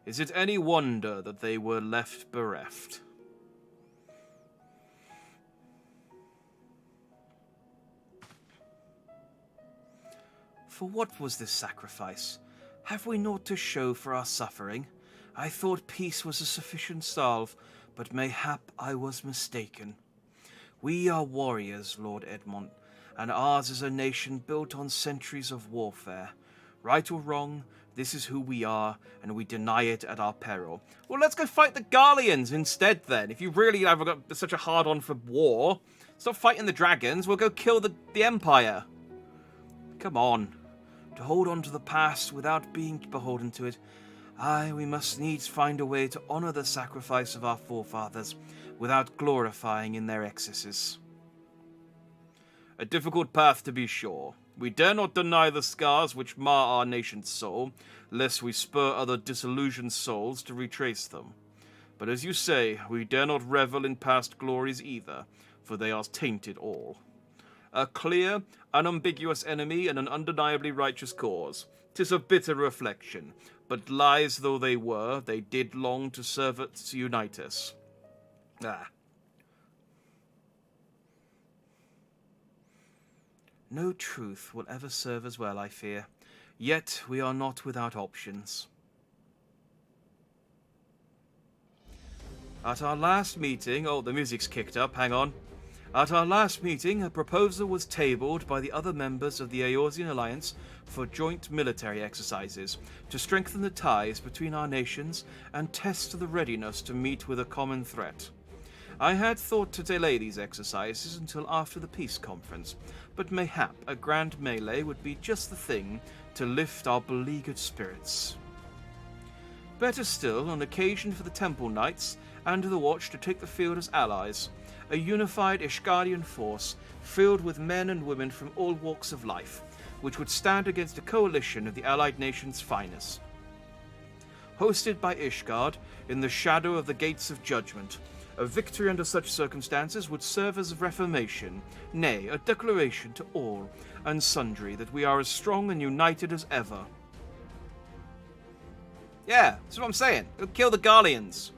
S1: Is it any wonder that they were left bereft? For what was this sacrifice? Have we naught to show for our suffering? I thought peace was a sufficient salve, but mayhap I was mistaken. We are warriors, Lord Edmond, and ours is a nation built on centuries of warfare. Right or wrong, this is who we are, and we deny it at our peril. Well, let's go fight the Garleans instead, then. If you really have got such a hard-on for war, stop fighting the dragons, we'll go kill the Empire. Come on. To hold on to the past without being beholden to it, we must needs find a way to honor the sacrifice of our forefathers without glorifying in their excesses. A difficult path, to be sure. We dare not deny the scars which mar our nation's soul, lest we spur other disillusioned souls to retrace them. But as you say, we dare not revel in past glories either, for they are tainted all. A clear, unambiguous enemy and an undeniably righteous cause. 'Tis a bitter reflection, but lies though they were, they did long to serve to unite us. No truth will ever serve as well, I fear. Yet we are not without options. At our last meeting... Oh, the music's kicked up, hang on. At our last meeting, a proposal was tabled by the other members of the Eorzean Alliance for joint military exercises to strengthen the ties between our nations and test the readiness to meet with a common threat. I had thought to delay these exercises until after the peace conference, but mayhap a grand melee would be just the thing to lift our beleaguered spirits. Better still, on occasion for the Temple Knights and the Watch to take the field as allies, a unified Ishgardian force filled with men and women from all walks of life, which would stand against a coalition of the allied nations' finest. Hosted by Ishgard in the shadow of the Gates of Judgment, a victory under such circumstances would serve as a reformation, nay, a declaration to all and sundry that we are as strong and united as ever. Yeah, that's what I'm saying. Go kill the Garleans.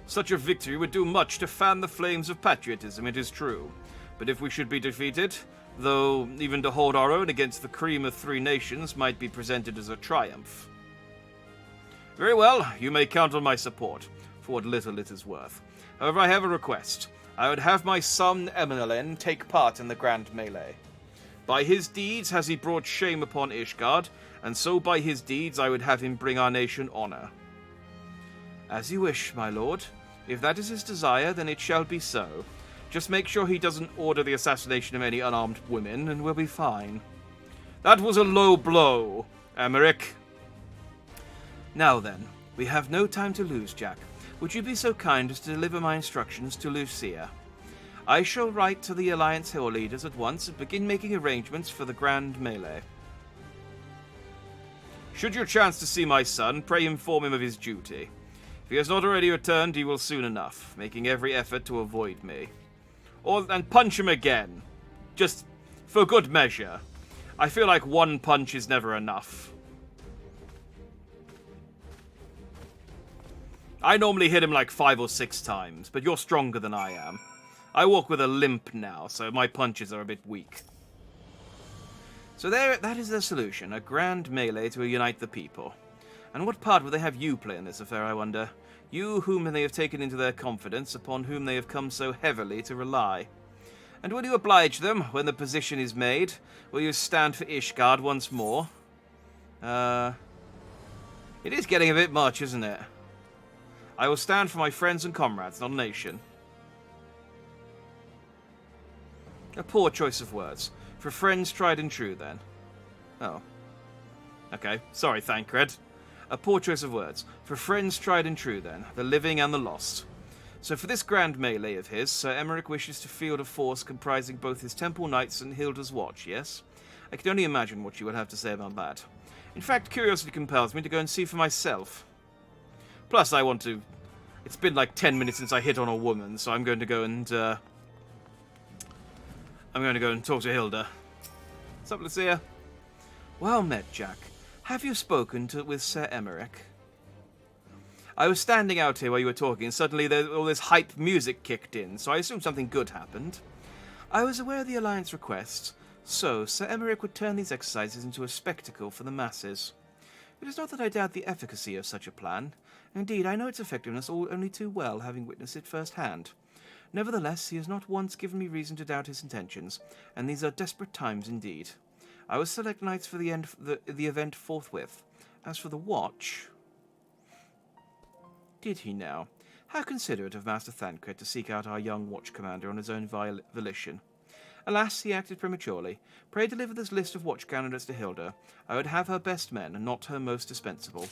S1: Such a victory would do much to fan the flames of patriotism, it is true. But if we should be defeated, though even to hold our own against the cream of three nations might be presented as a triumph. Very well, you may count on my support, for what little it is worth. However, I have a request. I would have my son Eminelen take part in the grand melee. By his deeds has he brought shame upon Ishgard, and so by his deeds I would have him bring our nation honor. As you wish, my lord. If that is his desire, then it shall be so. Just make sure he doesn't order the assassination of any unarmed women, and we'll be fine. That was a low blow, Emmerich. Now then, we have no time to lose, Jack. Would you be so kind as to deliver my instructions to Lucia? I shall write to the Alliance Hill leaders at once and begin making arrangements for the grand melee. Should you chance to see my son, pray inform him of his duty. If he has not already returned, he will soon enough, making every effort to avoid me. And punch him again. Just for good measure. I feel like one punch is never enough. I normally hit him like 5 or 6 times, but you're stronger than I am. I walk with a limp now, so my punches are a bit weak. So that is the solution, a grand melee to unite the people. And what part will they have you play in this affair, I wonder? You whom they have taken into their confidence, upon whom they have come so heavily to rely. And will you oblige them when the position is made? Will you stand for Ishgard once more? It is getting a bit much, isn't it? I will stand for my friends and comrades, not a nation. A poor choice of words. For friends tried and true, then. Oh. Okay, sorry, Thancred. A poor choice of words. For friends tried and true, then. The living and the lost. So for this grand melee of his, Sir Emmerich wishes to field a force comprising both his Temple Knights and Hilda's Watch, yes? I can only imagine what you would have to say about that. In fact, curiosity compels me to go and see for myself. Plus, I want to... It's been like 10 minutes since I hit on a woman, so I'm going to go and, talk to Hilda. What's up, Lucia? Well met, Jack. Have you spoken with Sir Emmerich? I was standing out here while you were talking, and suddenly all this hype music kicked in, so I assumed something good happened. I was aware of the Alliance request, so Sir Emmerich would turn these exercises into a spectacle for the masses. It is not that I doubt the efficacy of such a plan. Indeed, I know its effectiveness only too well, having witnessed it firsthand. Nevertheless, he has not once given me reason to doubt his intentions, and these are desperate times indeed. I will select knights for the event forthwith. As for the watch... Did he now? How considerate of Master Thancred to seek out our young watch commander on his own volition. Alas, he acted prematurely. Pray deliver this list of watch candidates to Hilda. I would have her best men, and not her most dispensable.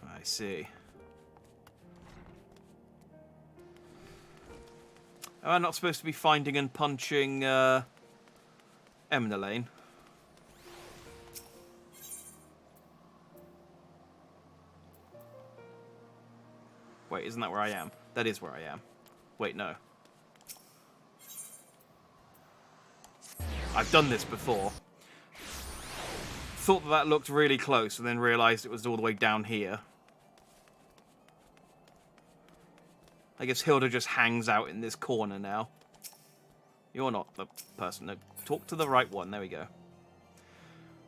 S1: I see. Am I not supposed to be finding and punching Emnelane? Wait, isn't that where I am? That is where I am. Wait, no. I've done this before. Thought that looked really close and then realised it was all the way down here. I guess Hilda just hangs out in this corner now. You're not the person. No, talk to the right one. There we go.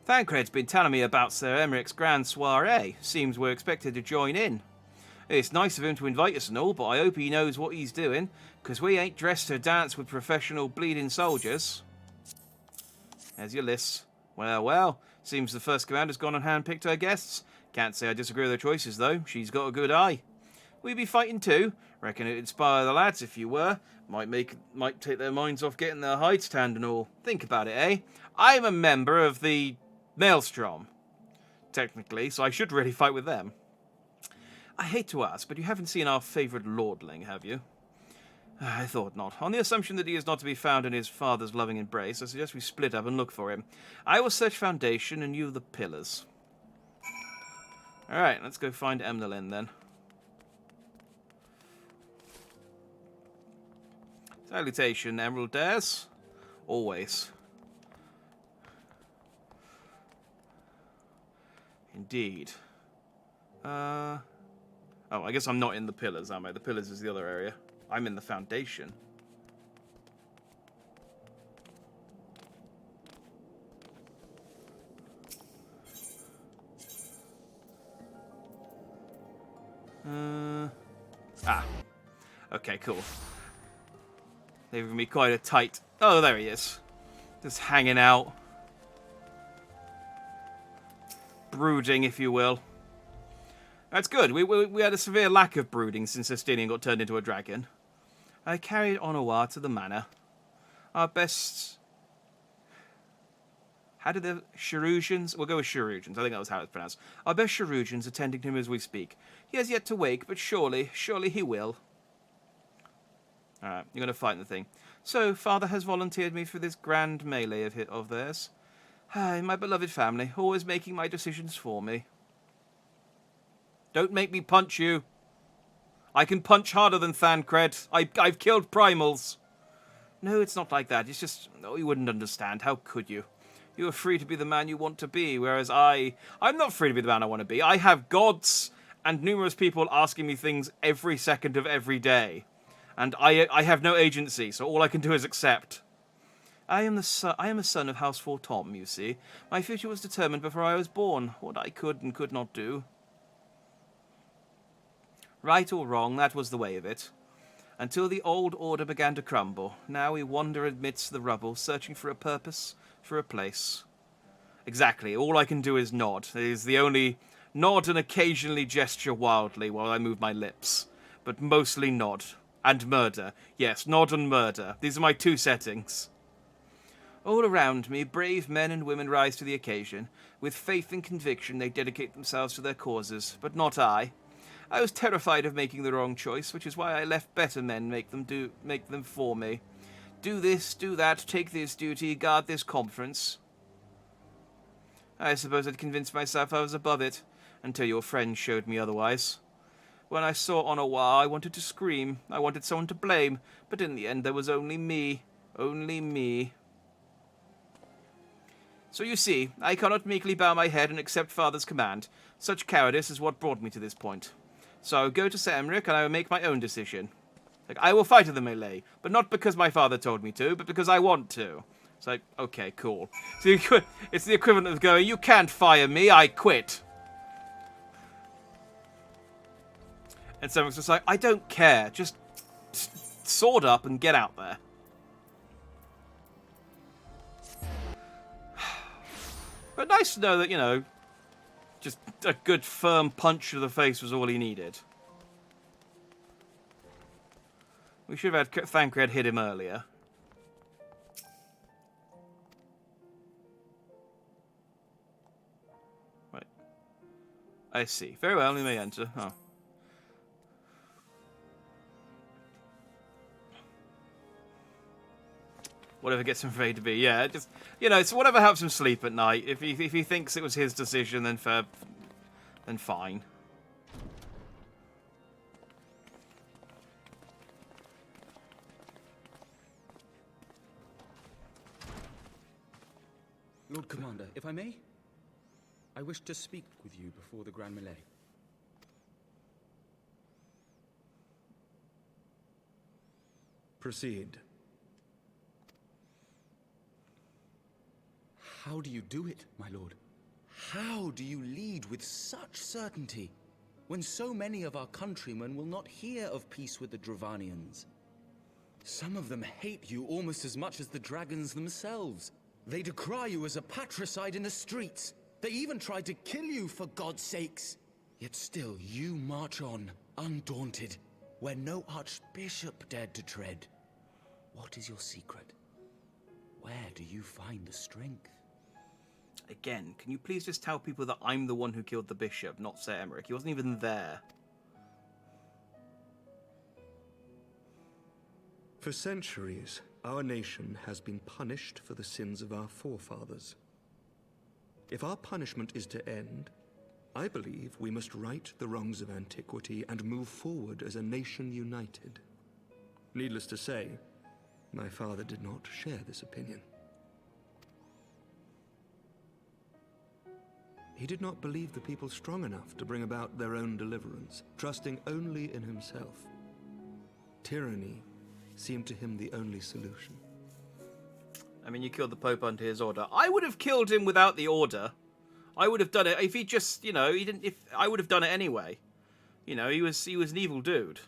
S1: Thancred's been telling me about Sir Emmerich's grand soiree. Seems we're expected to join in. It's nice of him to invite us and all, but I hope he knows what he's doing, because we ain't dressed to dance with professional bleeding soldiers. There's your list. Well, well. Seems the first commander's gone and handpicked her guests. Can't say I disagree with her choices, though. She's got a good eye. We be fighting too. Reckon it'd inspire the lads if you were. Might take their minds off getting their hides tanned and all. Think about it, eh? I'm a member of the Maelstrom, technically, so I should really fight with them. I hate to ask, but you haven't seen our favourite lordling, have you? I thought not. On the assumption that he is not to be found in his father's loving embrace, I suggest we split up and look for him. I will search foundation and you the pillars. Alright, let's go find Emnelin then. Salutation, Emerald Dares. Always. Indeed. Oh, I guess I'm not in the pillars, am I? The pillars is the other area. I'm in the foundation. Okay, cool. They've given me quite a tight... Oh, there he is. Just hanging out. Brooding, if you will. That's good. We had a severe lack of brooding since Justinian got turned into a dragon. I carried Onowar to the manor. Our best... How did the Cherugians... We'll go with Cherugians. I think that was how it's pronounced. Our best Cherugians attending to him as we speak. He has yet to wake, but surely he will. Alright, you're going to fight the thing. So, Father has volunteered me for this grand melee of theirs. Hi, my beloved family, always making my decisions for me. Don't make me punch you. I can punch harder than Thancred. I've killed primals. No, it's not like that. It's just... Oh, you wouldn't understand. How could you? You are free to be the man you want to be, whereas I'm not free to be the man I want to be. I have gods and numerous people asking me things every second of every day. And I have no agency, so all I can do is accept. I am a son of House 4 Tom, you see. My future was determined before I was born, what I could and could not do. Right or wrong, that was the way of it. Until the old order began to crumble. Now we wander amidst the rubble, searching for a purpose, for a place. Exactly, all I can do is nod. It is the only nod and occasionally gesture wildly while I move my lips. But mostly nod. And murder. Yes, nod and murder. These are my two settings. All around me, brave men and women rise to the occasion. With faith and conviction, they dedicate themselves to their causes, but not I. I was terrified of making the wrong choice, which is why I left better men make them for me. Do this, do that, take this duty, guard this conference. I suppose I'd convinced myself I was above it, until your friend showed me otherwise. When I saw Onawa, I wanted to scream. I wanted someone to blame, but in the end there was only me. Only me. So you see, I cannot meekly bow my head and accept Father's command. Such cowardice is what brought me to this point. So I will go to Sir Emmerich and I will make my own decision. I will fight in the melee, but not because my father told me to, but because I want to. It's like, okay, cool. So it's the equivalent of going, you can't fire me, I quit. And someone's just like, I don't care, just sword up and get out there. But nice to know that, you know, just a good firm punch to the face was all he needed. We should have had Thancred hit him earlier. Right. I see. Very well, we may enter. Oh. Whatever gets him afraid to be. Yeah, just, you know, it's whatever helps him sleep at night. If he thinks it was his decision, then fine.
S5: Lord Commander, if I may, I wish to speak with you before the Grand Melee.
S8: Proceed.
S12: How do you do it, my lord? How do you lead with such certainty, when so many of our countrymen will not hear of peace with the Dravanians? Some of them hate you almost as much as the dragons themselves. They decry you as a patricide in the streets. They even tried to kill you, for God's sakes. Yet still you march on, undaunted, where no archbishop dared to tread. What is your secret? Where do you find the strength?
S1: Again, can you please just tell people that I'm the one who killed the bishop, not Sir Emmerich? He wasn't even there.
S8: For centuries, our nation has been punished for the sins of our forefathers. If our punishment is to end, I believe we must right the wrongs of antiquity and move forward as a nation united. Needless to say, my father did not share this opinion. He did not believe the people strong enough to bring about their own deliverance, trusting only in himself. Tyranny seemed to him the only solution.
S1: I mean, you killed the Pope under his order. I would have killed him without the order. I would have done it if he just, you know, he didn't. If I would have done it anyway. You know, he was an evil dude,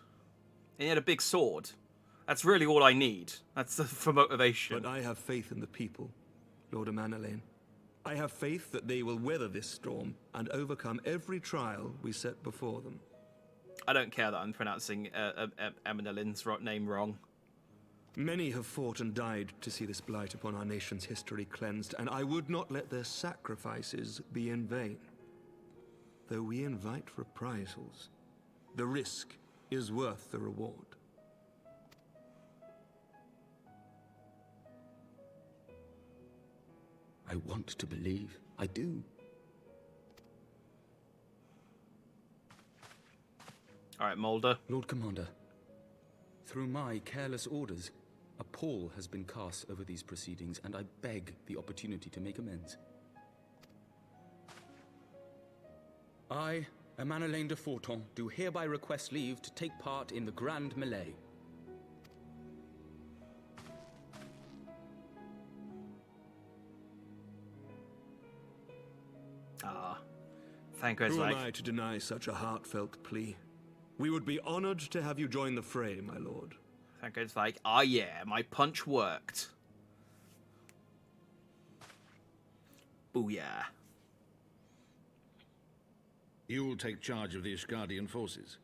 S1: and he had a big sword. That's really all I need. That's for motivation.
S8: But I have faith in the people, Lord Amanalain. I have faith that they will weather this storm and overcome every trial we set before them.
S1: I don't care that I'm pronouncing Amanalain's name wrong.
S8: Many have fought and died to see this blight upon our nation's history cleansed, and I would not let their sacrifices be in vain. Though we invite reprisals, the risk is worth the reward.
S12: I want to believe. I do.
S1: All right, Mulder.
S12: Lord Commander, through my careless orders, a pall has been cast over these proceedings, and I beg the opportunity to make amends. I, Emanolaine de Forton, do hereby request leave to take part in the Grand Melee.
S1: Ah, Thancred's
S8: Who am
S1: like,
S8: I to deny such a heartfelt plea? We would be honored to have you join the fray, my lord.
S1: Thancred's like, ah, yeah, my punch worked. Booyah.
S15: You'll take charge of the Ishgardian forces.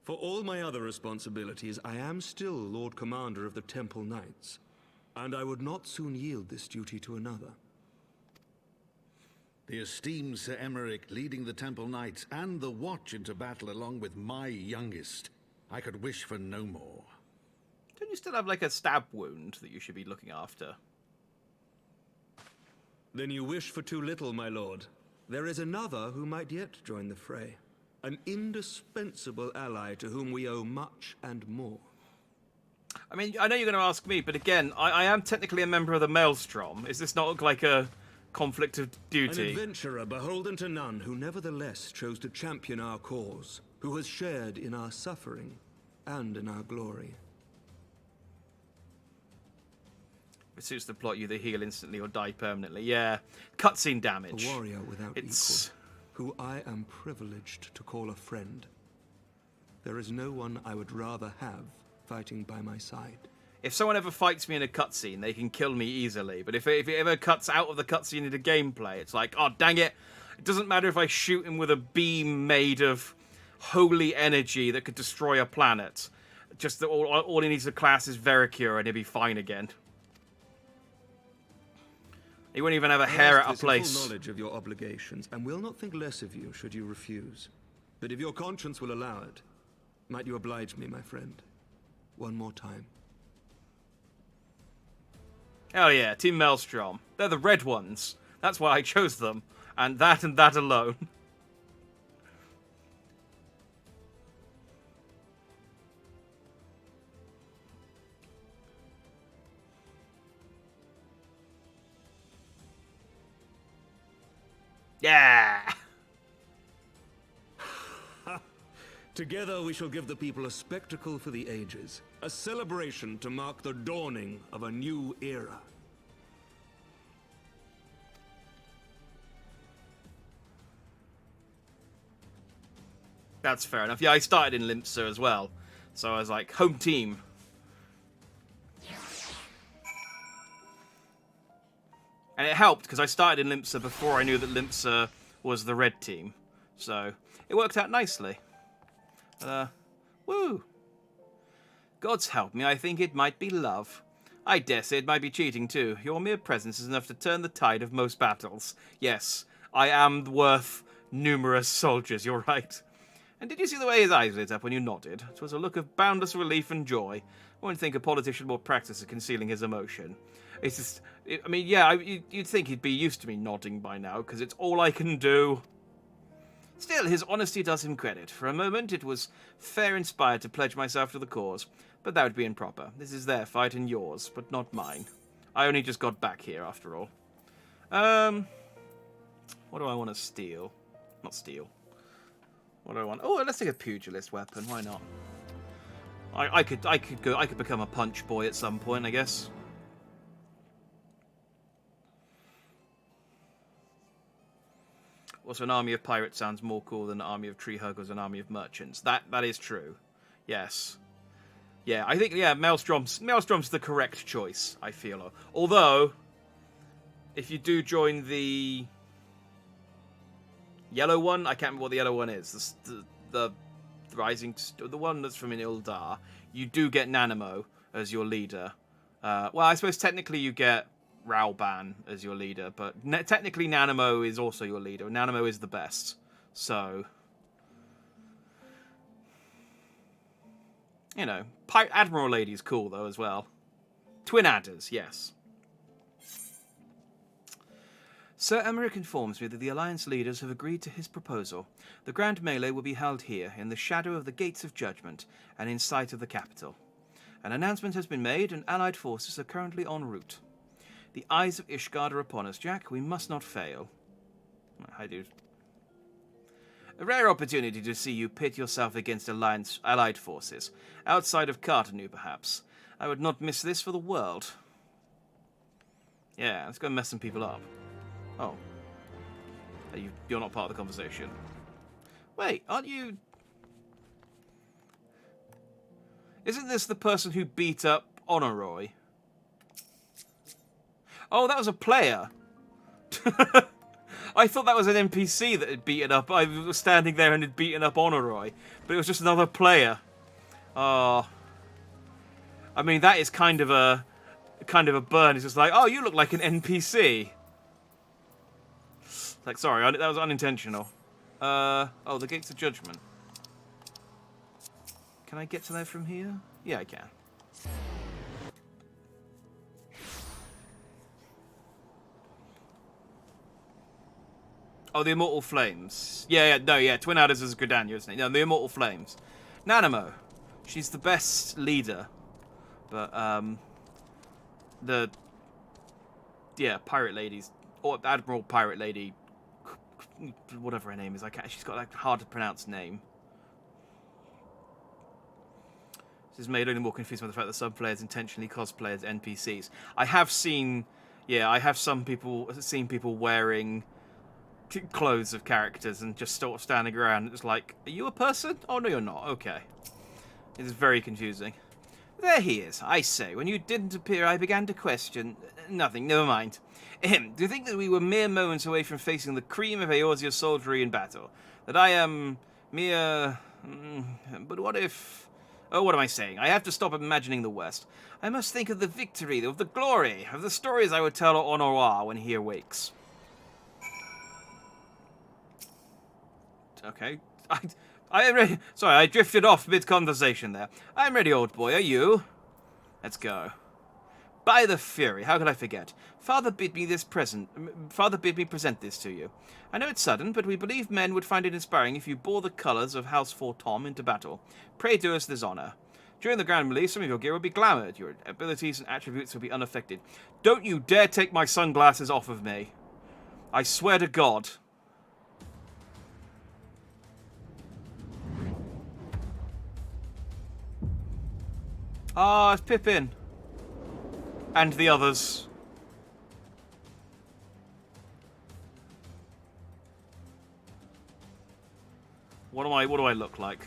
S8: For all my other responsibilities, I am still Lord Commander of the Temple Knights, and I would not soon yield this duty to another.
S15: The esteemed Sir Emmerich leading the Temple Knights and the Watch into battle along with my youngest. I could wish for no more.
S1: Don't you still have like a stab wound that you should be looking after?
S8: Then you wish for too little, my lord. There is another who might yet join the fray. An indispensable ally to whom we owe much and more.
S1: I mean, I know you're going to ask me, but again, I am technically a member of the Maelstrom. Is this not like a conflict of duty?
S8: An adventurer beholden to none, who nevertheless chose to champion our cause, who has shared in our suffering and in our glory.
S1: If it suits the plot, you either heal instantly or die permanently. Yeah, cutscene damage.
S8: A warrior without equal, who I am privileged to call a friend. There is no one I would rather have fighting by my side.
S1: If someone ever fights me in a cutscene, they can kill me easily. But if it ever cuts out of the cutscene into gameplay, it's like, oh, dang it. It doesn't matter if I shoot him with a beam made of holy energy that could destroy a planet. Just that all he needs to class is Veracure and he'll be fine again. He won't even have a hair out of place.
S8: Full knowledge of your obligations, and will not think less of you should you refuse. But if your conscience will allow it, might you oblige me, my friend, one more time?
S1: Hell yeah, Team Maelstrom. They're the red ones. That's why I chose them. And that alone. Yeah!
S8: Together we shall give the people a spectacle for the ages. A celebration to mark the dawning of a new era.
S1: That's fair enough. Yeah, I started in Limsa as well. So I was like, home team. And it helped, because I started in Limsa before I knew that Limsa was the red team. So it worked out nicely. Woo! God's help me, I think it might be love. I dare say it might be cheating too. Your mere presence is enough to turn the tide of most battles. Yes, I am worth numerous soldiers, you're right. And did you see the way his eyes lit up when you nodded? It was a look of boundless relief and joy. I wouldn't think a politician more practiced at concealing his emotion. It's just, I mean, yeah, you'd think he'd be used to me nodding by now, because it's all I can do. Still, his honesty does him credit. For a moment, it was fair inspired to pledge myself to the cause, but that would be improper. This is their fight and yours, but not mine. I only just got back here, after all. What do I want to steal? Not steal. What do I want? Oh, let's take a pugilist weapon. Why not? I could become a punch boy at some point, I guess. Also, an army of pirates sounds more cool than an army of tree huggers and an army of merchants. That is true. Yes. Yeah, I think, yeah, Maelstrom's the correct choice, I feel. Although, if you do join the yellow one, I can't remember what the yellow one is. The rising, the one that's from Ildar. You do get Nanamo as your leader. Well, I suppose technically you get Rauban as your leader, but technically Nanamo is also your leader. Nanamo is the best. So, you know, Admiral Lady's cool though as well. Twin adders, yes. Sir Emmerich informs me that the Alliance leaders have agreed to his proposal. The grand melee will be held here, in the shadow of the Gates of Judgment, and in sight of the capital. An announcement has been made, and Allied forces are currently en route. The eyes of Ishgard are upon us, Jack. We must not fail. Hi, dude. A rare opportunity to see you pit yourself against Allied forces. Outside of Cartanu, perhaps. I would not miss this for the world. Yeah, let's go mess some people up. Oh. You're not part of the conversation. Wait, aren't you... Isn't this the person who beat up Honoroy? Oh, that was a player. I thought that was an NPC that had beaten up. I was standing there and had beaten up Honoroy, but it was just another player. Oh, I mean that is kind of a burn. It's just like, oh, you look like an NPC. Like, sorry, that was unintentional. Oh, the Gates of Judgment. Can I get to there from here? Yeah, I can. Oh, the Immortal Flames. Yeah. Twin Adders is Gridania, isn't it? No, the Immortal Flames. Nanamo. She's the best leader. But, Pirate Ladies. Or Admiral Pirate Lady. Whatever her name is. She's got, a hard to pronounce name. This is made only more confusing by the fact that some players intentionally cosplay as NPCs. I have seen people wearing clothes of characters and just sort of standing around. It's like, are you a person? Oh, no, you're not. Okay. It is very confusing. There he is. I say, when you didn't appear, I began to question... Nothing, never mind. Do you think that we were mere moments away from facing the cream of Eorzea's soldiery in battle? That I am mere... But what if... Oh, what am I saying? I have to stop imagining the worst. I must think of the victory, of the glory, of the stories I would tell Honoroy when he awakes. Okay. I am ready. Sorry, I drifted off mid-conversation there. I'm ready, old boy. Are you? Let's go. By the Fury, how could I forget? Father bid me present this to you. I know it's sudden, but we believe men would find it inspiring if you bore the colours of House Tom into battle. Pray do us this honour. During the grand release, some of your gear will be glamoured. Your abilities and attributes will be unaffected. Don't you dare take my sunglasses off of me. I swear to God. Ah, it's Pippin. And the others. What do I look like?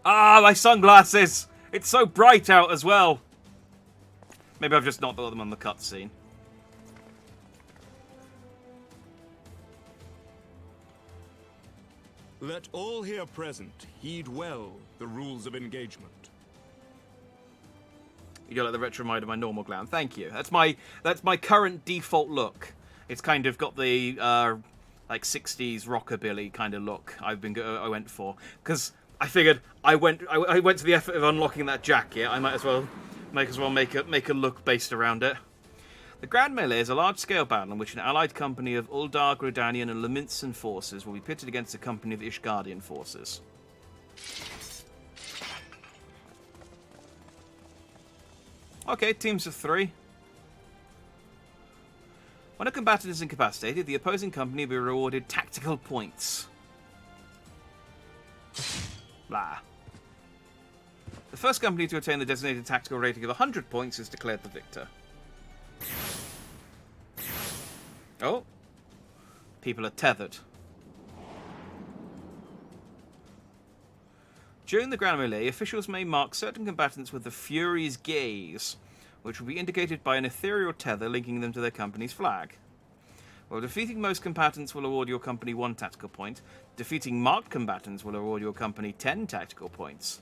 S1: Ah, my sunglasses! It's so bright out as well. Maybe I've just not got them on the cutscene.
S8: Let all here present heed well the rules of engagement.
S1: You got like the retro mind of my normal glam. Thank you. That's my current default look. It's kind of got the like 60s rockabilly kind of look I went for, because I figured I went to the effort of unlocking that jacket. I might as well make a look based around it. The Grand Melee is a large-scale battle in which an allied company of Uldar, Gridanian, and Leminson forces will be pitted against a company of Ishgardian forces. Okay, teams of 3. When a combatant is incapacitated, the opposing company will be rewarded tactical points. Blah. The first company to attain the designated tactical rating of 100 points is declared the victor. Oh. People are tethered. During the Grand Melee, officials may mark certain combatants with the Fury's Gaze, which will be indicated by an ethereal tether linking them to their company's flag. While defeating most combatants will award your company 1 tactical point, defeating marked combatants will award your company 10 tactical points.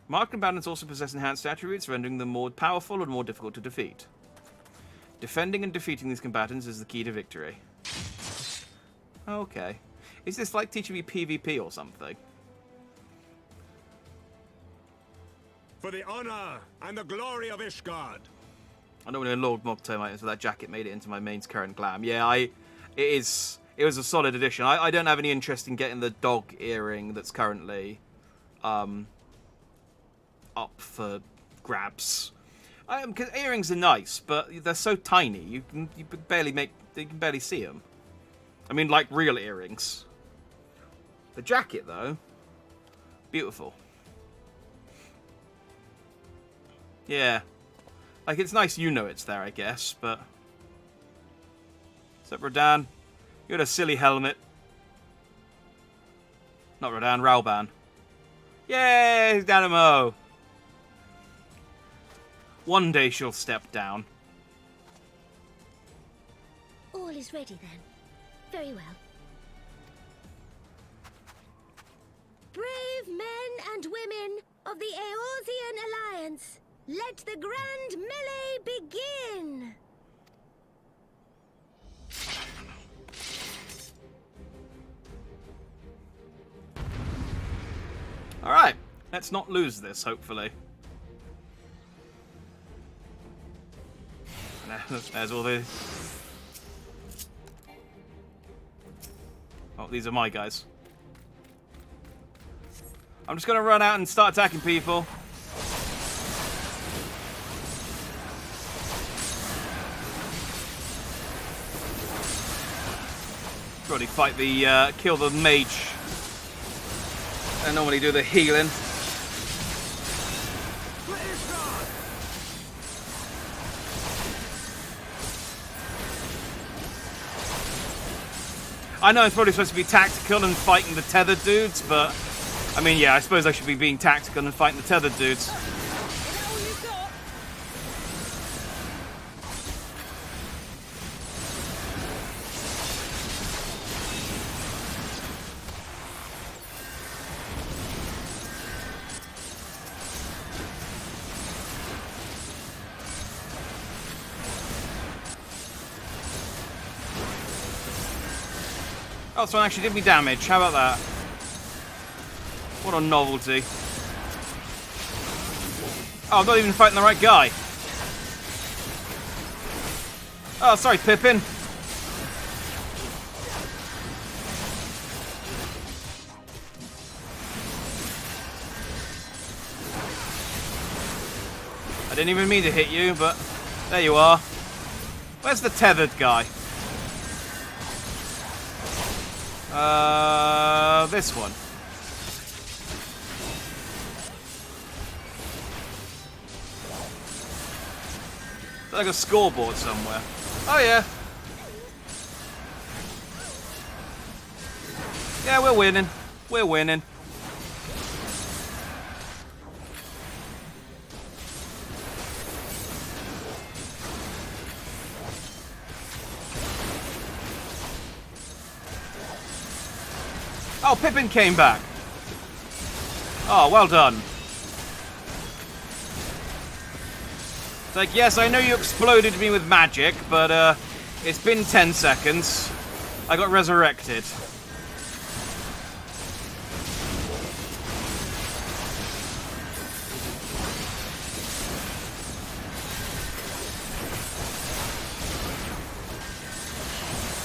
S1: Marked combatants also possess enhanced attributes, rendering them more powerful and more difficult to defeat. Defending and defeating these combatants is the key to victory. Okay. Is this like teaching me PvP or something?
S8: For the honor and the glory of Ishgard.
S1: I don't want to Lord Mogto items, so that jacket made it into my mains current glam. Yeah, it was a solid addition. I don't have any interest in getting the dog earring that's currently up for grabs. Because earrings are nice, but they're so tiny you can barely see them. I mean, like real earrings. The jacket, though, beautiful. Yeah. Like, it's nice you know it's there, I guess, but... What's up, Rodan? You had a silly helmet. Not Rodan, Ralban. Yay, Dynamo! One day she'll step down.
S16: All is ready, then. Very well. Brave men and women of the Eorzean Alliance, let the grand melee begin!
S1: Alright, let's not lose this, hopefully. There's all the... Oh, these are my guys. I'm just going to run out and start attacking people. Probably fight the, kill the mage. I normally do the healing. I know it's probably supposed to be tactical and fighting the tethered dudes, but... I mean, yeah, I suppose I should be being tactical and fighting the tethered dudes. Oh, someone actually did me damage. How about that? What a novelty. Oh, I'm not even fighting the right guy. Oh, sorry, Pippin. I didn't even mean to hit you, but there you are. Where's the tethered guy? This one. Like a scoreboard somewhere. Oh yeah. Yeah, we're winning. We're winning. Oh, Pippin came back. Oh, well done. It's like, yes, I know you exploded me with magic, but it's been 10 seconds. I got resurrected.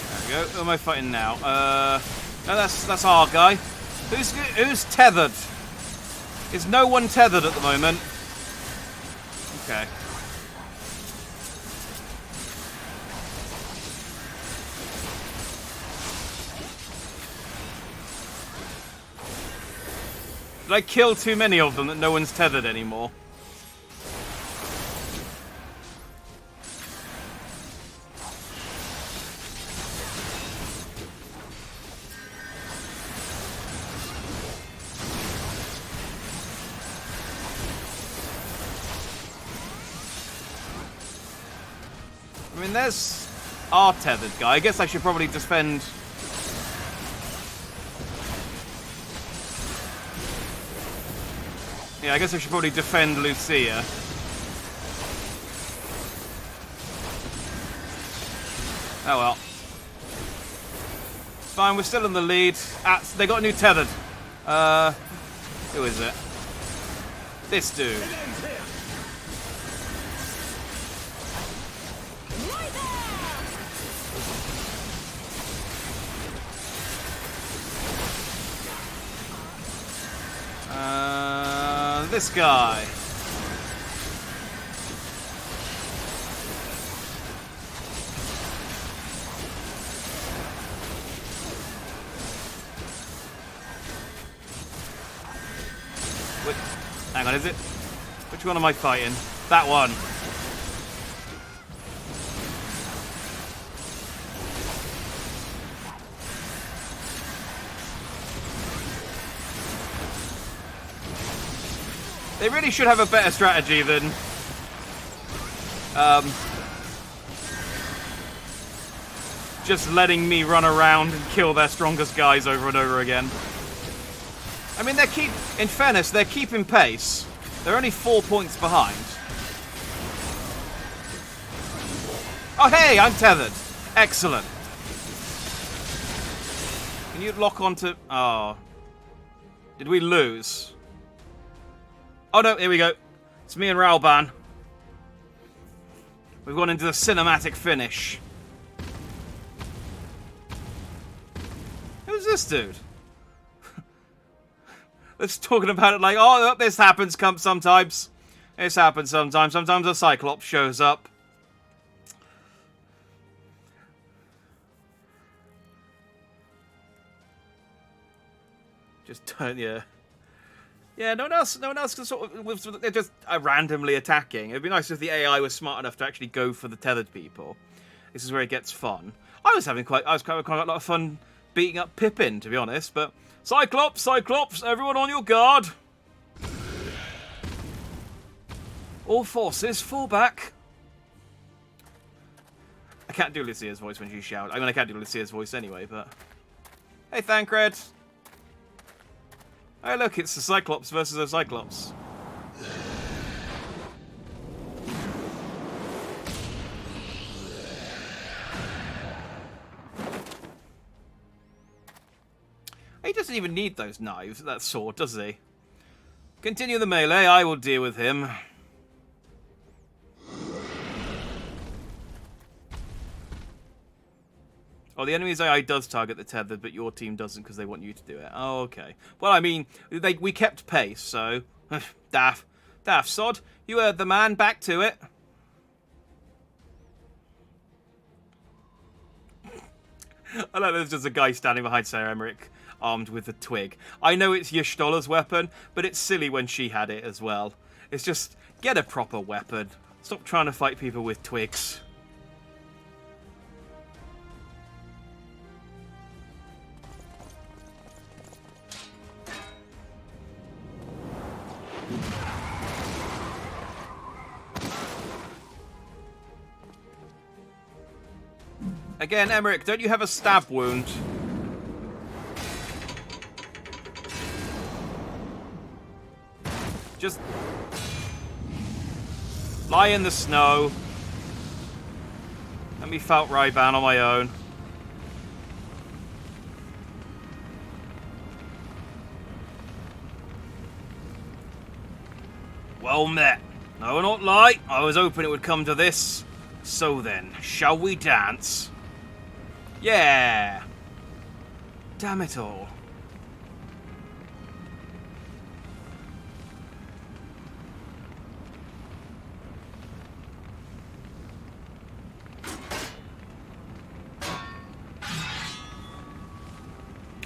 S1: There we go. Who am I fighting now? No, that's our guy. Who's tethered? Is no one tethered at the moment? Okay. Did I kill too many of them that no one's tethered anymore? I mean, there's our tethered guy. I guess I should probably defend... Yeah, I guess I should probably defend Lucia. Oh well. Fine, we're still in the lead. They got a new tethered. Who is it? This dude. This guy. Wait, hang on, is it? Which one am I fighting? That one. They really should have a better strategy than just letting me run around and kill their strongest guys over and over again. I mean, in fairness, they're keeping pace. They're only 4 points behind. Oh, hey, I'm tethered. Excellent. Can you lock onto... Oh. Did we lose? Oh no, here we go. It's me and Raoban. We've gone into the cinematic finish. Who's this dude? Let's talking about it like, oh, this happens sometimes. This happens sometimes. Sometimes a Cyclops shows up. Just turn, yeah. Yeah, no one else can sort of... They're just randomly attacking. It'd be nice if the AI was smart enough to actually go for the tethered people. This is where it gets fun. I was having quite a lot of fun beating up Pippin, to be honest, but... Cyclops, everyone on your guard! All forces, fall back. I can't do Lucia's voice when she shouts. I mean, I can't do Lucia's voice anyway, but... Hey, Thancred! Hey, look, it's a Cyclops versus a Cyclops. He doesn't even need those knives, that sword, does he? Continue the melee, I will deal with him. Oh, the enemy's AI does target the tethered, but your team doesn't because they want you to do it. Oh, okay. Well, I mean, we kept pace, so... Daft sod. You heard the man, back to it. I like there's just a guy standing behind Sarah Emmerich, armed with a twig. I know it's Y'shtola's weapon, but it's silly when she had it as well. It's just, get a proper weapon. Stop trying to fight people with twigs. Again, Emmerich, don't you have a stab wound? Just lie in the snow. Let me fight Ray-Ban on my own. Well met. I will not lie. I was hoping it would come to this. So then, shall we dance? Yeah. Damn it all.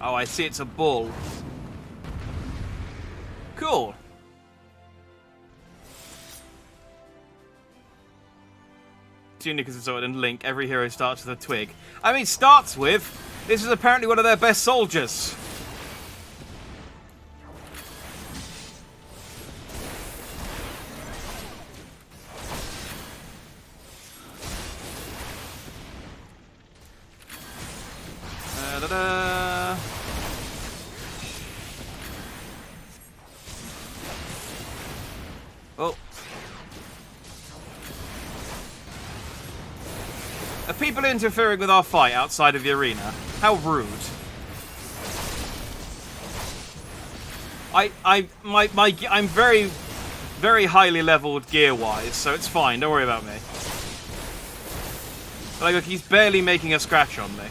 S1: Oh, I see it's a bull. Cool. Tunicus and Sword and Link, every hero starts with a twig. I mean, starts with... This is apparently one of their best soldiers. Da-da-da. Oh. Are people interfering with our fight outside of the arena? How rude. I'm very, very highly leveled gear-wise, so it's fine. Don't worry about me. Like, look, he's barely making a scratch on me.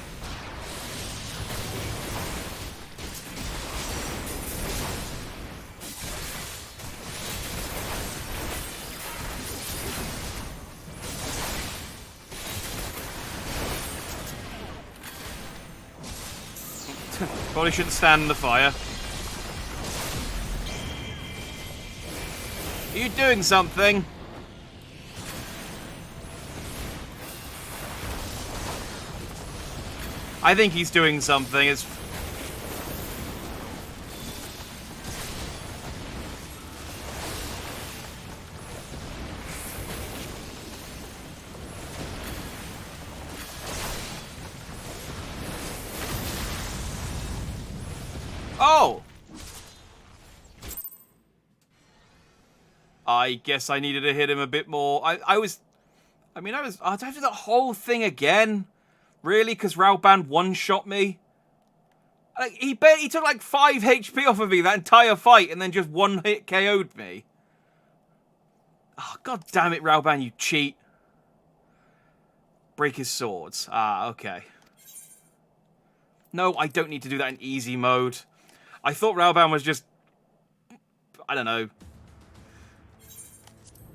S1: Probably shouldn't stand in the fire. Are you doing something? I think he's doing something. It's... Oh! I guess I needed to hit him a bit more. I'd have to do the whole thing again? Really? Because Raoban one-shot me? Like, he took like 5 HP off of me that entire fight and then just one hit KO'd me. Oh, god damn it, Raoban, you cheat. Break his swords. Ah, okay. No, I don't need to do that in easy mode. I thought Raoban was just... I don't know.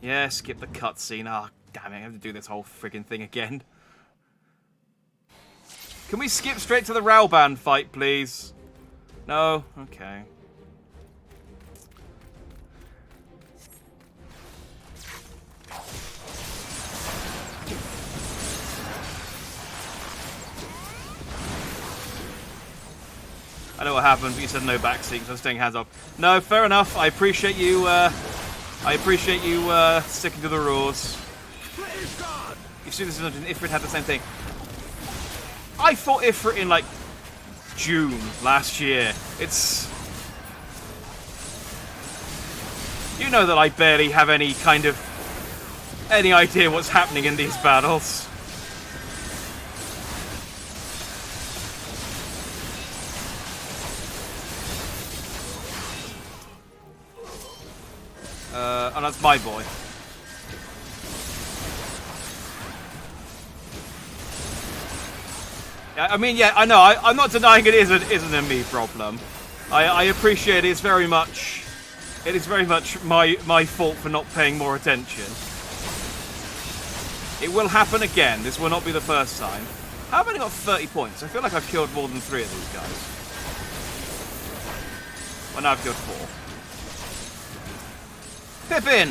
S1: Yeah, skip the cutscene. Ah, damn it, I have to do this whole friggin' thing again. Can we skip straight to the Raoban fight, please? No? Okay. I know what happened, but you said no backseat, so I'm staying hands off. No, fair enough. I appreciate you, sticking to the rules. You see, this is Ifrit had the same thing. I fought Ifrit in, like, June last year. It's... You know that I barely have any idea what's happening in these battles. And that's my boy. I mean, yeah, I know. I'm not denying it isn't a me problem. I appreciate it. It's very much my fault for not paying more attention. It will happen again. This will not be the first time. How have I only got 30 points? I feel like I've killed more than 3 of these guys. Well, now I've killed 4. Pippin!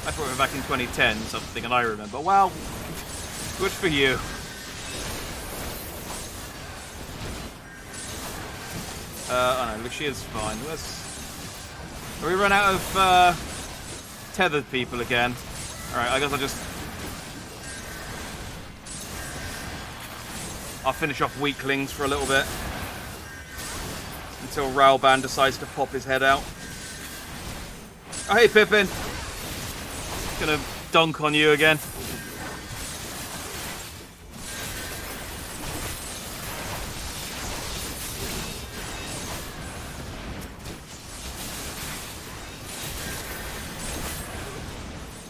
S1: I thought we were back in 2010 something, and I remember. Well, good for you. Oh no, Lucia's fine. We run out of tethered people again. Alright, I guess I'll finish off weaklings for a little bit. Until Raoban decides to pop his head out. Oh, hey Pippin! Gonna dunk on you again.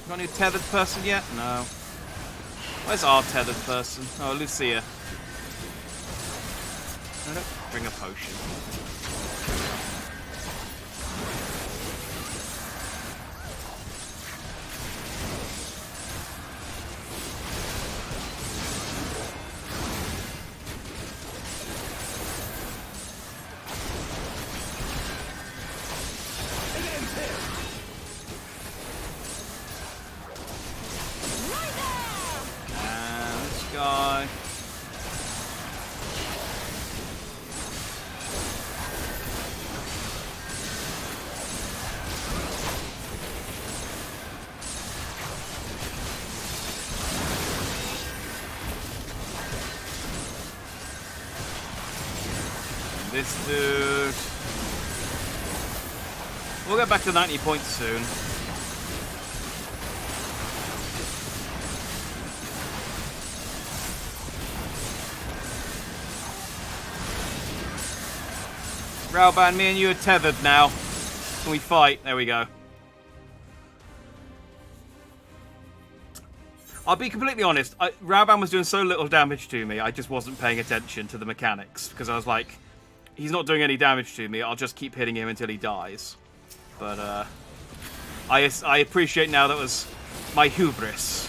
S1: Got any tethered person yet? No. Where's our tethered person? Oh, Lucia. No, don't bring a potion. This dude. We'll get back to 90 points soon. Raoban, me and you are tethered now. Can we fight? There we go. I'll be completely honest. Raoban was doing so little damage to me, I just wasn't paying attention to the mechanics. Because I was like, he's not doing any damage to me. I'll just keep hitting him until he dies. But I appreciate now that was my hubris.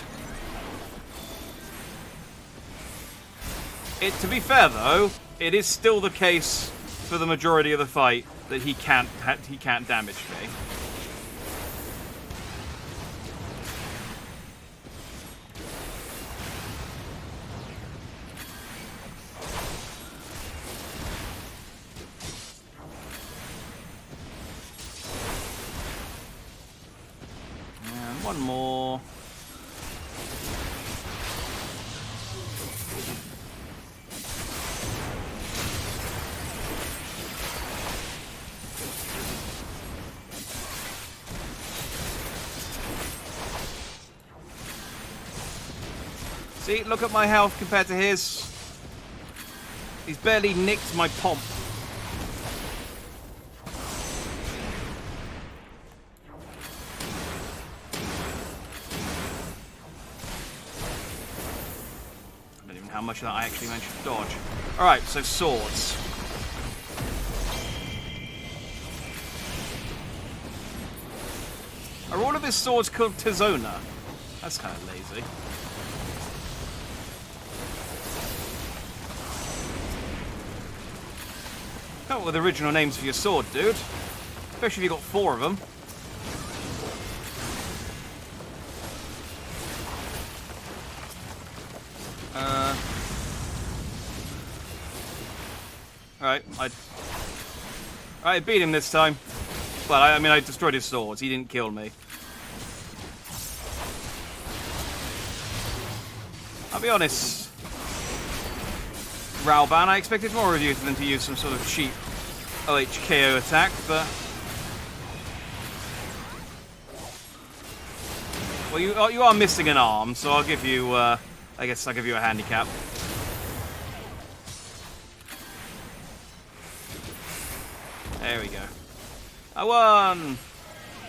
S1: To be fair, though, it is still the case for the majority of the fight that he can't damage me. And one more. See, look at my health compared to his. He's barely nicked my pomp. I don't even know how much of that I actually managed to dodge. Alright, so swords. Are all of his swords called Tizona? That's kind of lazy. Come up with original names for your sword, dude. Especially if you got 4 of them. Alright, I beat him this time. Well, I mean, I destroyed his swords. He didn't kill me. I'll be honest. Raoban, I expected more of you than to use some sort of cheap OHKO attack, but... Well, you are missing an arm, so I'll give you, I guess I'll give you a handicap. There we go. I won!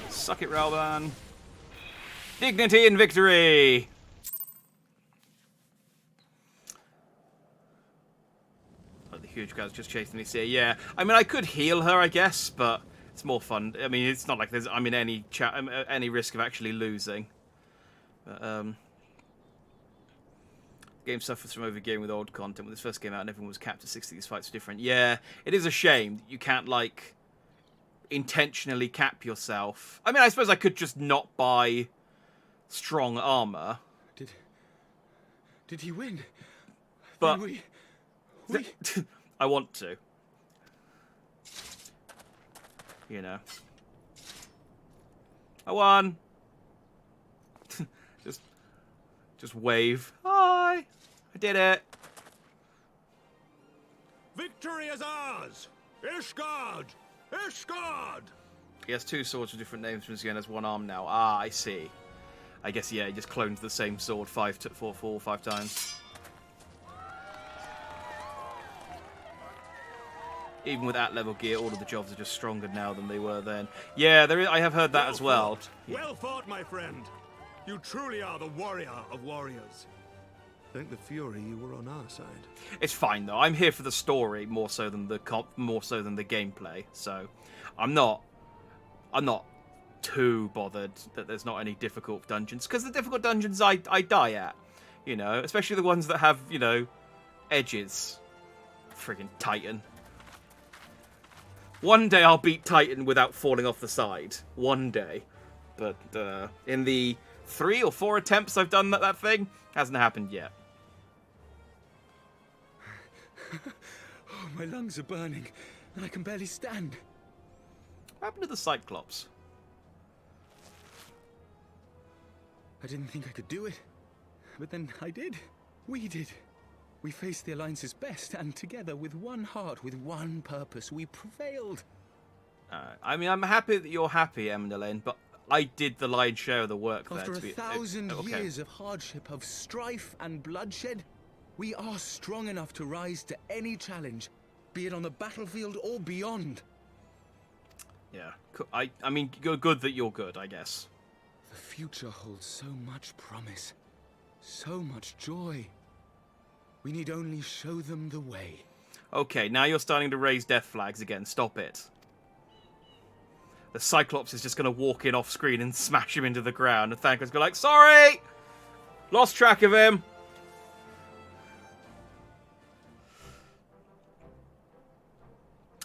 S1: Suck it, Raoban. Dignity and victory! The huge guy's just chasing me. So yeah, I mean, I could heal her, I guess, but it's more fun. I mean, it's not like I'm in any risk of actually losing. But, the game suffers from overgearing with old content. When this first came out and everyone was capped at 60, these fights were different. Yeah, it is a shame that you can't, like, intentionally cap yourself. I mean, I suppose I could just not buy strong armor.
S8: Did he win?
S1: But...
S8: We...
S1: I want to. You know. I won! just wave. Hi! I did it!
S15: Victory is ours! Ishgard! Ishgard!
S1: He has 2 swords with different names, but he has 1 arm now. Ah, I see. I guess, yeah, he just clones the same sword 5 times. Even with that level gear, all of the jobs are just stronger now than they were then. Yeah, I have heard that as well.
S15: Well fought, my friend. You truly are the warrior of warriors.
S8: Thank the Fury you were on our side.
S1: It's fine though. I'm here for the story more so than the gameplay. So, I'm not too bothered that there's not any difficult dungeons, because the difficult dungeons I die at, you know, especially the ones that have, you know, edges. Friggin' Titan. One day I'll beat Titan without falling off the side. One day. But in the 3 or 4 attempts I've done that thing, hasn't happened yet.
S8: Oh, my lungs are burning, and I can barely stand.
S1: What happened to the Cyclops?
S8: I didn't think I could do it, but then I did. We did.
S5: We faced the Alliance's best, and together, with one heart, with one purpose, we prevailed.
S1: I mean, I'm happy that you're happy, Emmeline, but I did the lion's share of the work there.
S5: After
S1: to be,
S5: 1,000
S1: okay.
S5: years of hardship, of strife and bloodshed, we are strong enough to rise to any challenge, be it on the battlefield or beyond.
S1: Yeah, I mean, good that you're good, I guess.
S5: The future holds so much promise, so much joy. We need only show them the way.
S1: Okay, now you're starting to raise death flags again. Stop it. The Cyclops is just going to walk in off screen and smash him into the ground, and Thancred's going like, sorry! Lost track of him!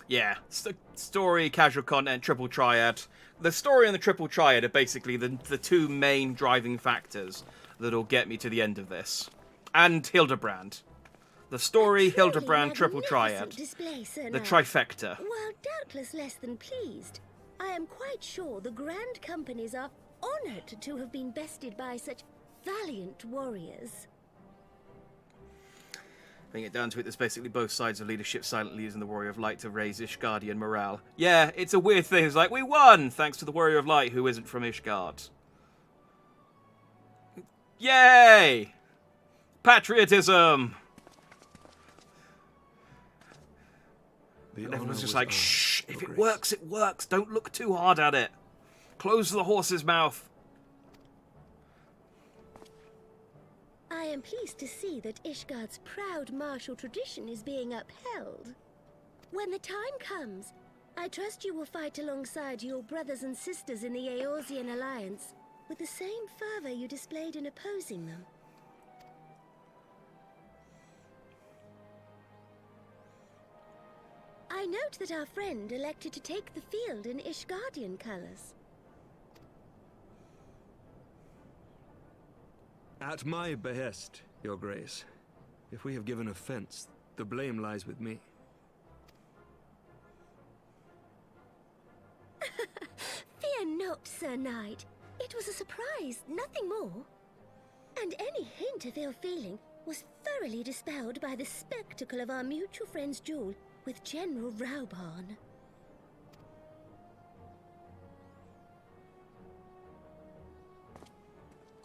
S1: Yeah, story, casual content, triple triad. The story and the triple triad are basically the two main driving factors that'll get me to the end of this. And Hildebrand. The story, Hildebrand, triple triad.
S16: Display, Sir
S1: The
S16: Knight.
S1: trifecta.
S16: While doubtless less than pleased, I am quite sure the Grand Companies are honored to have been bested by such valiant warriors.
S1: Bring it down to it, there's basically both sides of leadership silently using the Warrior of Light to raise Ishgardian morale. Yeah, it's a weird thing. It's like, we won! Thanks to the Warrior of Light, who isn't from Ishgard. Yay! Patriotism! And everyone's just like, shh, if it works, it works. Don't look too hard at it. Close the horse's mouth.
S16: I am pleased to see that Ishgard's proud martial tradition is being upheld. When the time comes, I trust you will fight alongside your brothers and sisters in the Eorzean Alliance with the same fervor you displayed in opposing them. I note that our friend elected to take the field in Ishgardian colors.
S8: At my behest, Your Grace. If we have given offense, the blame lies with me.
S16: Fear not, Sir Knight. It was a surprise, nothing more. And any hint of ill feeling was thoroughly dispelled by the spectacle of our mutual friend's duel with General Raubarn.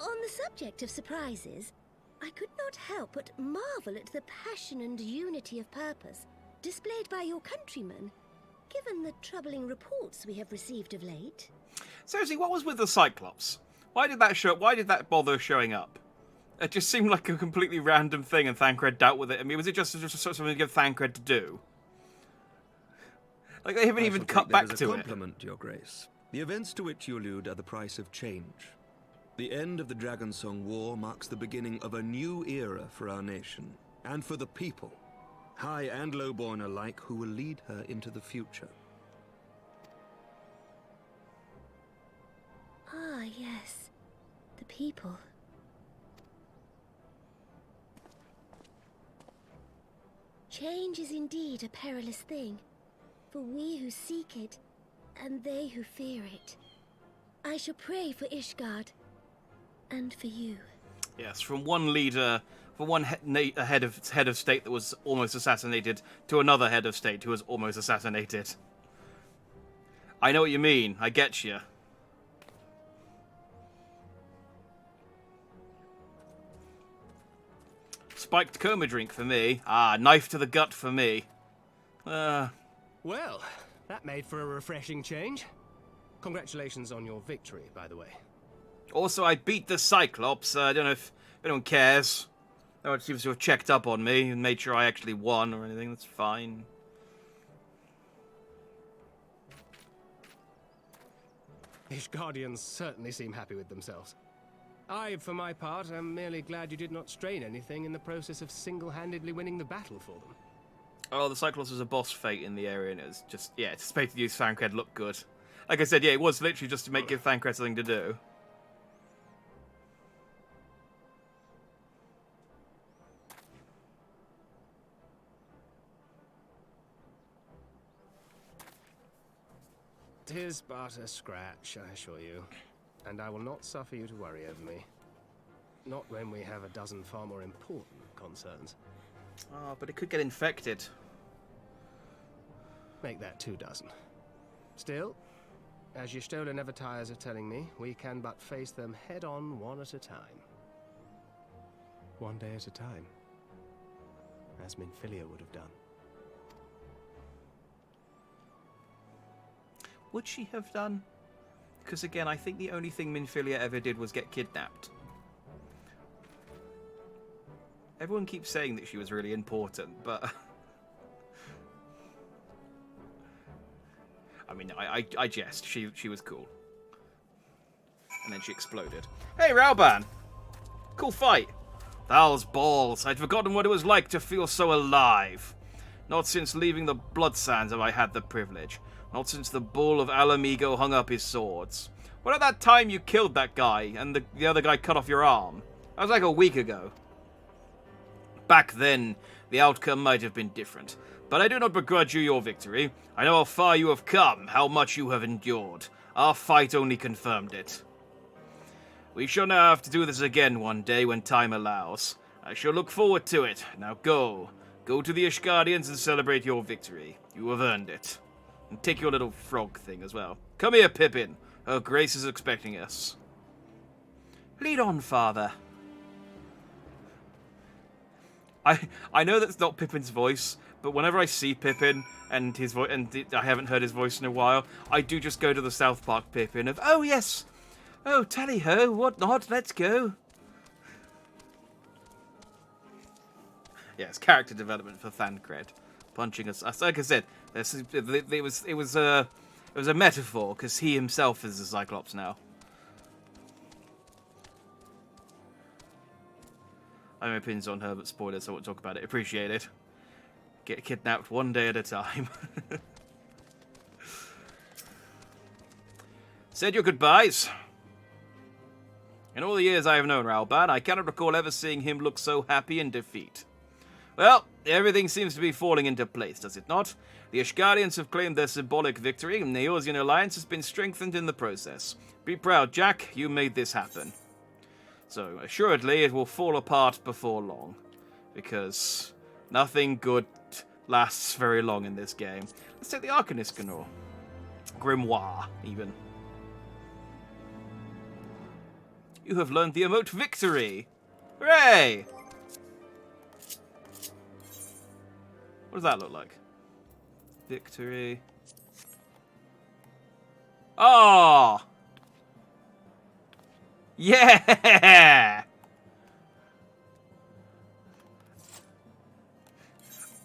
S16: On the subject of surprises, I could not help but marvel at the passion and unity of purpose displayed by your countrymen, given the troubling reports we have received of late.
S1: Seriously, what was with the Cyclops? Why did that bother showing up? It just seemed like a completely random thing, and Thancred dealt with it. I mean, was it just something to give Thancred to do? Like, they haven't even cut back to it.
S8: Compliment, Your Grace. The events to which you allude are the price of change. The end of the Dragonsong War marks the beginning of a new era for our nation, and for the people, high and lowborn alike, who will lead her into the future.
S16: Ah, yes. The people. Change is indeed a perilous thing, for we who seek it, and they who fear it. I shall pray for Ishgard, and for you.
S1: Yes, from one leader, from one head of state that was almost assassinated, to another head of state who was almost assassinated. I know what you mean. I get you. Spiked coma drink for me. Ah, knife to the gut for me.
S3: Well, that made for a refreshing change. Congratulations on your victory, by the way.
S1: Also, I beat the Cyclops. I don't know if anyone cares. No one seems to have checked up on me and made sure I actually won or anything. That's fine.
S3: Ishgardians certainly seem happy with themselves. I, for my part, am merely glad you did not strain anything in the process of single-handedly winning the battle for them.
S1: Oh, the Cyclops was a boss fate in the area, and it was just, yeah, it's supposed to use Thancred look good. Like I said, yeah, it was literally just to give Thancred something to do.
S3: "'Tis but a scratch, I assure you, and I will not suffer you to worry over me. Not when we have a dozen far more important concerns."
S1: Oh, but it could get infected.
S3: Make that 24. Still, as Y'shtola never tires of telling me, we can but face them head-on one at a time. One day at a time. As Minfilia would have done.
S1: Would she have done? Because again, I think the only thing Minfilia ever did was get kidnapped. Everyone keeps saying that she was really important, but... I mean, I jest. She was cool. And then she exploded. Hey, Rauban! Cool fight. Thal's balls. I'd forgotten what it was like to feel so alive. Not since leaving the Blood Sands have I had the privilege. Not since the bull of Alamigo hung up his swords. What about that time you killed that guy and the other guy cut off your arm? That was like a week ago. Back then, the outcome might have been different. But I do not begrudge you your victory. I know how far you have come, how much you have endured. Our fight only confirmed it. We shall now have to do this again one day when time allows. I shall look forward to it. Now go. Go to the Ishgardians and celebrate your victory. You have earned it. And take your little frog thing as well. Come here, Pippin. Her Grace is expecting us. Lead on, Father. I know that's not Pippin's voice, but whenever I see Pippin and his voice, and I haven't heard his voice in a while, I do just go to the South Park Pippin of, oh yes, oh tally-ho, whatnot, let's go. Yes, character development for Thancred, punching us. Like I said, it was a metaphor because he himself is a Cyclops now. I have my opinions on her, but spoilers, so I won't talk about it. Appreciate it. Get kidnapped one day at a time. Said your goodbyes. In all the years I have known Rauban, I cannot recall ever seeing him look so happy in defeat. Well, everything seems to be falling into place, does it not? The Ishgardians have claimed their symbolic victory, and the Eorzean alliance has been strengthened in the process. Be proud, Jack. You made this happen. So, assuredly, it will fall apart before long. Because nothing good lasts very long in this game. Let's take the Arcanist Grimoire, even. You have learned the emote Victory! Hooray! What does that look like? Victory. Oh! Yeah!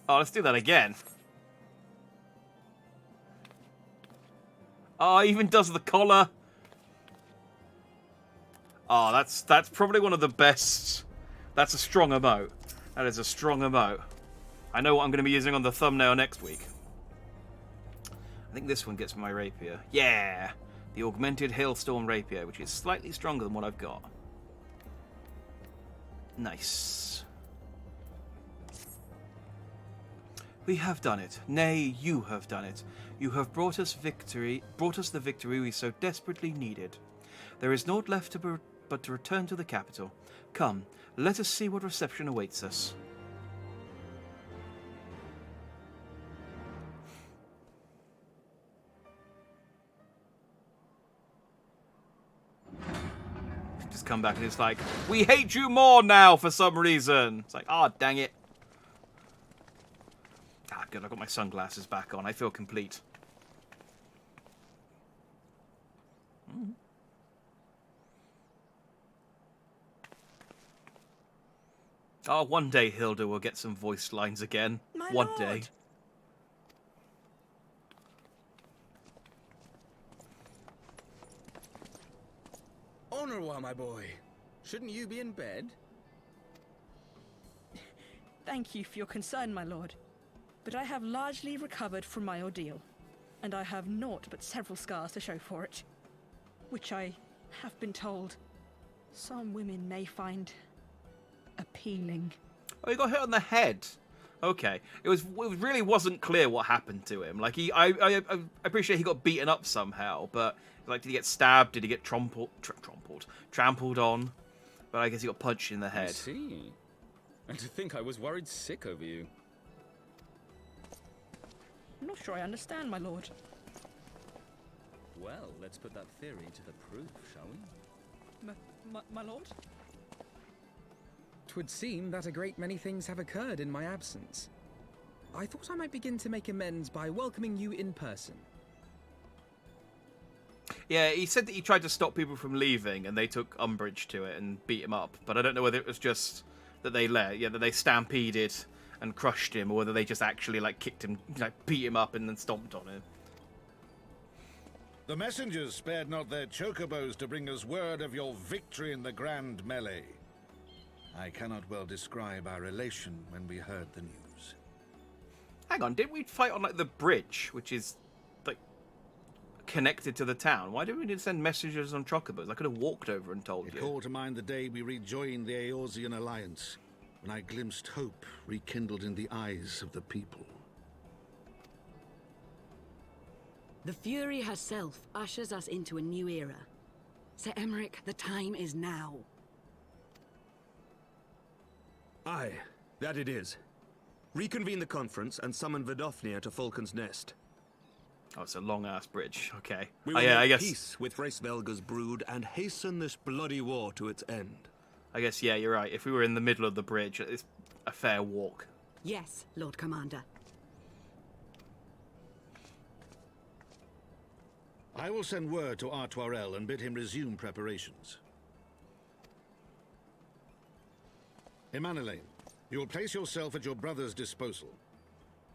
S1: Oh, let's do that again. Oh, it even does the collar. Oh, that's probably one of the best. That's a strong emote. That is a strong emote. I know what I'm going to be using on the thumbnail next week. I think this one gets me my rapier. Yeah! The augmented hailstorm rapier, which is slightly stronger than what I've got. Nice. We have done it. Nay, you have done it. You have brought us the victory we so desperately needed. There is naught left but to return to the capital. Come, let us see what reception awaits us. Just come back and it's like, we hate you more now for some reason. It's like, ah, dang it. Ah, good, I've got my sunglasses back on. I feel complete. Oh, one day Hilda will get some voice lines again. One day.
S13: Honorwa, my boy. Shouldn't you be in bed?
S14: Thank you for your concern, my lord. But I have largely recovered from my ordeal, and I have naught but several scars to show for it, which I have been told some women may find appealing.
S1: Oh, he got hit on the head. Okay, it really wasn't clear what happened to him. Like I appreciate he got beaten up somehow, but like, did he get stabbed? Did he get trampled on? But I guess he got punched in the head.
S5: I see. And to think I was worried sick over you.
S14: I'm not sure I understand, my lord.
S5: Well, let's put that theory to the proof, shall we?
S14: My lord?
S5: 'Twould seem that a great many things have occurred in my absence. I thought I might begin to make amends by welcoming you in person.
S1: Yeah, he said that he tried to stop people from leaving, and they took umbrage to it and beat him up. But I don't know whether it was just that that they stampeded and crushed him, or whether they just actually like kicked him, like beat him up and then stomped on him.
S15: The messengers spared not their chocobos to bring us word of your victory in the grand melee. I cannot well describe our elation when we heard the news.
S1: Hang on, didn't we fight on like the bridge, which is like connected to the town? Why did we need to send messages on chocobos? I could have walked over and told
S15: It
S1: you.
S15: called to mind the day we rejoined the Eorzean alliance, when I glimpsed hope rekindled in the eyes of the people.
S17: The Fury herself ushers us into a new era. Sir Emmerich, the time is now.
S8: Aye, that it is. Reconvene the conference and summon Vidofnir to Falcon's Nest.
S1: Oh, it's a long-ass bridge. Okay.
S8: We will
S1: yeah,
S8: make
S1: I guess
S8: peace with Hraesvelga's brood and hasten this bloody war to its end.
S1: I guess, yeah, you're right. If we were in the middle of the bridge, it's a fair walk.
S17: Yes, Lord Commander.
S15: I will send word to Artoirel and bid him resume preparations. Emmanuel, you will place yourself at your brother's disposal.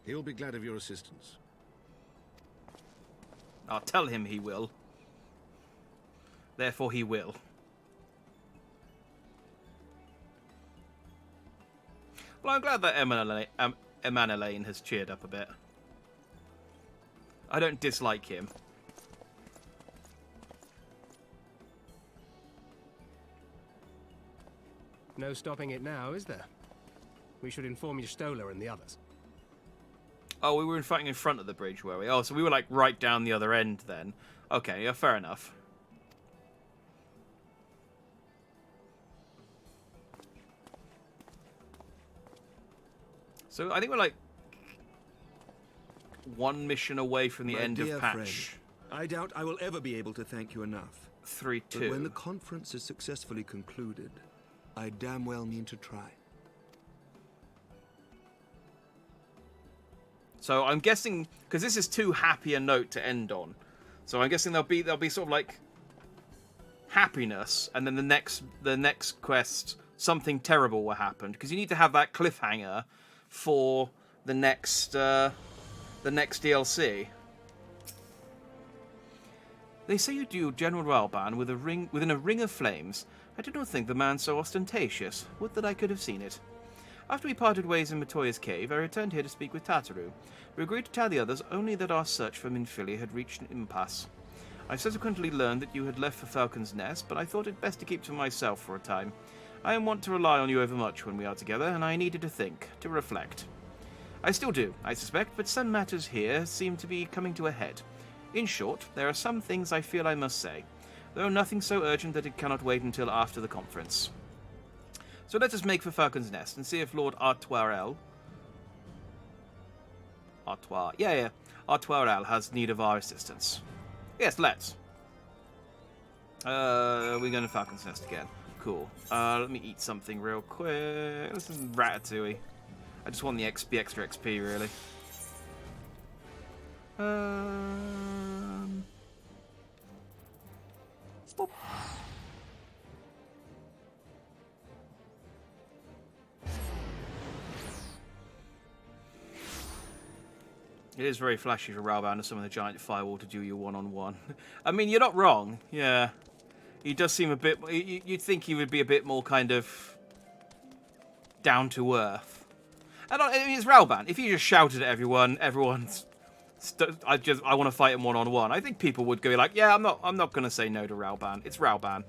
S15: He will be glad of your assistance.
S1: I'll tell him he will. Therefore he will. Well, I'm glad that Emmanuel has cheered up a bit. I don't dislike him.
S3: No stopping it now, is there? We should inform Y'shtola and the others.
S1: Oh, we were fighting in front of the bridge, were we? Oh, so we were like right down the other end then. Okay, yeah, fair enough. So I think we're like one mission away from the
S8: My
S1: end
S8: dear
S1: of patch.
S8: friend, I doubt I will ever be able to thank you enough.
S1: 3-2.
S8: But when the conference is successfully concluded, I damn well mean to try.
S1: So I'm guessing, because this is too happy a note to end on, so I'm guessing there'll be sort of like happiness, and then the next quest, something terrible will happen, because you need to have that cliffhanger for the next DLC. They say you duelled General Ralban within a ring of flames. I did not think the man so ostentatious. Would that I could have seen it. After we parted ways in Matoya's cave, I returned here to speak with Tataru. We agreed to tell the others only that our search for Minfilia had reached an impasse. I subsequently learned that you had left for Falcon's Nest, but I thought it best to keep to myself for a time. I am wont to rely on you overmuch when we are together, and I needed to think, to reflect. I still do, I suspect, but some matters here seem to be coming to a head. In short, there are some things I feel I must say, though nothing so urgent that it cannot wait until after the conference. So let us make for Falcon's Nest and see if Lord Artoirel has need of our assistance. Yes, let's. We're going to Falcon's Nest again. Cool. Let me eat something real quick. This is ratatouille. I just want the extra XP, really. Boop. It is very flashy for Ralban to summon the giant firewall to do you one-on-one. I mean, you're not wrong. Yeah. He does seem a bit... You'd think he would be a bit more kind of down to earth. And I mean, it's Ralban. If he just shouted at everyone's... I want to fight him one-on-one. I think people would go like, yeah, I'm not going to say no to Ralban. It's Ralban.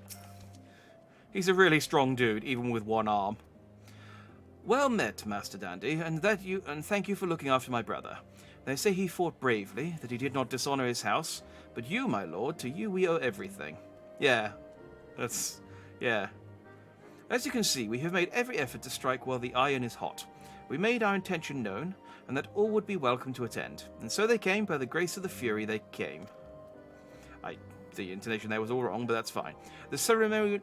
S1: He's a really strong dude, even with one arm. Well met, Master Dandy, and thank you for looking after my brother. They say he fought bravely, that he did not dishonor his house, but you, my lord, to you we owe everything. Yeah, yeah. As you can see, we have made every effort to strike while the iron is hot. We made our intention known, and that all would be welcome to attend. And so they came, by the grace of the Fury they came. The intonation there was all wrong, but that's fine. The ceremony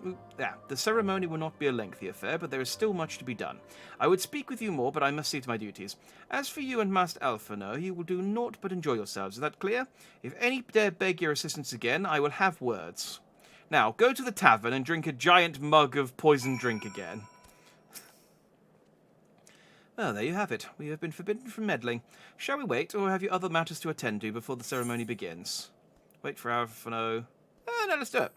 S1: will not be a lengthy affair, but there is still much to be done. I would speak with you more, but I must see to my duties. As for you and Master Alphino, you will do naught but enjoy yourselves. Is that clear? If any dare beg your assistance again, I will have words. Now, go to the tavern and drink a giant mug of poisoned drink again. Well, there you have it. We have been forbidden from meddling. Shall we wait, or have you other matters to attend to before the ceremony begins? Wait for Alphino. No, let's do it.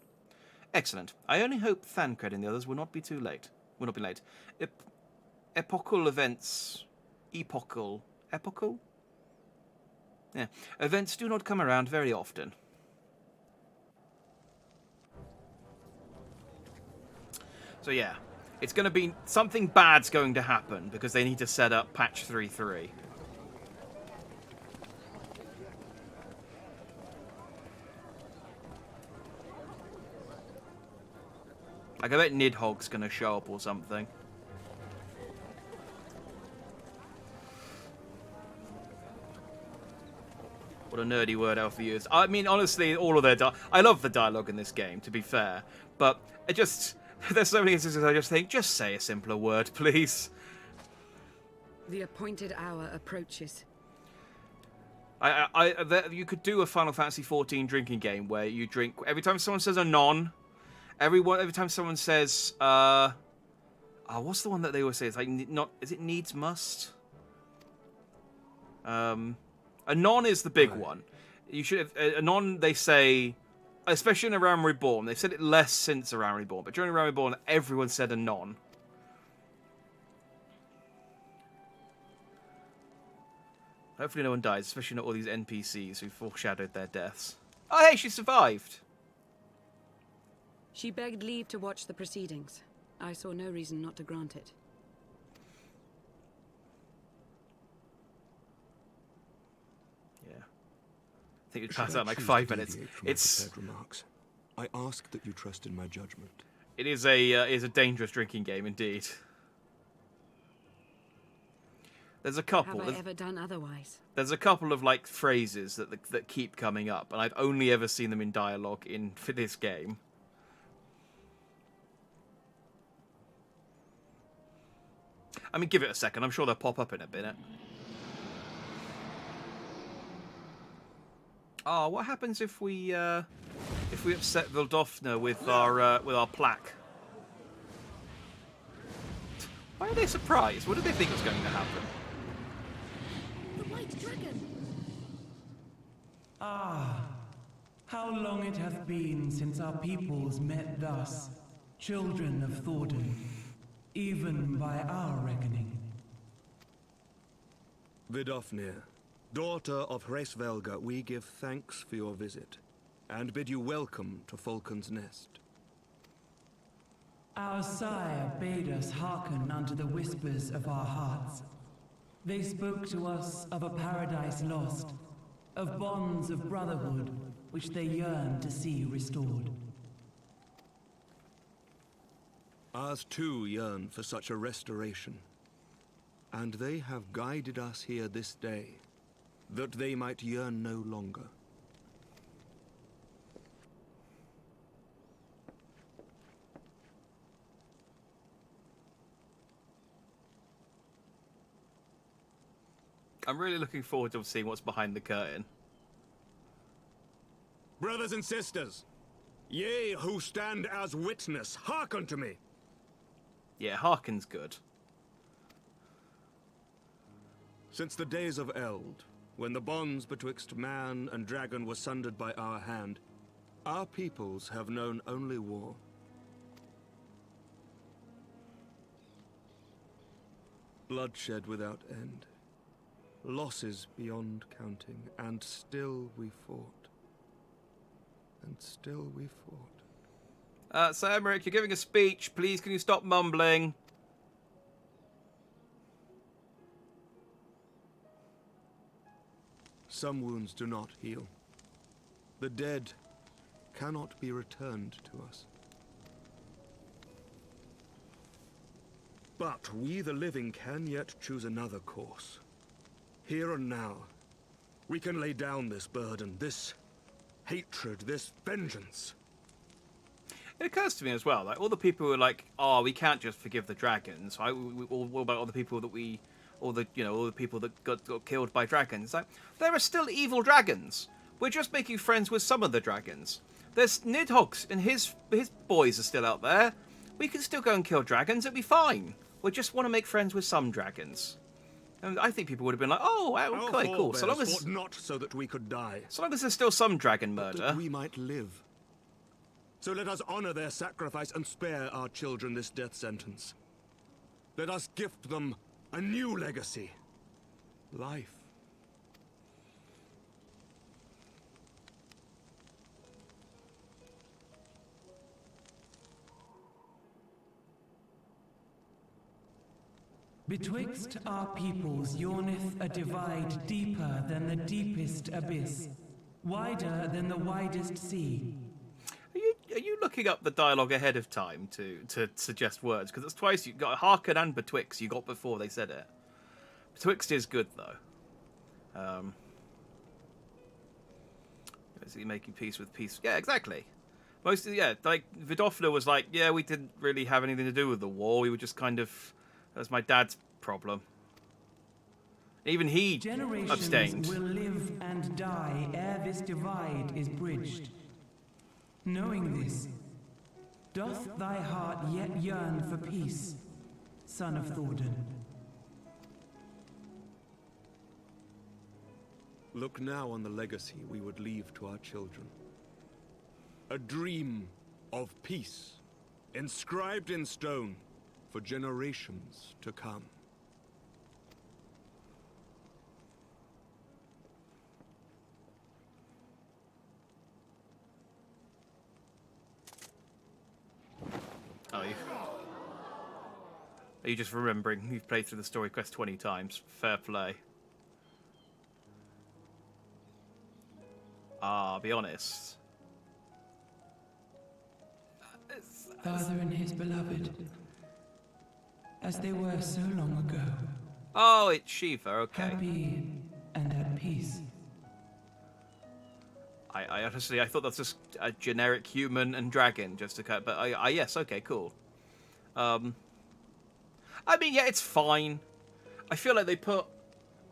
S1: Excellent. I only hope Thancred and the others will not be too late. Will not be late. Epochal events. Epochal. Epochal? Yeah. Events do not come around very often. So yeah, it's going to be something bad's going to happen because they need to set up patch 3.3. Like, I bet Nidhogg's going to show up or something. What a nerdy word Alpha used. I mean, honestly, all of their I love the dialogue in this game, to be fair. But it just... There's so many instances I just think, just say a simpler word, please.
S17: The appointed hour approaches.
S1: You could do a Final Fantasy XIV drinking game where you drink... Every time someone says anon... Every time someone says, what's the one that they always say? It's like, is it needs must? Anon is the big one. You should have, anon, they say, especially in A Realm Reborn, they've said it less since A Realm Reborn, but during A Realm Reborn, everyone said anon. Hopefully no one dies, especially not all these NPCs who foreshadowed their deaths. Oh, hey, she survived!
S17: She begged leave to watch the proceedings. I saw no reason not to grant it.
S1: Yeah. I think it passed out in like 5 minutes. It's...
S8: Remarks. I ask that you trust in my judgment.
S1: It is a dangerous drinking game indeed. There's a couple...
S17: Have I ever done otherwise?
S1: There's a couple of like phrases that keep coming up, and I've only ever seen them in dialogue for this game. I mean, give it a second. I'm sure they'll pop up in a minute. Oh, what happens if we upset Vildofna with our plaque? Why are they surprised? What did they think was going to happen?
S9: The White Dragon!
S18: Ah, how long it hath been since our peoples met thus, children of Thordan. Even by our reckoning.
S8: Vidofnir, daughter of Hraesvelga, we give thanks for your visit, and bid you welcome to Falcon's Nest.
S18: Our sire bade us hearken unto the whispers of our hearts. They spoke to us of a paradise lost, of bonds of brotherhood which they yearned to see restored.
S8: Ours too yearn for such a restoration, and they have guided us here this day, that they might yearn no longer.
S1: I'm really looking forward to seeing what's behind the curtain.
S8: Brothers and sisters, ye who stand as witness, hearken to me.
S1: Yeah, hearken's good.
S8: Since the days of Eld, when the bonds betwixt man and dragon were sundered by our hand, our peoples have known only war. Bloodshed without end, losses beyond counting, and still we fought. And still we fought.
S1: So Emmerich, you're giving a speech. Please, can you stop mumbling?
S8: Some wounds do not heal. The dead cannot be returned to us. But we, the living, can yet choose another course. Here and now, we can lay down this burden, this hatred, this vengeance.
S1: It occurs to me as well, like all the people who are like, "Oh, we can't just forgive the dragons." Right? What about all the people that all the people that got killed by dragons? Like, there are still evil dragons. We're just making friends with some of the dragons. There's Nidhogg and his boys are still out there. We can still go and kill dragons. It'll be fine. We just want to make friends with some dragons. And I think people would have been like, "Oh, okay, cool." So long as
S8: not so that we could die,
S1: so long as there's still some dragon
S8: but
S1: murder,
S8: that we might live. So let us honor their sacrifice and spare our children this death sentence. Let us gift them a new legacy. Life.
S18: Betwixt our peoples yawneth a divide deeper than the deepest abyss, wider than the widest sea.
S1: Are you looking up the dialogue ahead of time to suggest words? Because it's twice you got hearken and betwixt you got before they said it. Betwixt is good though. Is he making peace with peace? Yeah, exactly. Like Vidofna was like, yeah, we didn't really have anything to do with the war. We were just kind of, that's my dad's problem. Even he
S18: Generations
S1: abstained.
S18: will live and die ere this divide is bridged. Knowing this, doth thy heart yet yearn for peace, son of Thordan?
S8: Look now on the legacy we would leave to our children. A dream of peace, inscribed in stone for generations to come.
S1: Are you just remembering you've played through the story quest 20 times? Fair play. Be honest.
S18: Father and his beloved, as they were so long ago.
S1: Oh, it's Shiva, okay.
S18: Happy and at peace.
S1: I honestly, I thought that's just a generic human and dragon, just to cut. But yes, okay, cool. I mean, yeah, it's fine. I feel like they put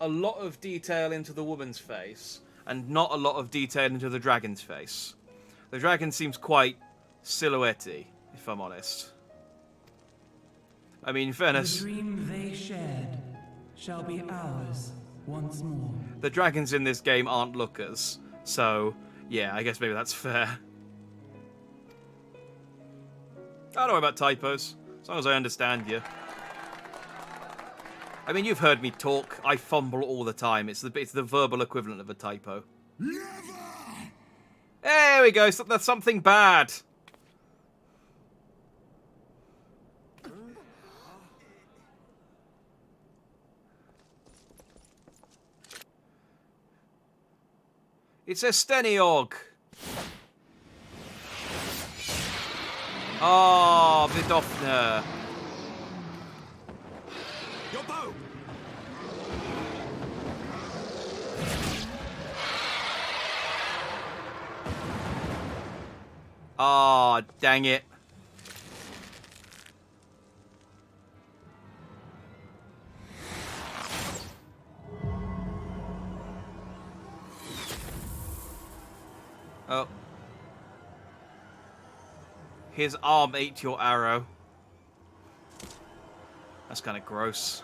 S1: a lot of detail into the woman's face and not a lot of detail into the dragon's face. The dragon seems quite silhouette-y, if I'm honest. I mean, in fairness,
S18: The dream they shared shall be ours once more.
S1: the dragons in this game aren't lookers, so yeah, I guess maybe that's fair. I don't know about typos, as long as I understand you. I mean, you've heard me talk. I fumble all the time. It's the verbal equivalent of a typo. Never! There we go. So that's something bad. It's a Steniog. Oh, Vidofna.
S8: Your bow!
S1: Oh, dang it. Oh. His arm ate your arrow. That's kind of gross.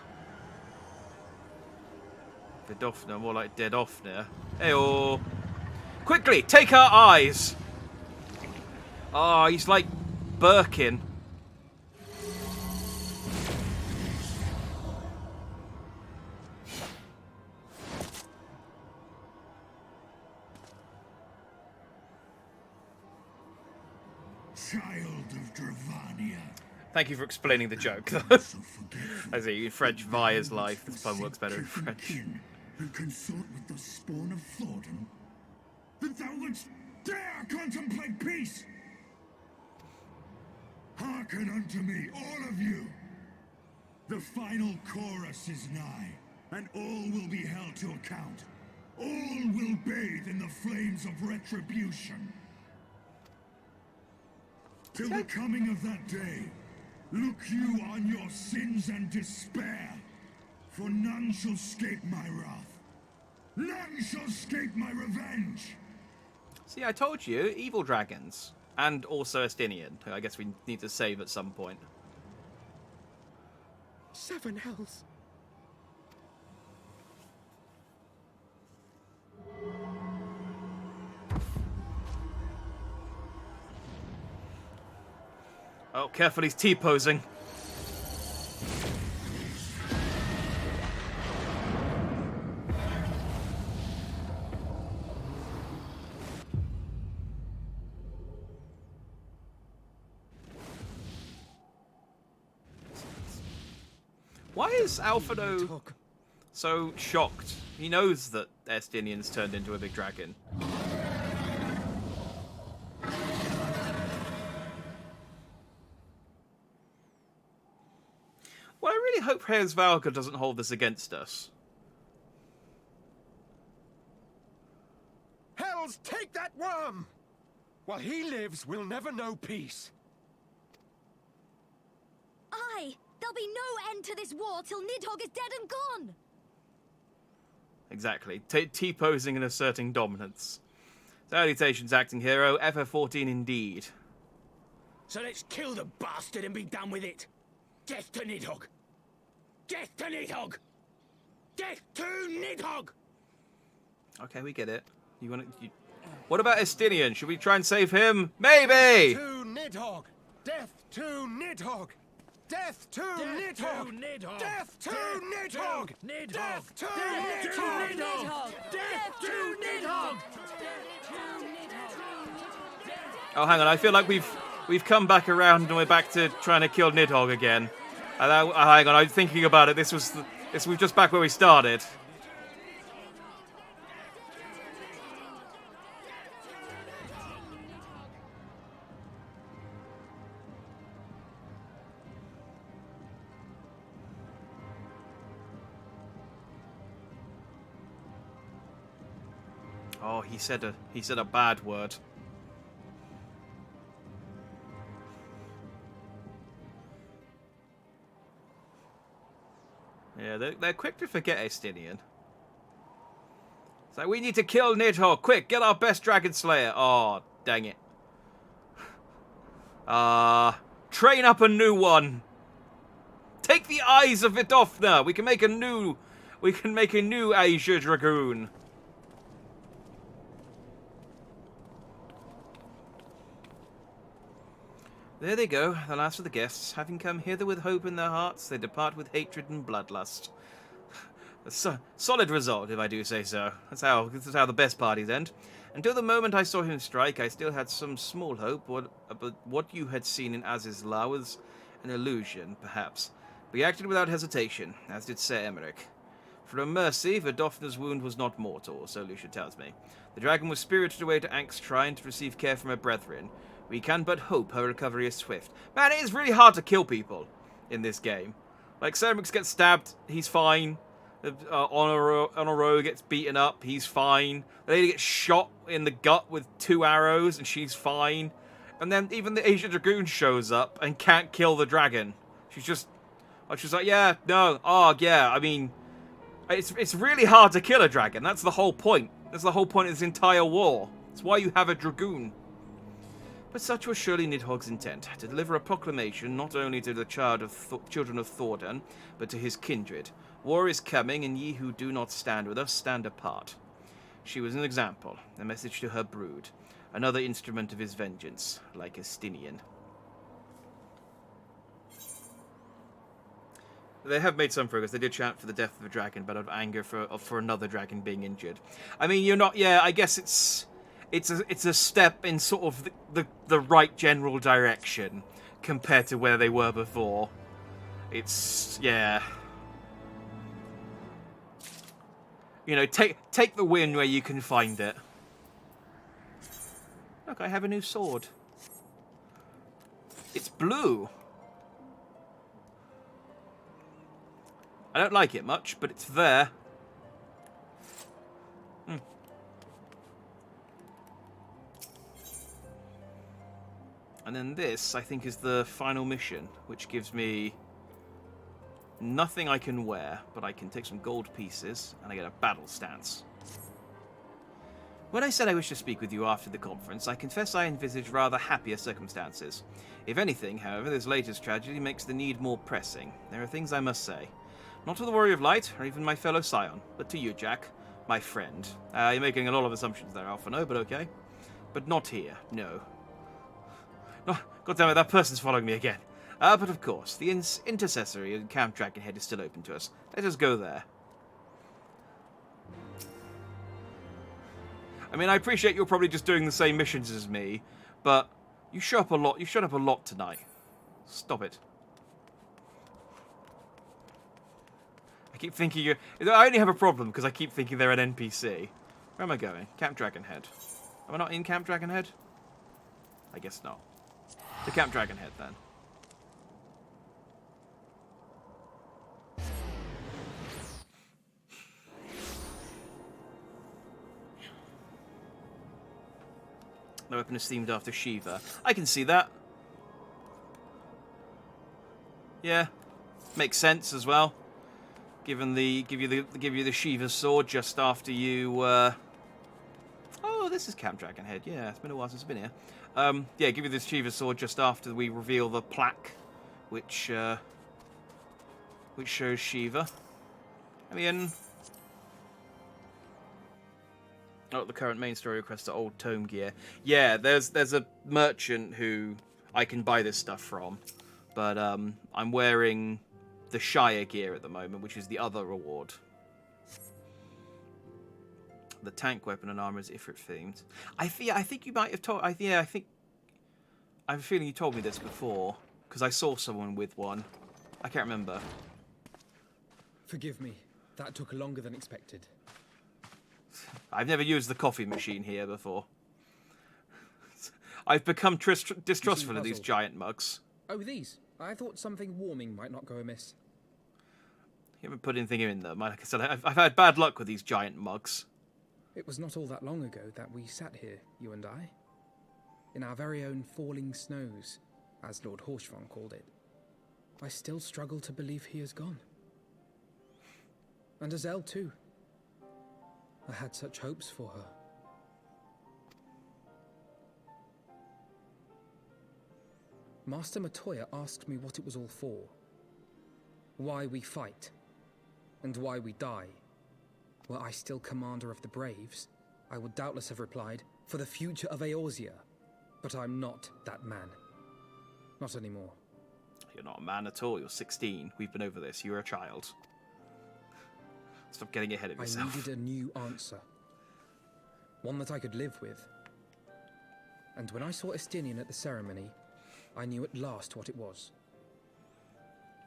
S1: Vidofna, more like Deadofna. Hey-oh. Quickly, take our eyes! Oh, he's like Birkin.
S19: Child of Dravania.
S1: Thank you for explaining the joke. I see, in French, Vaya's life. This pun works better in French.
S19: And consort with the spawn of Thordan? That thou wouldst dare contemplate peace? Hearken unto me, all of you. The final chorus is nigh, and all will be held to account. All will bathe in the flames of retribution. Till the coming of that day, look you on your sins and despair, for none shall escape my wrath. None shall escape my revenge.
S1: See, I told you, evil dragons. And also Estinian, who I guess we need to save at some point.
S13: 7 hells.
S1: Oh, careful, he's T-posing. Why is Alphino so shocked? He knows that Estinian's turned into a big dragon. Well, I really hope Reyes Valka doesn't hold this against us.
S13: Hells, take that worm! While he lives, we'll never know peace.
S9: Aye! There'll be no end to this war till Nidhogg is dead and gone!
S1: Exactly. T-posing and asserting dominance. Salutations, acting hero. FF14 indeed.
S12: So let's kill the bastard and be done with it. Death to Nidhogg! Death to Nidhogg! Death to Nidhogg!
S1: Okay, we get it. You want to? What about Estinian? Should we try and save him? Maybe.
S13: Death to Nidhogg! Death to Nidhogg! Death to Nidhogg! Death to Nidhogg! Death to Nidhogg! Death to Nidhogg!
S1: Oh, hang on. I feel like we've come back around and we're back to trying to kill Nidhogg again. Hang on. I'm thinking about it. This was just back where we started. Oh, he said a bad word. Yeah, they're quick to forget Estinian. It's like, we need to kill Nidhogg. Quick, get our best Dragon Slayer. Oh, dang it. Train up a new one. Take the eyes of Vidofna. We can make a new Asia Dragoon. There they go, the last of the guests. Having come hither with hope in their hearts, they depart with hatred and bloodlust. A solid result, if I do say so. This is how the best parties end. Until the moment I saw him strike, I still had some small hope, but what you had seen in Azizla was an illusion, perhaps. We acted without hesitation, as did Sir Emmerich. For a mercy, Vidofna's wound was not mortal, so Lucia tells me. The dragon was spirited away to Ank's shrine to receive care from her brethren. We can but hope her recovery is swift. Man, it is really hard to kill people in this game. Like, Sir Emmerich gets stabbed, he's fine. Honoro gets beaten up, he's fine. The lady gets shot in the gut with 2 arrows, and she's fine. And then even the Asia Dragoon shows up and can't kill the dragon. She's like, yeah, no, yeah, I mean, it's really hard to kill a dragon. That's the whole point. That's the whole point of this entire war. It's why you have a dragoon. But such was surely Nidhogg's intent, to deliver a proclamation not only to the children of Thordan, but to his kindred. War is coming, and ye who do not stand with us, stand apart. She was an example, a message to her brood, another instrument of his vengeance, like Estinian. They have made some progress. They did chant for the death of a dragon, but out of anger for another dragon being injured. I mean, you're not... Yeah, I guess it's a step in sort of the right general direction compared to where they were before. It's... yeah. You know, take the win where you can find it. Look, I have a new sword. It's blue. I don't like it much, but it's there. And then this, I think, is the final mission, which gives me nothing I can wear, but I can take some gold pieces, and I get a battle stance. When I said I wished to speak with you after the conference, I confess I envisaged rather happier circumstances. If anything, however, this latest tragedy makes the need more pressing. There are things I must say. Not to the Warrior of Light, or even my fellow Scion, but to you, Jack, my friend. You're making a lot of assumptions there, Alphino, but okay. But not here, no. Oh, God damn it, that person's following me again. But of course, the intercessory in Camp Dragonhead is still open to us. Let us go there. I mean, I appreciate you're probably just doing the same missions as me, but you show up a lot. You showed up a lot tonight. Stop it. I keep thinking you. I only have a problem because I keep thinking they're an NPC. Where am I going? Camp Dragonhead. Am I not in Camp Dragonhead? I guess not. To Camp Dragonhead, then. The weapon is themed after Shiva. I can see that. Yeah, makes sense as well. Given give you the Shiva sword just after you. Oh, this is Camp Dragonhead. Yeah, it's been a while since I've been here. Yeah, give you this Shiva sword just after we reveal the plaque, which shows Shiva. I mean, oh, the current main story requests are old tome gear. Yeah, there's a merchant who I can buy this stuff from, but I'm wearing the Shire gear at the moment, which is the other reward. The tank weapon and armor is Ifrit themed. I think you might have told. I have a feeling you told me this before because I saw someone with one. I can't remember.
S5: Forgive me. That took longer than expected.
S1: I've never used the coffee machine here before. I've become distrustful of these giant mugs.
S5: Oh, these? I thought something warming might not go amiss.
S1: You haven't put anything in them. Like I said, I've had bad luck with these giant mugs.
S5: It was not all that long ago that we sat here, you and I. In our very own falling snows, as Lord Horshvon called it. I still struggle to believe he is gone. And Azelle too. I had such hopes for her. Master Matoya asked me what it was all for. Why we fight. And why we die. Were I still commander of the Braves, I would doubtless have replied, for the future of Eorzea. But I'm not that man. Not anymore.
S1: You're not a man at all. You're 16. We've been over this. You're a child. Stop getting ahead of yourself.
S5: I needed a new answer. One that I could live with. And when I saw Estinian at the ceremony, I knew at last what it was.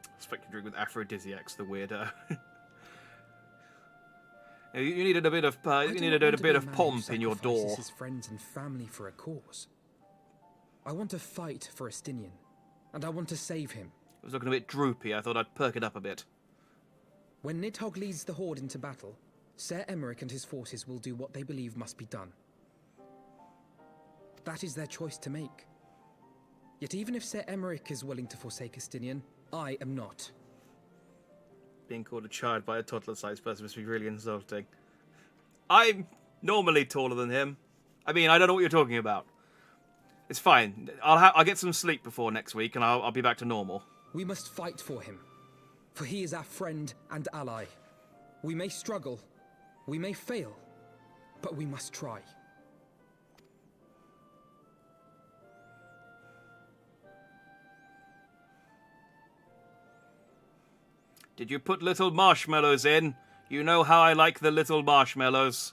S1: I expect to drink with aphrodisiacs, the weirdo. You needed a bit of pomp in your door.
S5: His friends and family for a cause. I want to fight for Estinian, and I want to save him.
S1: I was looking a bit droopy. I thought I'd perk it up a bit.
S5: When Nidhogg leads the Horde into battle, Ser Emeric and his forces will do what they believe must be done. That is their choice to make. Yet even if Ser Emeric is willing to forsake Estinian, I am not.
S1: Being called a child by a toddler-sized person must be really insulting. I'm normally taller than him. I mean, I don't know what you're talking about. It's fine. I'll get some sleep before next week, and I'll be back to normal.
S5: We must fight for him. For he is our friend and ally. We may struggle, we may fail, but we must try.
S1: Did you put little marshmallows in? You know how I like the little marshmallows.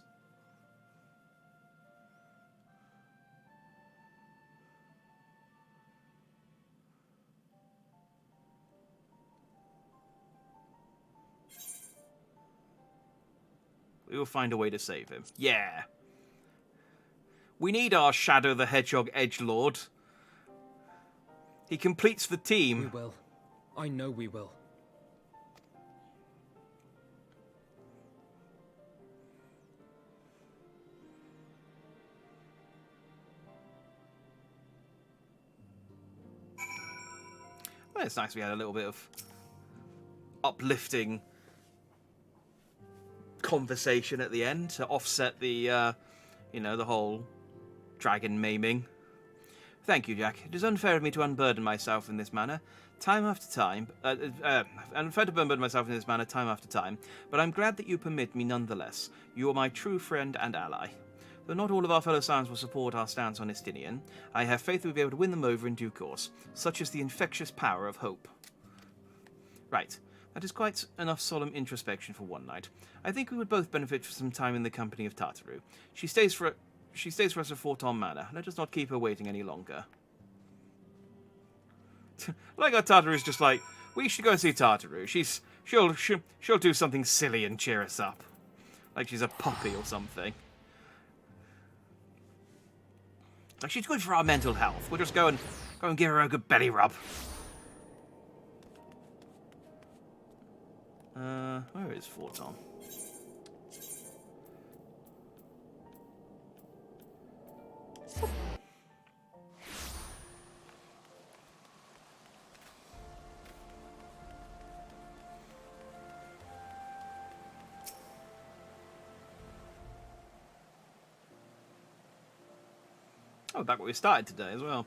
S1: We will find a way to save him. Yeah. We need our Shadow the Hedgehog edgelord. He completes the team.
S5: We will. I know we will.
S1: It's nice we had a little bit of uplifting conversation at the end to offset the, you know, the whole dragon maiming. Thank you, Jack. It is unfair of me to unburden myself in this manner, time after time. Unfair to unburden myself in this manner, time after time. But I'm glad that you permit me nonetheless. You are my true friend and ally. Though not all of our fellow Scions will support our stance on Estinian, I have faith that we'll be able to win them over in due course. Such is the infectious power of hope. Right. That is quite enough solemn introspection for one night. I think we would both benefit from some time in the company of Tartaru. She stays for us at Forton Manor. Let us not keep her waiting any longer. Like our Tartaru's just like, we should go and see Tartaru. She'll do something silly and cheer us up, like she's a puppy or something. Like she's good for our mental health. We'll just go and give her a good belly rub. Where is Forton? Oh, back where we started today as well.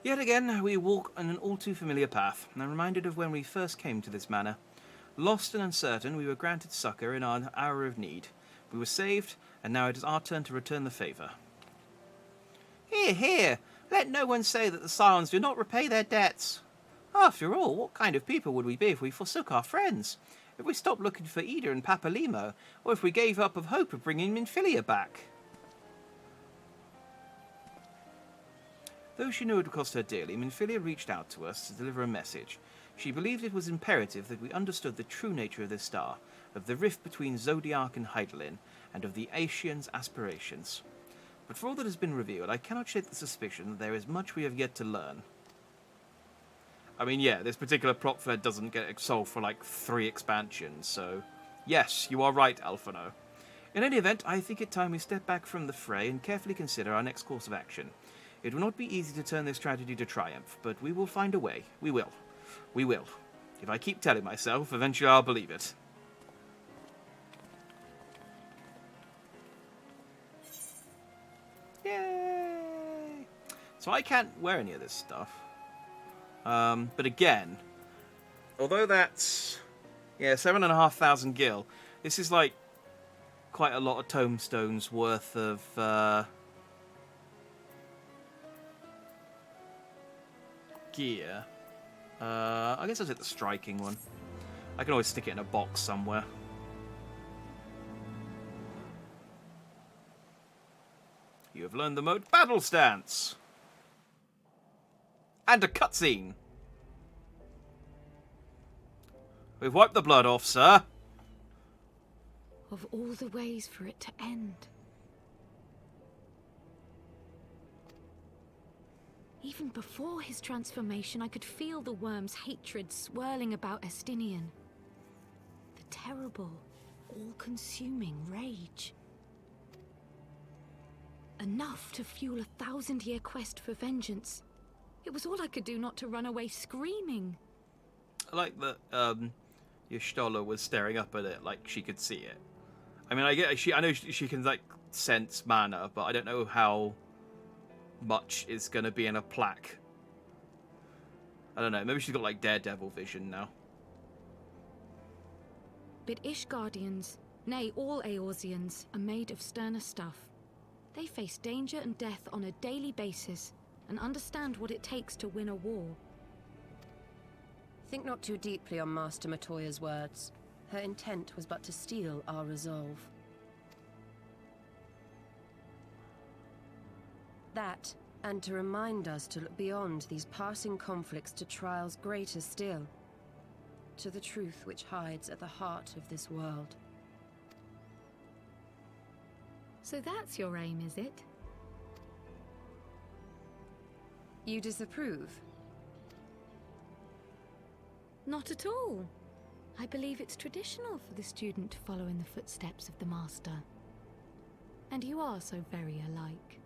S1: Yet again, we walk on an all too familiar path, and I'm reminded of when we first came to this manor. Lost and uncertain, we were granted succor in our hour of need. We were saved, and now it is our turn to return the favour. Hear, hear! Let no one say that the Scions do not repay their debts. After all, what kind of people would we be if we forsook our friends? If we stopped looking for Ida and Papalimo, or if we gave up of hope of bringing Minfilia back? Though she knew it would cost her dearly, Minfilia reached out to us to deliver a message. She believed it was imperative that we understood the true nature of this star, of the rift between Zodiac and Hydaelyn, and of the Aeacians' aspirations. But for all that has been revealed, I cannot shake the suspicion that there is much we have yet to learn. I mean, yeah, this particular prop thread doesn't get solved for like 3 expansions, so yes, you are right, Alphino. In any event, I think it time we step back from the fray and carefully consider our next course of action. It will not be easy to turn this tragedy to triumph, but we will find a way. We will. We will. If I keep telling myself, eventually I'll believe it. Yay! So I can't wear any of this stuff. But again, although that's, yeah, 7,500 gil, this is like quite a lot of tomestones worth of gear. I guess I'll take the striking one. I can always stick it in a box somewhere. You have learned the mode Battle Stance. And a cutscene. We've wiped the blood off, sir.
S2: Of all the ways for it to end. Even before his transformation, I could feel the worm's hatred swirling about Estinian. The terrible, all-consuming rage. Enough to fuel a 1,000-year quest for vengeance. It was all I could do not to run away screaming.
S1: I like that Y'shtola was staring up at it like she could see it. I mean, I know she can like sense mana, but I don't know how much is going to be in a plaque. I don't know, maybe she's got like Daredevil vision now.
S2: But Ishgardians, nay all Eorzeans, are made of sterner stuff. They face danger and death on a daily basis, and understand what it takes to win a war.
S6: Think not too deeply on Master Matoya's words. Her intent was but to steal our resolve. That, and to remind us to look beyond these passing conflicts to trials greater still. To the truth which hides at the heart of this world.
S2: So that's your aim, is it?
S6: You disapprove?
S2: Not at all. I believe it's traditional for the student to follow in the footsteps of the master. And you are so very alike.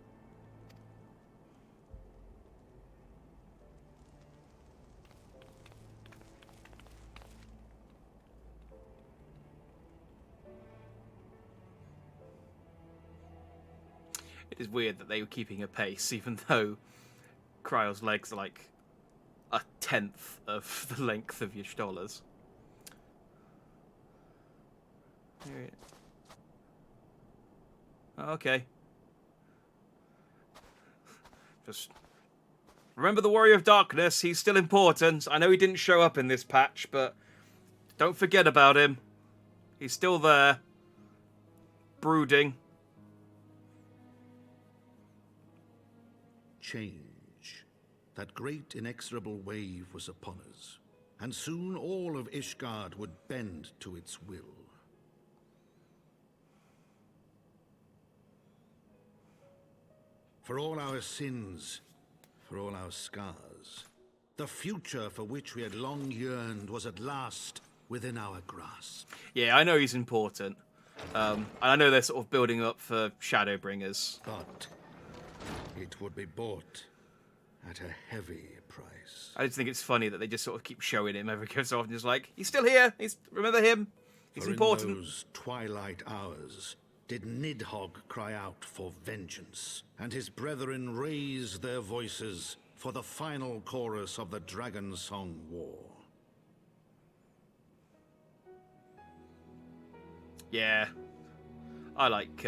S1: is weird that they were keeping a pace, even though Cryol's legs are like a tenth of the length of Y'shtola's. Okay. Just remember the Warrior of Darkness. He's still important. I know he didn't show up in this patch, but don't forget about him. He's still there. Brooding.
S15: Change. That great inexorable wave was upon us, and soon all of Ishgard would bend to its will. For all our sins, for all our scars, the future for which we had long yearned was at last within our grasp.
S1: Yeah, I know he's important. And I know they're sort of building up for Shadowbringers.
S15: But it would be bought at a heavy price.
S1: I just think it's funny that they just sort of keep showing him every so often, just like, he's still here. Remember him. He's
S15: For
S1: important.
S15: in those twilight hours did Nidhogg cry out for vengeance, and his brethren raise their voices for the final chorus of the Dragon Song War.
S1: Yeah. I like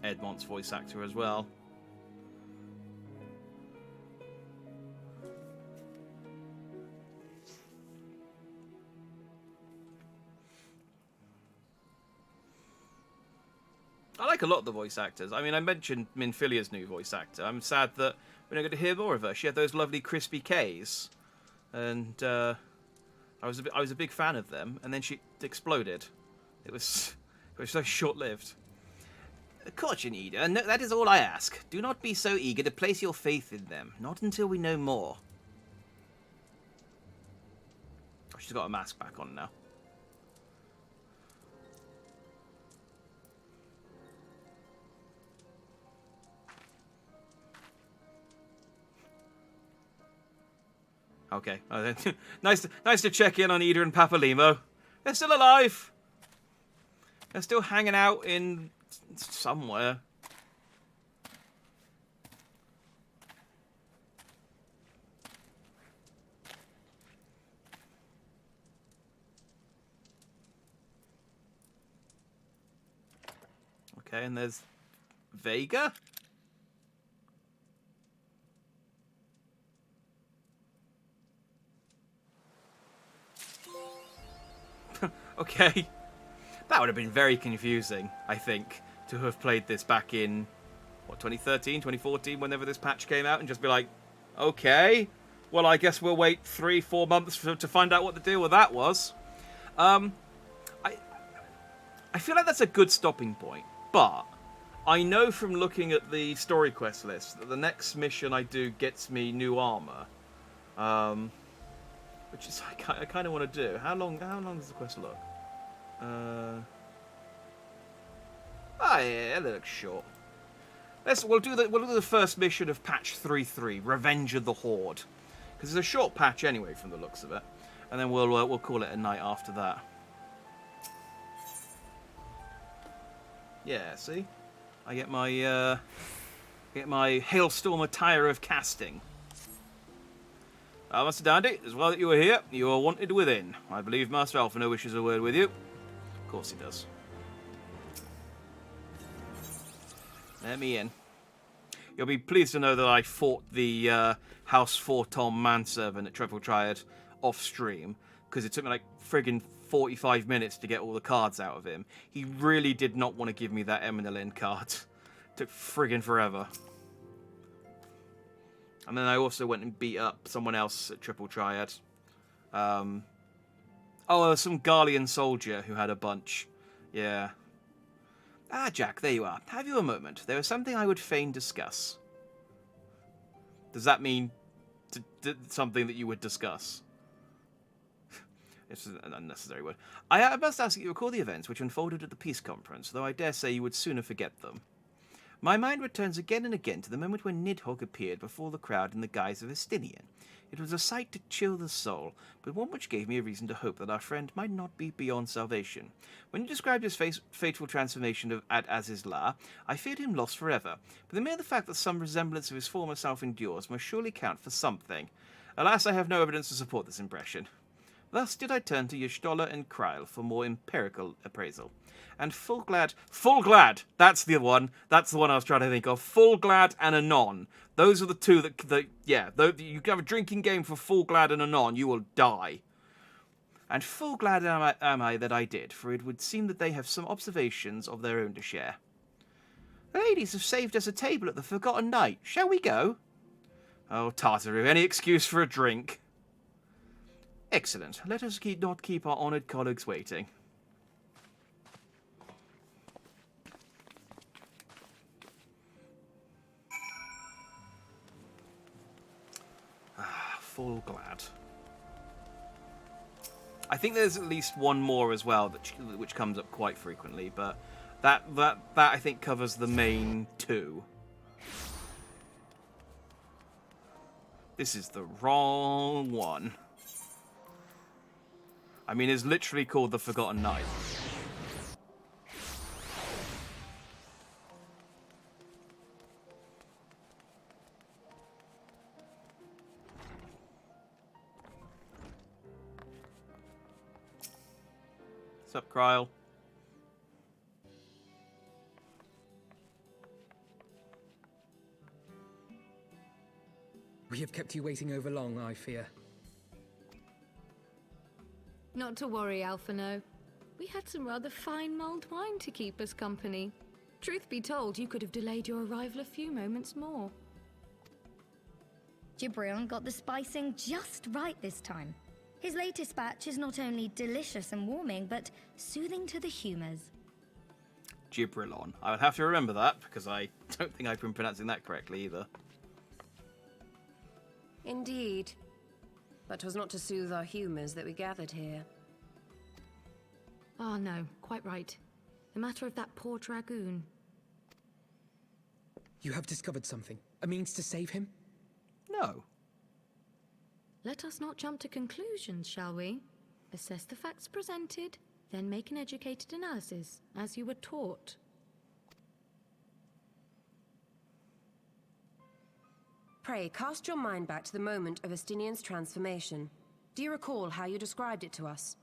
S1: Edmont's voice actor as well. I like a lot of the voice actors. I mean, I mentioned Minfilia's new voice actor. I'm sad that we're not going to hear more of her. She had those lovely crispy Ks, and I was a big fan of them. And then she exploded. It was so short-lived. Caution, Ida. No, that is all I ask. Do not be so eager to place your faith in them. Not until we know more. Oh, she's got a mask back on now. Okay. Nice to check in on Ida and Papalimo. They're still alive. They're still hanging out in somewhere. Okay, and there's Vega. Okay. That would have been very confusing, I think, to have played this back in, what, 2013, 2014, whenever this patch came out, and just be like, okay, well, I guess we'll wait 3-4 months to find out what the deal with that was. I feel like that's a good stopping point, but I know from looking at the story quest list that the next mission I do gets me new armor, which is I kind of want to do. How long does the quest look? Oh yeah, that looks short. We'll do the first mission of patch 3.3, Revenge of the Horde, because it's a short patch anyway from the looks of it, and then we'll call it a night after that. Yeah, see, I get my Hailstorm attire of casting. Master Dandy, as well that you are here, you are wanted within. I believe Master Alphino wishes a word with you. Of course he does. Let me in. You'll be pleased to know that I fought the House 4 Tom manservant at Triple Triad off stream, because it took me like friggin' 45 minutes to get all the cards out of him. He really did not want to give me that Eminelin card. It took friggin' forever. And then I also went and beat up someone else at Triple Triad. Some Garlean soldier who had a bunch. Yeah. Ah, Jack, there you are. Have you a moment? There is something I would fain discuss. Does that mean something that you would discuss? It's an unnecessary word. I must ask you, recall the events which unfolded at the peace conference, though I dare say you would sooner forget them. My mind returns again and again to the moment when Nidhogg appeared before the crowd in the guise of Estinian. It was a sight to chill the soul, but one which gave me a reason to hope that our friend might not be beyond salvation. When you described his fateful transformation at Azizla, I feared him lost forever, but the mere fact that some resemblance of his former self endures must surely count for something. Alas, I have no evidence to support this impression. Thus did I turn to Y'shtola and Kryl for more empirical appraisal. And Fulglad, that's the one I was trying to think of. Fulglad and Anon. Those are the two you have a drinking game for Fulglad and Anon, you will die. And full glad am I that I did, for it would seem that they have some observations of their own to share. The ladies have saved us a table at the Forgotten Night. Shall we go? Oh, Tartaroo, any excuse for a drink. Excellent. Let us not keep our honoured colleagues waiting. Full glad. I think there's at least one more as well which comes up quite frequently, but that I think covers the main two. This is the wrong one. I mean, it's literally called the Forgotten Night. What's up, Kryl?
S5: We have kept you waiting over long, I fear.
S2: Not to worry, Alphino. We had some rather fine mulled wine to keep us company. Truth be told, you could have delayed your arrival a few moments more.
S20: Gibrion got the spicing just right this time. His latest batch is not only delicious and warming, but soothing to the humours.
S1: Gibrilon. I would have to remember that, because I don't think I've been pronouncing that correctly either.
S6: Indeed. But 'twas not to soothe our humours that we gathered here.
S2: Ah, no, quite right. The matter of that poor dragoon.
S5: You have discovered something. A means to save him?
S1: No.
S2: Let us not jump to conclusions, shall we? Assess the facts presented, then make an educated analysis, as you were taught.
S6: Pray, cast your mind back to the moment of Estinian's transformation. Do you recall how you described it to us?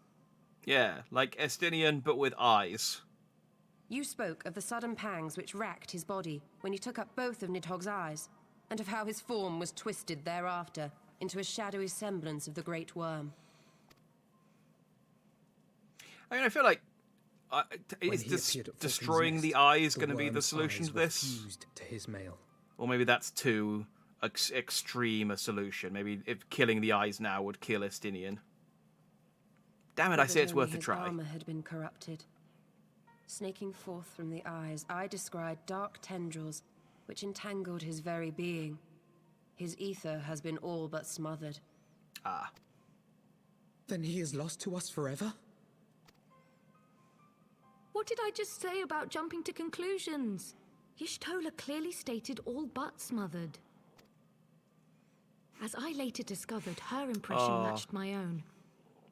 S1: Yeah, like Estinian, but with eyes.
S6: You spoke of the sudden pangs which racked his body when he took up both of Nidhogg's eyes, and of how his form was twisted thereafter into a shadowy semblance of the Great Worm.
S1: I mean, I feel like is destroying the eyes going to be the solution to this?
S5: Fused to his mail.
S1: Or maybe that's too extreme a solution. Maybe if killing the eyes now would kill Estinian. Damn it, I say it's worth a try.
S6: His armor had been corrupted. Snaking forth from the eyes, I descried dark tendrils which entangled his very being. His ether has been all but smothered.
S1: Ah.
S5: Then he is lost to us forever?
S2: What did I just say about jumping to conclusions? Y'shtola clearly stated all but smothered. As I later discovered, her impression matched my own.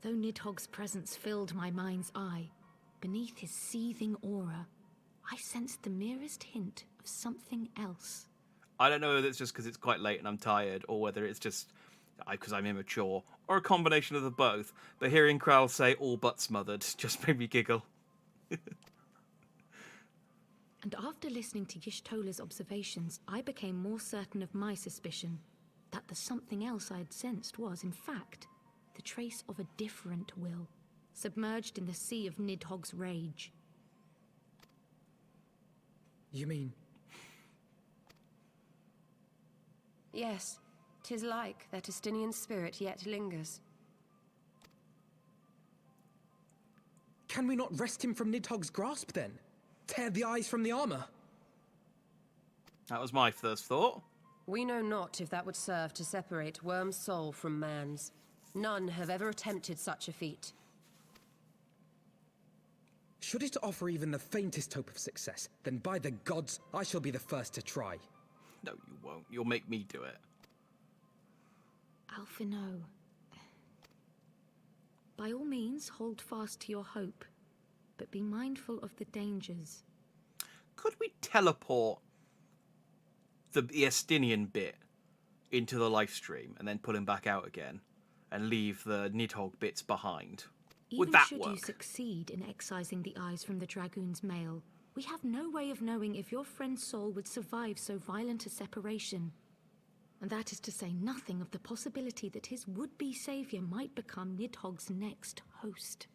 S2: Though Nidhogg's presence filled my mind's eye, beneath his seething aura, I sensed the merest hint of something else.
S1: I don't know whether it's just because it's quite late and I'm tired, or whether it's just because I'm immature, or a combination of the both. But hearing Kryl say all but smothered just made me giggle.
S2: And after listening to Y'shtola's observations, I became more certain of my suspicion that the something else I had sensed was, in fact, the trace of a different will, submerged in the sea of Nidhogg's rage.
S5: You mean?
S6: Yes, 'tis like that Estinian spirit yet lingers.
S5: Can we not wrest him from Nidhogg's grasp, then? Tear the eyes from the armor?
S1: That was my first thought.
S6: We know not if that would serve to separate Worm's soul from man's. None have ever attempted such a feat.
S5: Should it offer even the faintest hope of success, then by the gods, I shall be the first to try.
S1: No, you won't. You'll make me do it.
S2: Alphino. By all means, hold fast to your hope, but be mindful of the dangers.
S1: Could we teleport the Estinian bit into the live stream and then pull him back out again and leave the Nidhogg bits behind? Would
S2: Even
S1: that
S2: should
S1: work?
S2: you succeed in excising the eyes from the Dragoon's mail, we have no way of knowing if your friend's soul would survive so violent a separation. And that is to say nothing of the possibility that his would-be savior might become Nidhogg's next host.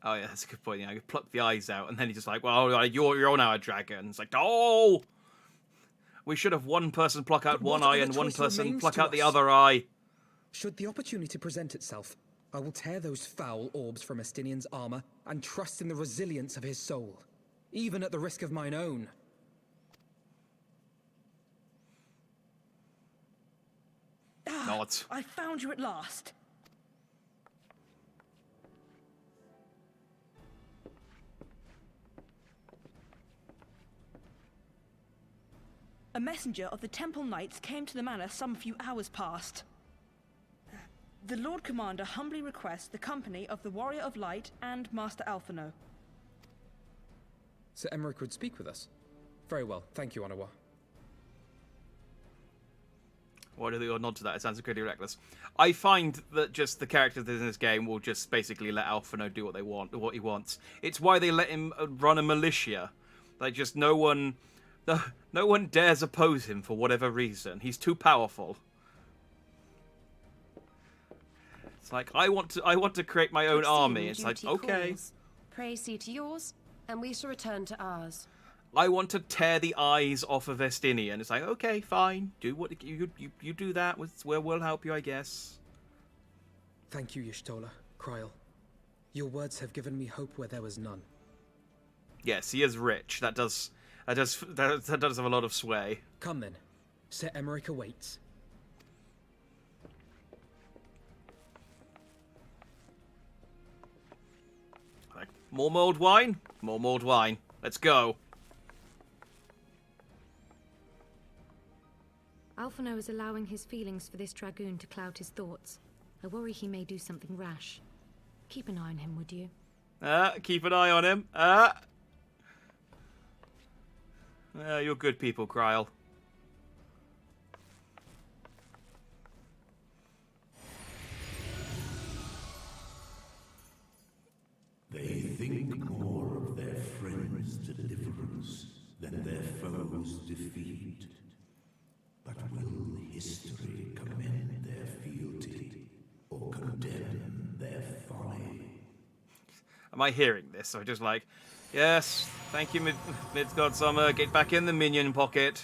S1: Oh yeah, that's a good point. Yeah, I could pluck the eyes out, and then he's just like, "Well, you're now a dragon." It's like, oh, we should have one person pluck out
S5: But
S1: one
S5: what
S1: eye
S5: other
S1: and one
S5: choice
S1: person
S5: remains
S1: pluck
S5: to
S1: out the
S5: us?
S1: other eye.
S5: Should the opportunity present itself, I will tear those foul orbs from Estinian's armor and trust in the resilience of his soul, even at the risk of mine own.
S1: Nods.
S14: I found you at last. A messenger of the Temple Knights came to the manor some few hours past. The Lord Commander humbly requests the company of the Warrior of Light and Master Alphino.
S5: Sir Emmerich would speak with us. Very well, thank you, Onawa.
S1: Why do they all nod to that? It sounds pretty reckless. I find that just the characters in this game will just basically let Alphino do what he wants. It's why they let him run a militia. Like, just no one dares oppose him for whatever reason. He's too powerful. It's like, I want to create my own army. It's like, okay.
S6: Pray see to yours, and we shall return to ours.
S1: I want to tear the eyes off of Estinian. It's like, okay, fine. Do what you do that. We'll help you, I guess.
S5: Thank you, Y'shtola, Kryl. Your words have given me hope where there was none.
S1: Yes, he is rich. That does have a lot of sway.
S5: Come then. Sir Emmerich awaits.
S1: Like, more mulled wine? More mulled wine. Let's go.
S2: Alphino is allowing his feelings for this Dragoon to cloud his thoughts. I worry he may do something rash. Keep an eye on him, would you?
S1: Keep an eye on him. You're good people, Kryl.
S21: They think more of their friends' deliverance than their foes' defeat. But will history commend their fealty or condemn their folly?
S1: Am I hearing this? Or just like, yes, thank you, Midgard Summer. Get back in the minion pocket.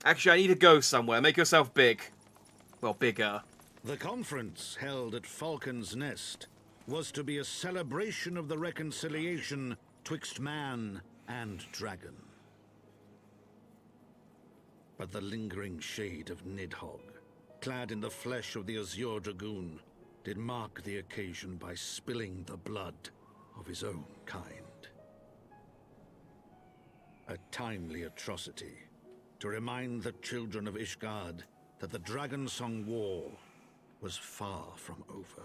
S1: Actually, I need to go somewhere. Make yourself big. Well, bigger.
S15: The conference held at Falcon's Nest was to be a celebration of the reconciliation twixt man and dragon. But the lingering shade of Nidhogg, clad in the flesh of the Azure Dragoon, did mark the occasion by spilling the blood of his own kind. A timely atrocity to remind the children of Ishgard that the Dragon Song War was far from over.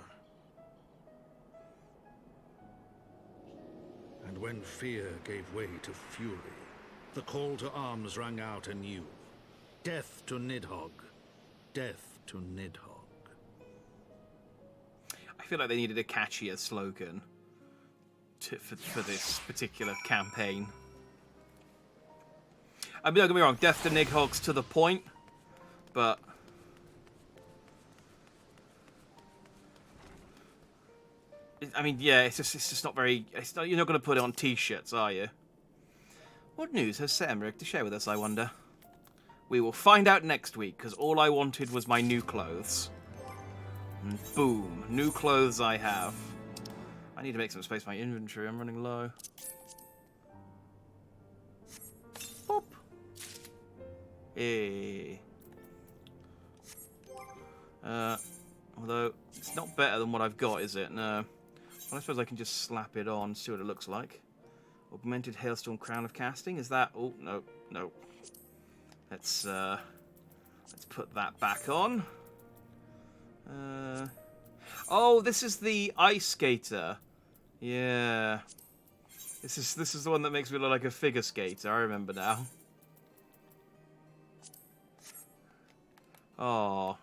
S15: And when fear gave way to fury, the call to arms rang out anew. Death to Nidhogg. Death to Nidhogg.
S1: I feel like they needed a catchier slogan for this particular campaign. I mean, don't get me wrong, death to Nidhogg's to the point, but I mean, yeah, it's just not very. You're not going to put it on T-shirts, are you? What news has Sir Emmerich to share with us, I wonder? We will find out next week, because all I wanted was my new clothes. And boom, new clothes I have. I need to make some space for my inventory. I'm running low. Boop. Hey. Although it's not better than what I've got, is it? No. Well, I suppose I can just slap it on, see what it looks like. Augmented Hailstorm Crown of Casting. Is that... Oh, no, no. Let's put that back on. Oh, this is the Ice Skater. Yeah. This is the one that makes me look like a figure skater. I remember now. Oh.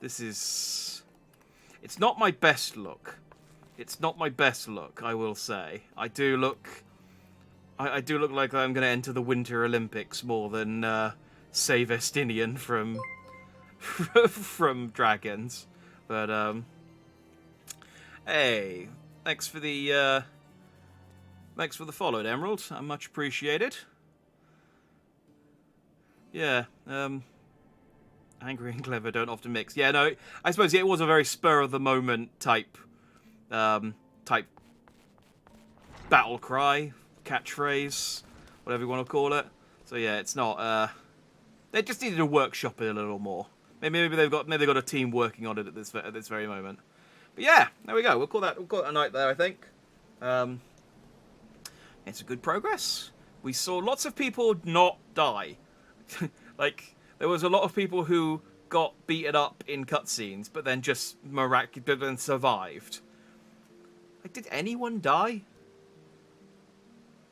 S1: This is... It's not my best look. It's not my best look, I will say. I do look... I do look like I'm going to enter the Winter Olympics more than save Estinian from... from Dragons. But, hey, thanks for the follow, Emerald. I much appreciated. Yeah, angry and clever don't often mix. Yeah, no, I suppose it was a very spur of the moment type battle cry, catchphrase, whatever you want to call it. So yeah, it's not. They just needed to workshop it a little more. Maybe they've got a team working on it at this very moment. But yeah, there we go. We'll call that a night there, I think. It's a good progress. We saw lots of people not die. Like, there was a lot of people who got beaten up in cutscenes, but then just miraculously survived. Like, did anyone die?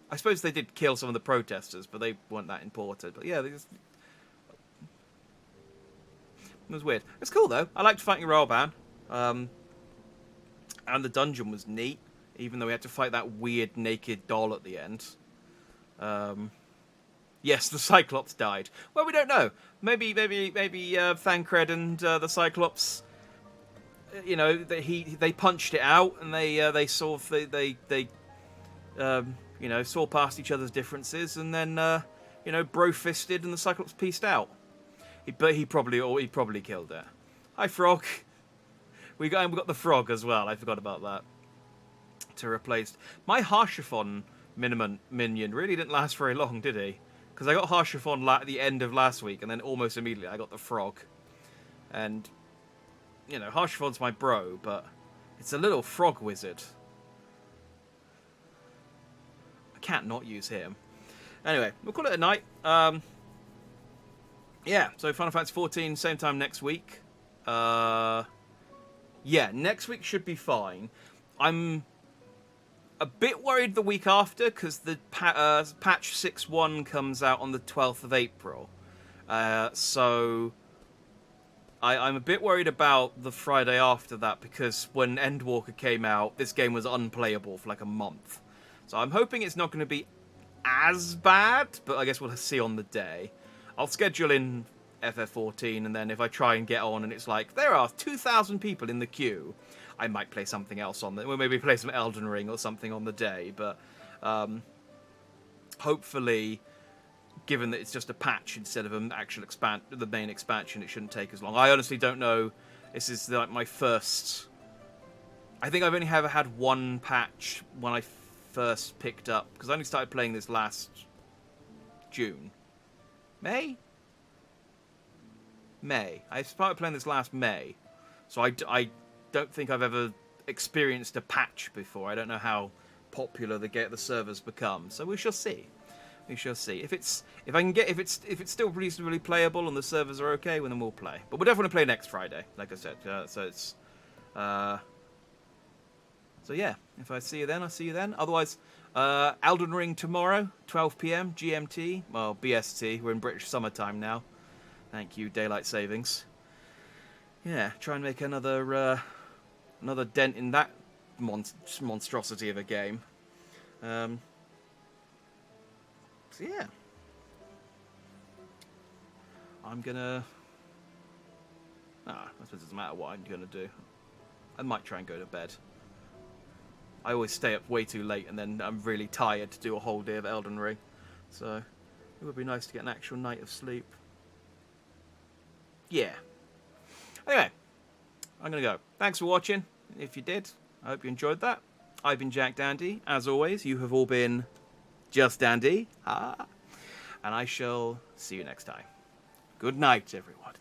S1: I suppose they did kill some of the protesters, but they weren't that important. But yeah, they just... It was weird. It's cool, though. I liked fighting Railban. And the dungeon was neat, even though we had to fight that weird naked doll at the end. Yes, the Cyclops died. Well, we don't know. Maybe Thancred and the Cyclops, you know, they punched it out, and they sort of you know, saw past each other's differences, and then you know, bro-fisted, and the Cyclops pieced out. But he probably killed it. Hi, Frog. We got the Frog as well. I forgot about that. To replace my Harshiphon minion really didn't last very long, did he? Because I got Harshiphon at the end of last week, and then almost immediately I got the Frog. And you know, Harshiphon's my bro, but it's a little frog wizard. I can't not use him. Anyway, we'll call it a night. Yeah, so Final Fantasy XIV, same time next week. Yeah, next week should be fine. I'm a bit worried the week after, because the patch 6.1 comes out on the 12th of April. So I'm a bit worried about the Friday after that, because when Endwalker came out, this game was unplayable for like a month. So I'm hoping it's not going to be as bad, but I guess we'll see on the day. I'll schedule in FF14, and then if I try and get on and it's like, there are 2,000 people in the queue, I might play something else on the... Well, maybe play some Elden Ring or something on the day, but hopefully, given that it's just a patch instead of an actual the main expansion, it shouldn't take as long. I honestly don't know. This is like my first... I think I've only ever had one patch when I first picked up, because I only started playing this last June. May? I started playing this last May. So I don't think I've ever experienced a patch before. I don't know how popular the servers become. So we shall see. We shall see. If it's still reasonably playable and the servers are okay, well, then we'll play. But we'll definitely play next Friday, like I said. So it's so yeah, if I see you then, I'll see you then. Otherwise, Elden Ring tomorrow, 12 PM GMT. Well, BST. We're in British summertime now. Thank you, daylight savings. Yeah, try and make another dent in that monstrosity of a game. So yeah, I'm gonna... I suppose it doesn't matter what I'm gonna do. I might try and go to bed. I always stay up way too late, and then I'm really tired to do a whole day of Elden Ring. So it would be nice to get an actual night of sleep. Yeah. Anyway, I'm going to go. Thanks for watching. If you did, I hope you enjoyed that. I've been Jack Dandy. As always, you have all been just Dandy. And I shall see you next time. Good night, everyone.